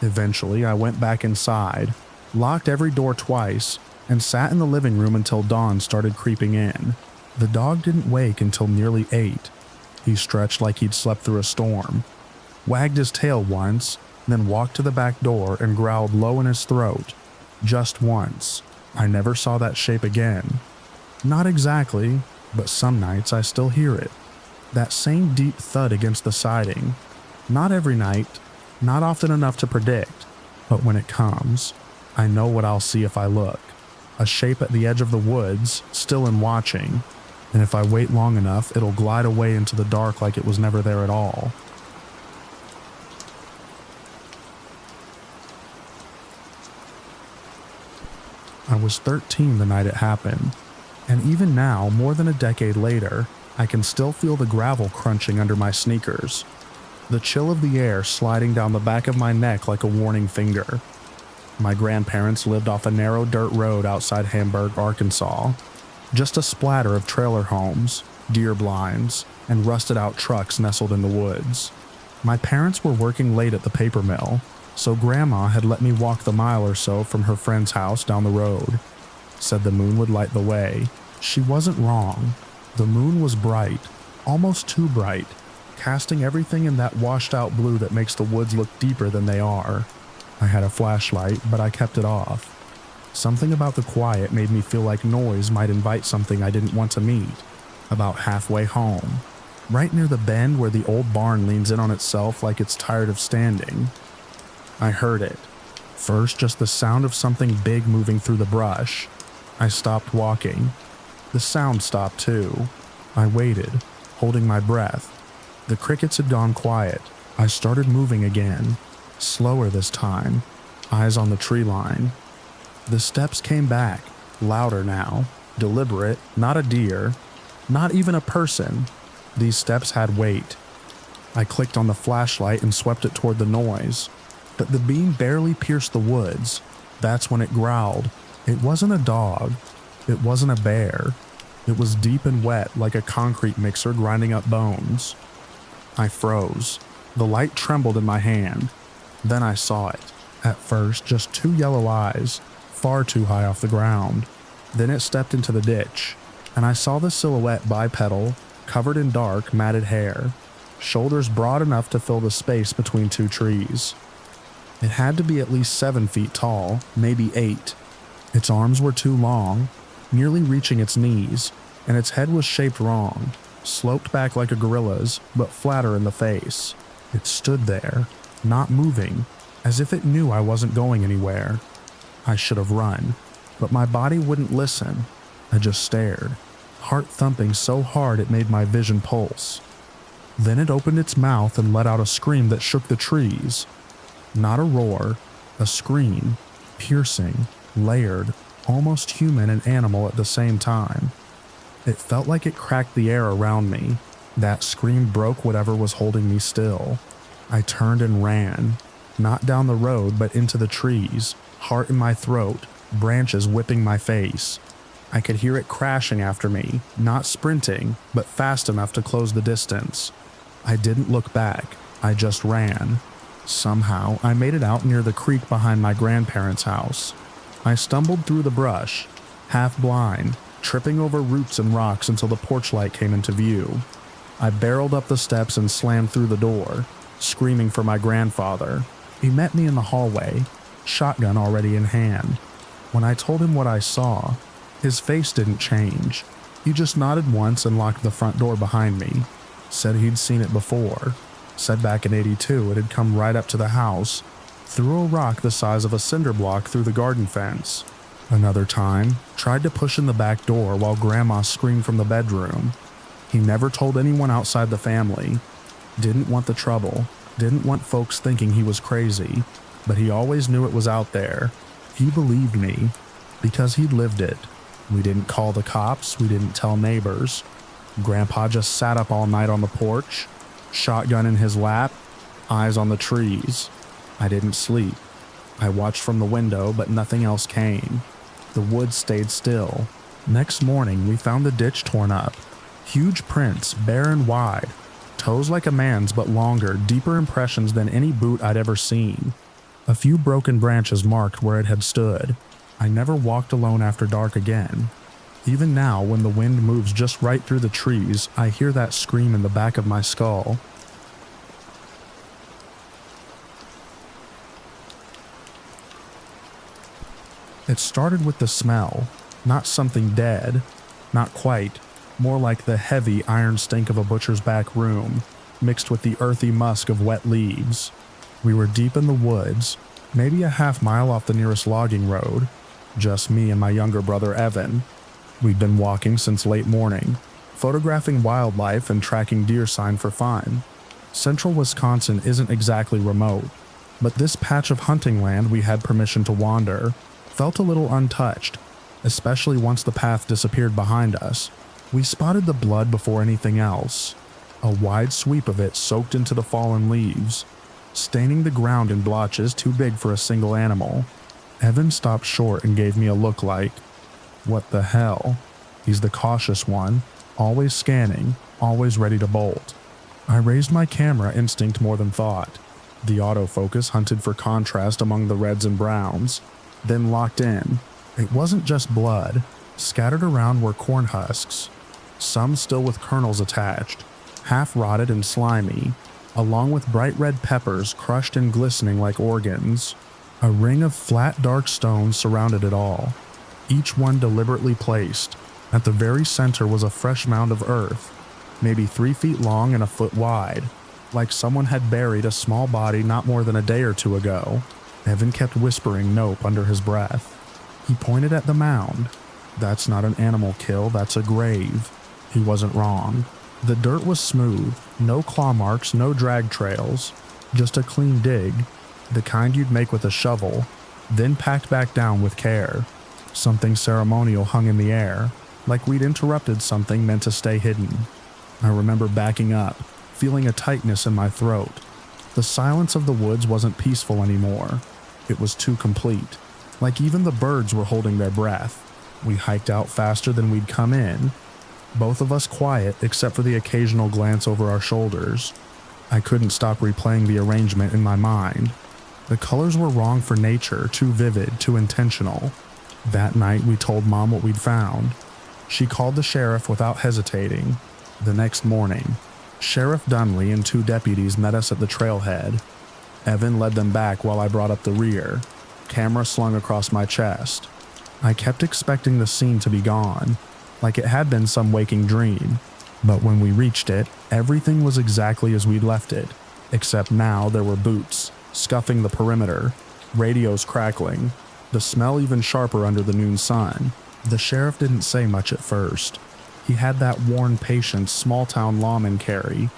Eventually, I went back inside, locked every door twice, and sat in the living room until dawn started creeping in. The dog didn't wake until nearly 8. He stretched like he'd slept through a storm, wagged his tail once, then walked to the back door and growled low in his throat. Just once. I never saw that shape again. Not exactly, but some nights I still hear it. That same deep thud against the siding. Not every night, not often enough to predict, but when it comes, I know what I'll see if I look. A shape at the edge of the woods, still in watching, and if I wait long enough, it'll glide away into the dark like it was never there at all. I was 13 the night it happened, and even now, more than a decade later, I can still feel the gravel crunching under my sneakers, the chill of the air sliding down the back of my neck like a warning finger. My grandparents lived off a narrow dirt road outside Hamburg, Arkansas. Just a splatter of trailer homes, deer blinds, and rusted-out trucks nestled in the woods. My parents were working late at the paper mill, so Grandma had let me walk the mile or so from her friend's house down the road. Said the moon would light the way. She wasn't wrong. The moon was bright, almost too bright, casting everything in that washed-out blue that makes the woods look deeper than they are. I had a flashlight, but I kept it off. Something about the quiet made me feel like noise might invite something I didn't want to meet. About halfway home, right near the bend where the old barn leans in on itself like it's tired of standing, I heard it. First, just the sound of something big moving through the brush. I stopped walking. The sound stopped too. I waited, holding my breath. The crickets had gone quiet. I started moving again, slower this time, eyes on the tree line. The steps came back, louder now, deliberate, not a deer, not even a person. These steps had weight. I clicked on the flashlight and swept it toward the noise. But the beam barely pierced the woods. That's when it growled. It wasn't a dog. It wasn't a bear. It was deep and wet like a concrete mixer grinding up bones. I froze. The light trembled in my hand. Then I saw it. At first, just 2 yellow eyes, far too high off the ground. Then it stepped into the ditch, and I saw the silhouette bipedal, covered in dark, matted hair, shoulders broad enough to fill the space between 2 trees. It had to be at least 7 feet tall, maybe 8. Its arms were too long, nearly reaching its knees, and its head was shaped wrong, sloped back like a gorilla's, but flatter in the face. It stood there, not moving, as if it knew I wasn't going anywhere. I should have run, but my body wouldn't listen. I just stared, heart thumping so hard it made my vision pulse. Then it opened its mouth and let out a scream that shook the trees. Not a roar, a scream, piercing, layered, almost human and animal at the same time. It felt like it cracked the air around me. That scream broke whatever was holding me still. I turned and ran, not down the road but into the trees, heart in my throat, branches whipping my face. I could hear it crashing after me, not sprinting, but fast enough to close the distance. I didn't look back, I just ran. Somehow, I made it out near the creek behind my grandparents' house. I stumbled through the brush, half blind, tripping over roots and rocks until the porch light came into view. I barreled up the steps and slammed through the door, screaming for my grandfather. He met me in the hallway, shotgun already in hand. When I told him what I saw, his face didn't change. He just nodded once and locked the front door behind me. Said he'd seen it before. Said back in '82 it had come right up to the house, threw a rock the size of a cinder block through the garden fence. Another time, tried to push in the back door while Grandma screamed from the bedroom. He never told anyone outside the family. Didn't want the trouble, didn't want folks thinking he was crazy, but he always knew it was out there. He believed me, because he'd lived it. We didn't call the cops, we didn't tell neighbors. Grandpa just sat up all night on the porch, shotgun in his lap, eyes on the trees. I didn't sleep. I watched from the window, but nothing else came. The woods stayed still. Next morning, we found the ditch torn up. Huge prints, bare and wide. Toes like a man's but longer, deeper impressions than any boot I'd ever seen. A few broken branches marked where it had stood. I never walked alone after dark again. Even now, when the wind moves just right through the trees, I hear that scream in the back of my skull. It started with the smell, not something dead, not quite, more like the heavy iron stink of a butcher's back room, mixed with the earthy musk of wet leaves. We were deep in the woods, maybe a half-mile off the nearest logging road, just me and my younger brother Evan. We'd been walking since late morning, photographing wildlife and tracking deer sign for fun. Central Wisconsin isn't exactly remote, but this patch of hunting land we had permission to wander felt a little untouched, especially once the path disappeared behind us. We spotted the blood before anything else, a wide sweep of it soaked into the fallen leaves, staining the ground in blotches too big for a single animal. Evan stopped short and gave me a look like, what the hell? He's the cautious one, always scanning, always ready to bolt. I raised my camera instinct more than thought. The autofocus hunted for contrast among the reds and browns, then locked in. It wasn't just blood. Scattered around were corn husks, some still with kernels attached, half rotted and slimy, along with bright red peppers crushed and glistening like organs. A ring of flat dark stones surrounded it all, each one deliberately placed. At the very center was a fresh mound of earth, maybe 3 feet long and a foot wide, like someone had buried a small body not more than a day or two ago. Evan kept whispering nope under his breath. He pointed at the mound. That's not an animal kill, that's a grave. He wasn't wrong. The dirt was smooth, no claw marks, no drag trails, just a clean dig, the kind you'd make with a shovel, then packed back down with care. Something ceremonial hung in the air, like we'd interrupted something meant to stay hidden. I remember backing up, feeling a tightness in my throat. The silence of the woods wasn't peaceful anymore. It was too complete, like even the birds were holding their breath. We hiked out faster than we'd come in, both of us quiet except for the occasional glance over our shoulders. I couldn't stop replaying the arrangement in my mind. The colors were wrong for nature, too vivid, too intentional. That night we told Mom what we'd found. She called the sheriff without hesitating. The next morning, Sheriff Dunley and 2 deputies met us at the trailhead. Evan led them back while I brought up the rear, camera slung across my chest. I kept expecting the scene to be gone, like it had been some waking dream. But when we reached it, everything was exactly as we'd left it, except now there were boots, scuffing the perimeter, radios crackling, the smell even sharper under the noon sun. The sheriff didn't say much at first. He had that worn, patient, small-town lawman carry.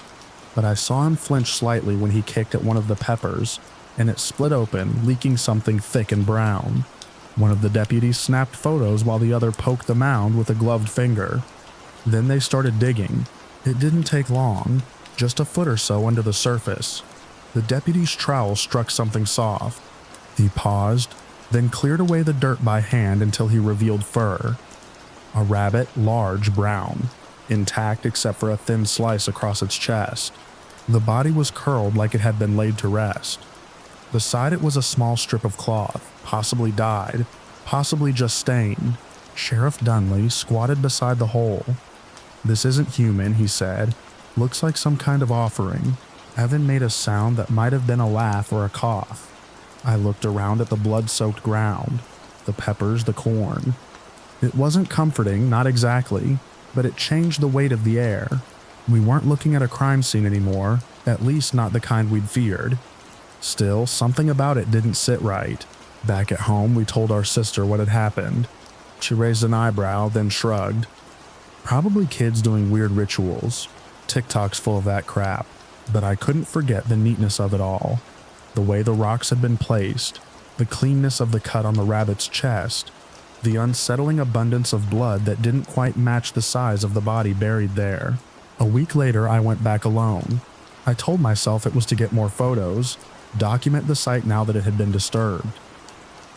but I saw him flinch slightly when he kicked at one of the peppers, and it split open, leaking something thick and brown. One of the deputies snapped photos while the other poked the mound with a gloved finger. Then they started digging. It didn't take long, just a foot or so under the surface. The deputy's trowel struck something soft. He paused, then cleared away the dirt by hand until he revealed fur. A rabbit, large, brown, intact except for a thin slice across its chest. The body was curled like it had been laid to rest. Beside it was a small strip of cloth, possibly dyed, possibly just stained. Sheriff Dunley squatted beside the hole. "This isn't human," he said. "Looks like some kind of offering." Evan made a sound that might have been a laugh or a cough. I looked around at the blood-soaked ground, the peppers, the corn. It wasn't comforting, not exactly, but it changed the weight of the air. We weren't looking at a crime scene anymore, at least not the kind we'd feared. Still, something about it didn't sit right. Back at home, we told our sister what had happened. She raised an eyebrow, then shrugged. Probably kids doing weird rituals. TikTok's full of that crap. But I couldn't forget the neatness of it all. The way the rocks had been placed, the cleanness of the cut on the rabbit's chest, the unsettling abundance of blood that didn't quite match the size of the body buried there. A week later, I went back alone. I told myself it was to get more photos, document the site now that it had been disturbed.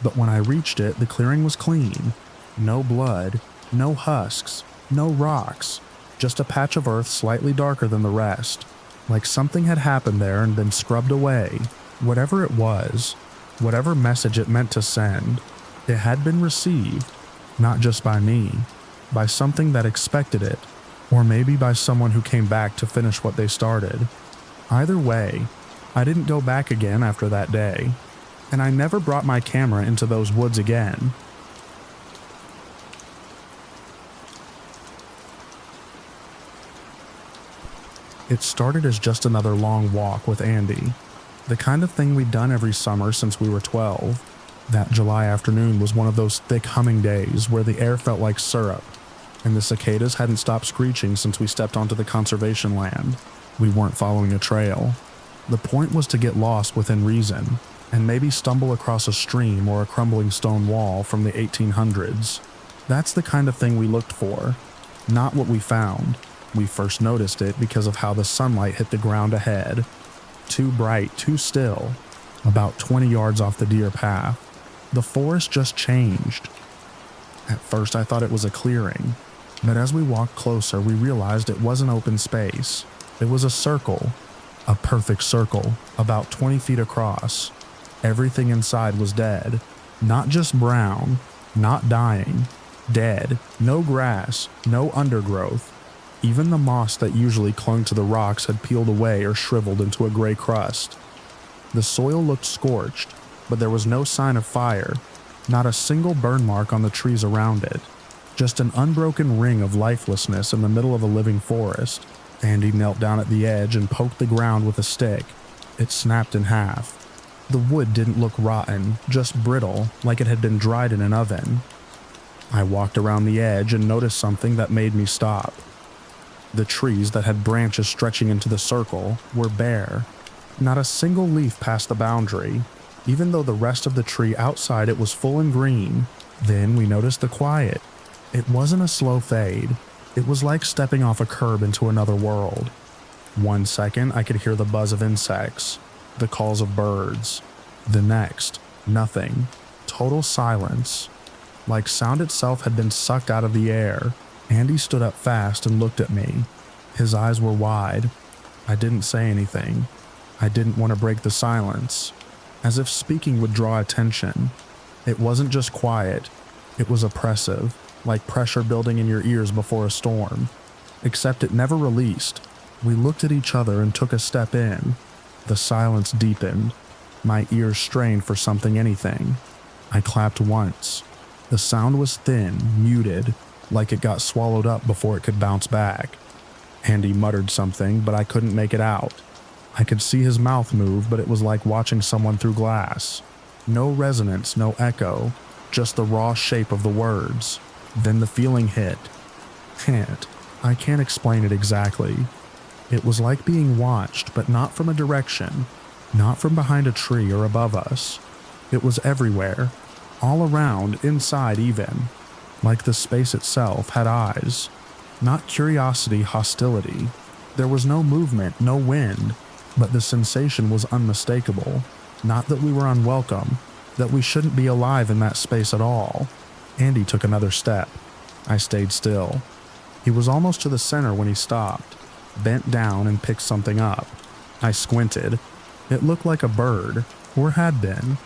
But when I reached it, the clearing was clean. No blood, no husks, no rocks, just a patch of earth slightly darker than the rest. Like something had happened there and been scrubbed away. Whatever it was, whatever message it meant to send, it had been received, not just by me, by something that expected it, or maybe by someone who came back to finish what they started. Either way, I didn't go back again after that day, and I never brought my camera into those woods again. It started as just another long walk with Andy, the kind of thing we'd done every summer since we were 12. That July afternoon was one of those thick humming days where the air felt like syrup, and the cicadas hadn't stopped screeching since we stepped onto the conservation land. We weren't following a trail. The point was to get lost within reason, and maybe stumble across a stream or a crumbling stone wall from the 1800s. That's the kind of thing we looked for, not what we found. We first noticed it because of how the sunlight hit the ground ahead. Too bright, too still, about 20 yards off the deer path. The forest just changed. At first I thought it was a clearing, but as we walked closer we realized it wasn't open space. It was a circle, a perfect circle, about 20 feet across. Everything inside was dead. Not just brown, not dying, dead. No grass, no undergrowth. Even the moss that usually clung to the rocks had peeled away or shriveled into a gray crust. The soil looked scorched, but there was no sign of fire, not a single burn mark on the trees around it. Just an unbroken ring of lifelessness in the middle of a living forest. Andy knelt down at the edge and poked the ground with a stick. It snapped in half. The wood didn't look rotten, just brittle, like it had been dried in an oven. I walked around the edge and noticed something that made me stop. The trees that had branches stretching into the circle were bare. Not a single leaf passed the boundary, even though the rest of the tree outside it was full and green. Then we noticed the quiet. It wasn't a slow fade. It was like stepping off a curb into another world. 1 second I could hear the buzz of insects, the calls of birds. The next, nothing. Total silence. Like sound itself had been sucked out of the air. Andy stood up fast and looked at me. His eyes were wide. I didn't say anything. I didn't want to break the silence, as if speaking would draw attention. It wasn't just quiet. It was oppressive, like pressure building in your ears before a storm. Except it never released. We looked at each other and took a step in. The silence deepened. My ears strained for something, anything. I clapped once. The sound was thin, muted, like it got swallowed up before it could bounce back. Andy muttered something, but I couldn't make it out. I could see his mouth move, but it was like watching someone through glass. No resonance, no echo, just the raw shape of the words. Then the feeling hit. I can't explain it exactly. It was like being watched, but not from a direction, not from behind a tree or above us. It was everywhere, all around, inside even, like the space itself had eyes. Not curiosity, hostility. There was no movement, no wind, but the sensation was unmistakable. Not that we were unwelcome, that we shouldn't be alive in that space at all. Andy took another step. I stayed still. He was almost to the center when he stopped, bent down and picked something up. I squinted. It looked like a bird, or had been.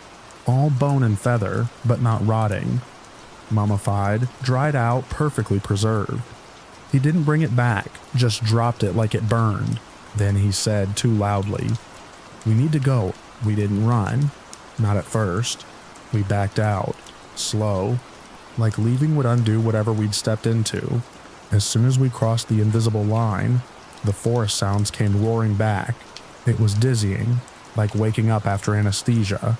All bone and feather, but not rotting. Mummified, dried out, perfectly preserved. He didn't bring it back, just dropped it like it burned. Then he said too loudly, "We need to go." We didn't run. Not at first. We backed out, slow, like leaving would undo whatever we'd stepped into. As soon as we crossed the invisible line, the forest sounds came roaring back. It was dizzying, like waking up after anesthesia.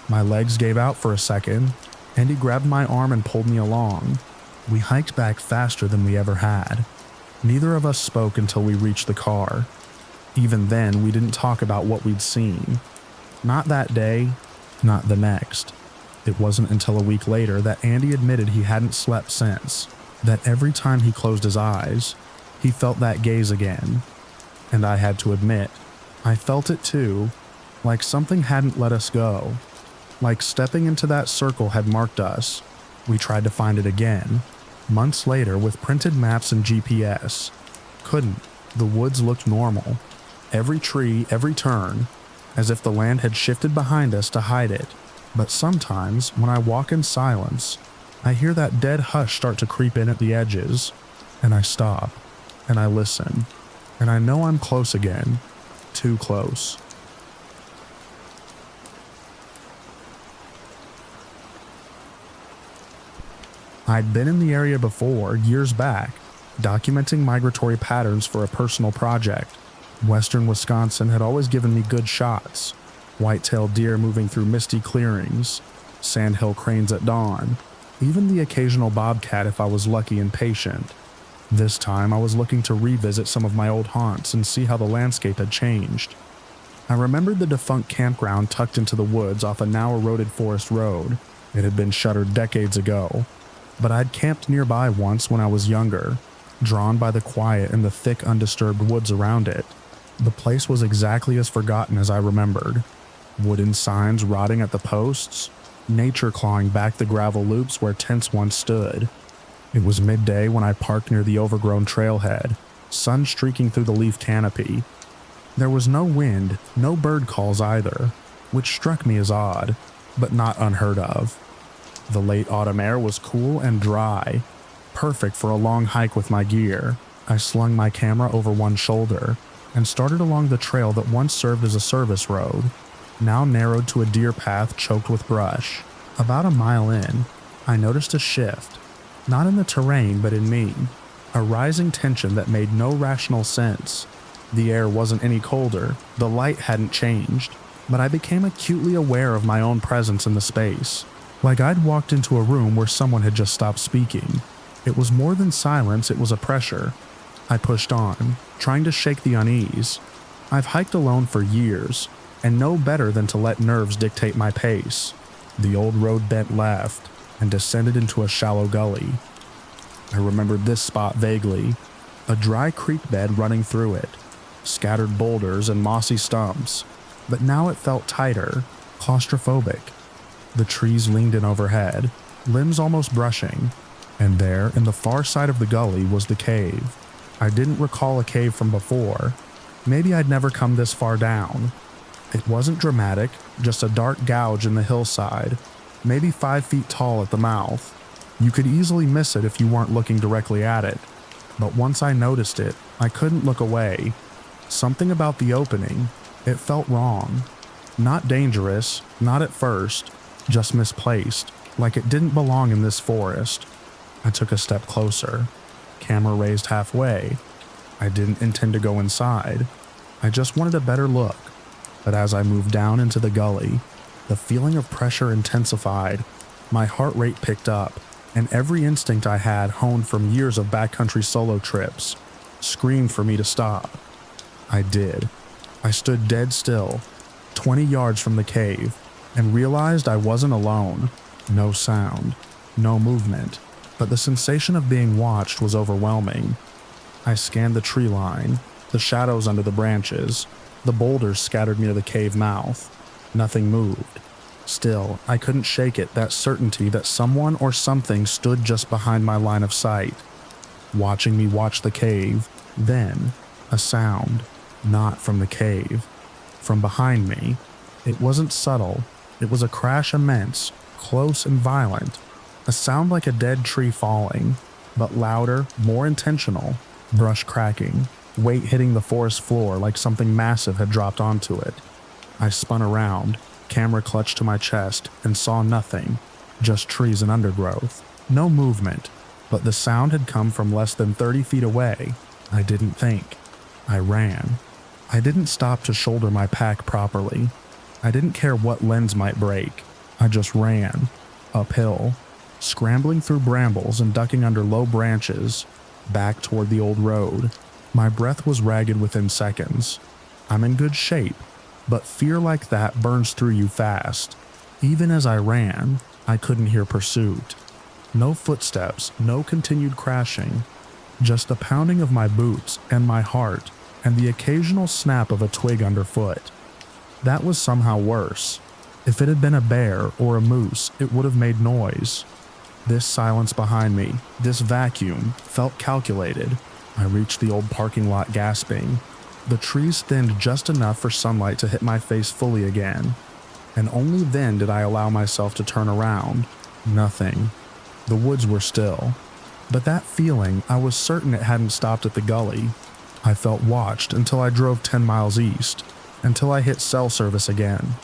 My legs gave out for a second, and he grabbed my arm and pulled me along. We hiked back faster than we ever had. Neither of us spoke until we reached the car. Even then, we didn't talk about what we'd seen. Not that day, not the next. It wasn't until a week later that Andy admitted he hadn't slept since, that every time he closed his eyes, he felt that gaze again. And I had to admit, I felt it too, like something hadn't let us go. Like stepping into that circle had marked us. We tried to find it again, months later with printed maps and GPS. Couldn't. The woods looked normal. Every tree, every turn, as if the land had shifted behind us to hide it. But sometimes, when I walk in silence, I hear that dead hush start to creep in at the edges, and I stop, and I listen, and I know I'm close again. Too close. I'd been in the area before, years back, documenting migratory patterns for a personal project. Western Wisconsin had always given me good shots. White-tailed deer moving through misty clearings, sandhill cranes at dawn, even the occasional bobcat if I was lucky and patient. This time I was looking to revisit some of my old haunts and see how the landscape had changed. I remembered the defunct campground tucked into the woods off a now eroded forest road. It had been shuttered decades ago, but I'd camped nearby once when I was younger, drawn by the quiet and the thick undisturbed woods around it. The place was exactly as forgotten as I remembered. Wooden signs rotting at the posts, nature clawing back the gravel loops where tents once stood. It was midday when I parked near the overgrown trailhead, sun streaking through the leaf canopy. There was no wind, no bird calls either, which struck me as odd, but not unheard of. The late autumn air was cool and dry, perfect for a long hike with my gear. I slung my camera over one shoulder and started along the trail that once served as a service road, now narrowed to a deer path choked with brush. About a mile in, I noticed a shift, not in the terrain but in me, a rising tension that made no rational sense. The air wasn't any colder, the light hadn't changed, but I became acutely aware of my own presence in the space, like I'd walked into a room where someone had just stopped speaking. It was more than silence, it was a pressure. I pushed on, trying to shake the unease. I've hiked alone for years, and know better than to let nerves dictate my pace. The old road bent left and descended into a shallow gully. I remembered this spot vaguely, a dry creek bed running through it, scattered boulders and mossy stumps, but now it felt tighter, claustrophobic. The trees leaned in overhead, limbs almost brushing, and there, in the far side of the gully, was the cave. I didn't recall a cave from before. Maybe I'd never come this far down. It wasn't dramatic, just a dark gouge in the hillside, maybe 5 feet tall at the mouth. You could easily miss it if you weren't looking directly at it, but once I noticed it, I couldn't look away. Something about the opening, it felt wrong. Not dangerous, not at first, just misplaced, like it didn't belong in this forest. I took a step closer, camera raised halfway. I didn't intend to go inside. I just wanted a better look. But as I moved down into the gully, the feeling of pressure intensified. My heart rate picked up, and every instinct I had honed from years of backcountry solo trips screamed for me to stop. I did. I stood dead still, 20 yards from the cave, and realized I wasn't alone. No sound, no movement, but the sensation of being watched was overwhelming. I scanned the tree line, the shadows under the branches, the boulders scattered near the cave mouth. Nothing moved. Still, I couldn't shake it, that certainty that someone or something stood just behind my line of sight, watching me watch the cave. Then, a sound, not from the cave, from behind me. It wasn't subtle. It was a crash immense, close and violent, a sound like a dead tree falling, but louder, more intentional, brush cracking, weight hitting the forest floor like something massive had dropped onto it. I spun around, camera clutched to my chest, and saw nothing, just trees and undergrowth. No movement, but the sound had come from less than 30 feet away. I didn't think. I ran. I didn't stop to shoulder my pack properly. I didn't care what lens might break. I just ran, uphill, scrambling through brambles and ducking under low branches, back toward the old road. My breath was ragged within seconds. I'm in good shape, but fear like that burns through you fast. Even as I ran, I couldn't hear pursuit. No footsteps, no continued crashing, just the pounding of my boots and my heart and the occasional snap of a twig underfoot. That was somehow worse. If it had been a bear or a moose, it would have made noise. This silence behind me, this vacuum, felt calculated. I reached the old parking lot gasping. The trees thinned just enough for sunlight to hit my face fully again, and only then did I allow myself to turn around. Nothing. The woods were still. But that feeling, I was certain it hadn't stopped at the gully. I felt watched until I drove 10 miles east, until I hit cell service again.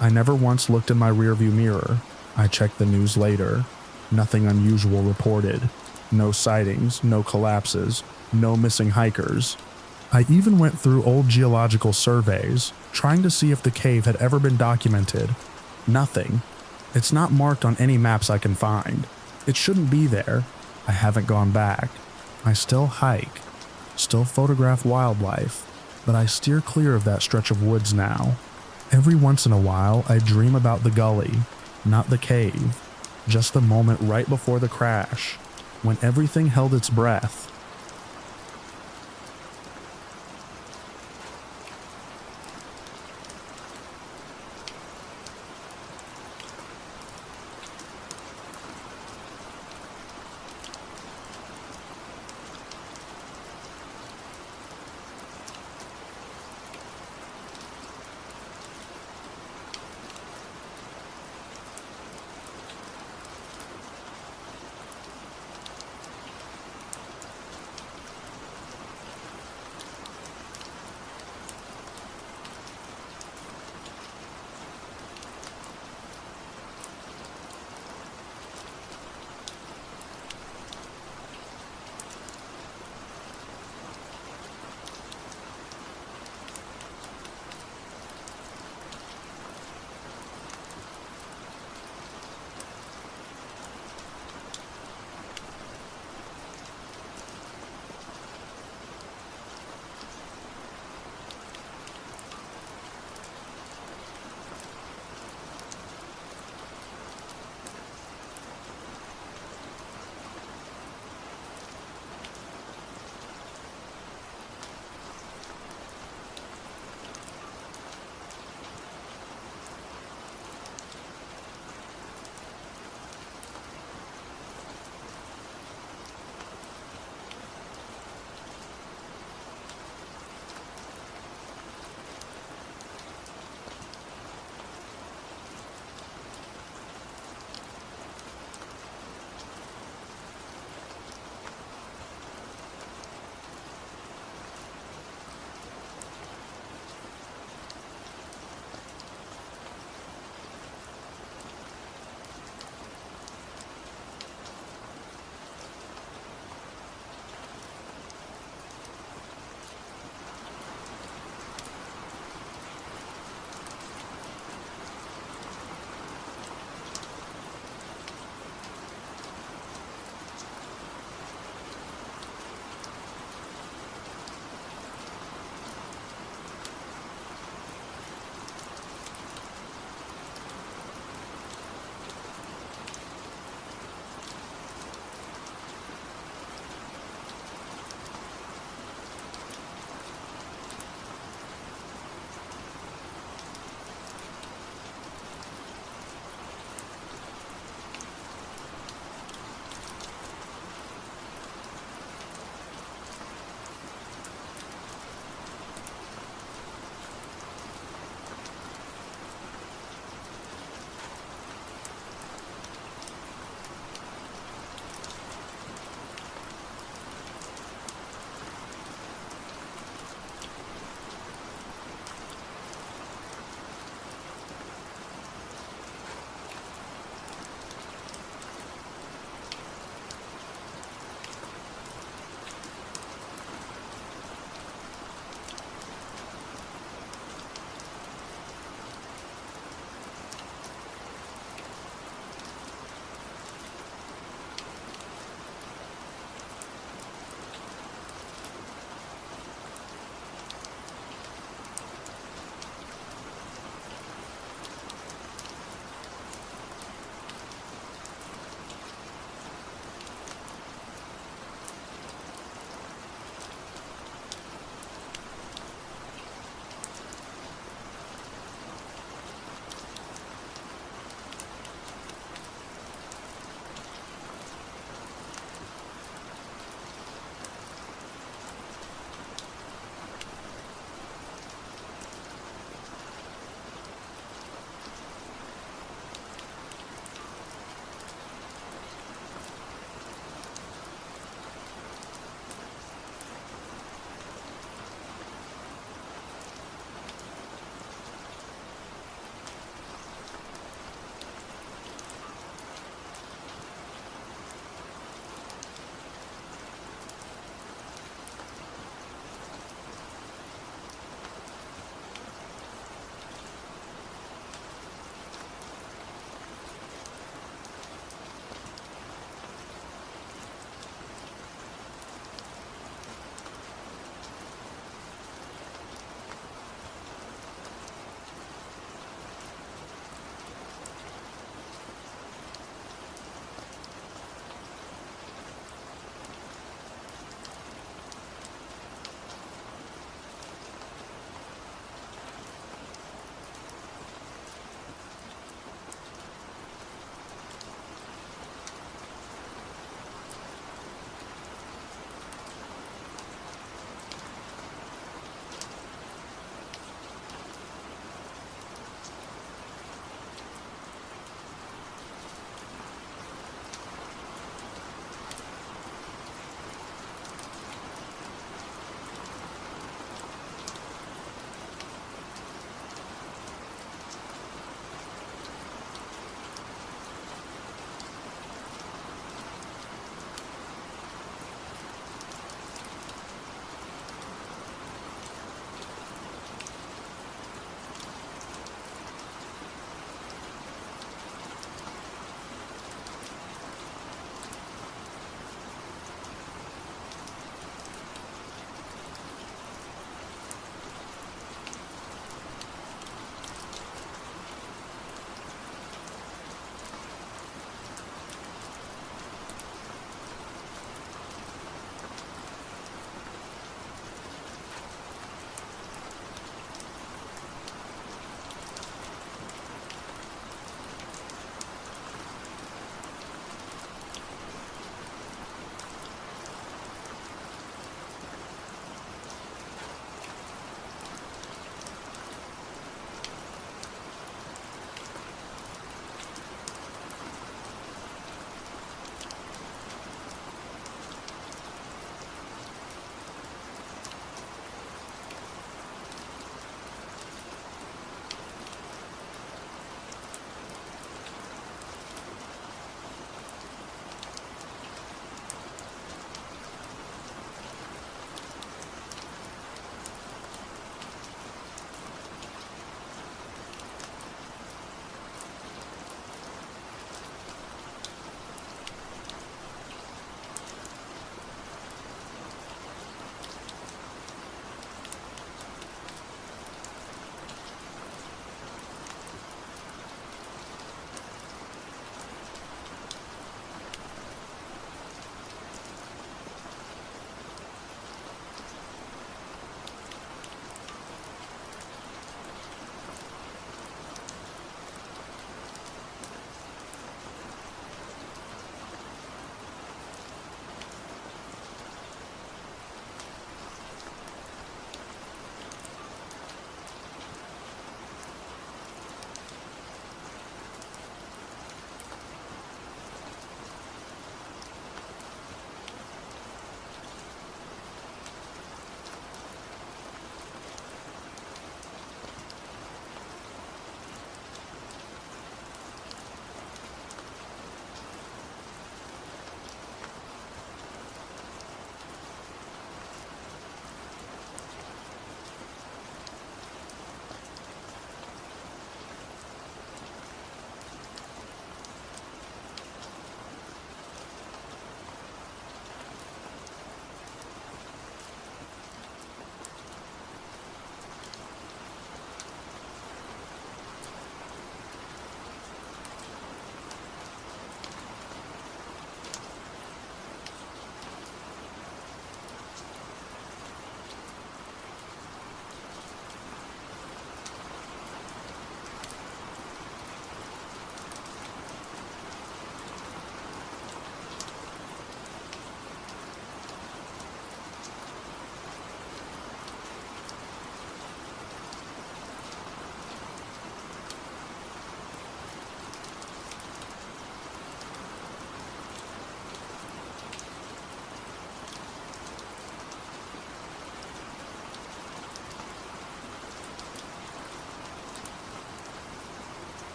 I never once looked in my rearview mirror. I checked the news later. Nothing unusual reported. No sightings, no collapses, no missing hikers. I even went through old geological surveys, trying to see if the cave had ever been documented. Nothing. It's not marked on any maps I can find. It shouldn't be there. I haven't gone back. I still hike, still photograph wildlife, but I steer clear of that stretch of woods now. Every once in a while, I dream about the gully, not the cave, just the moment right before the crash, when everything held its breath,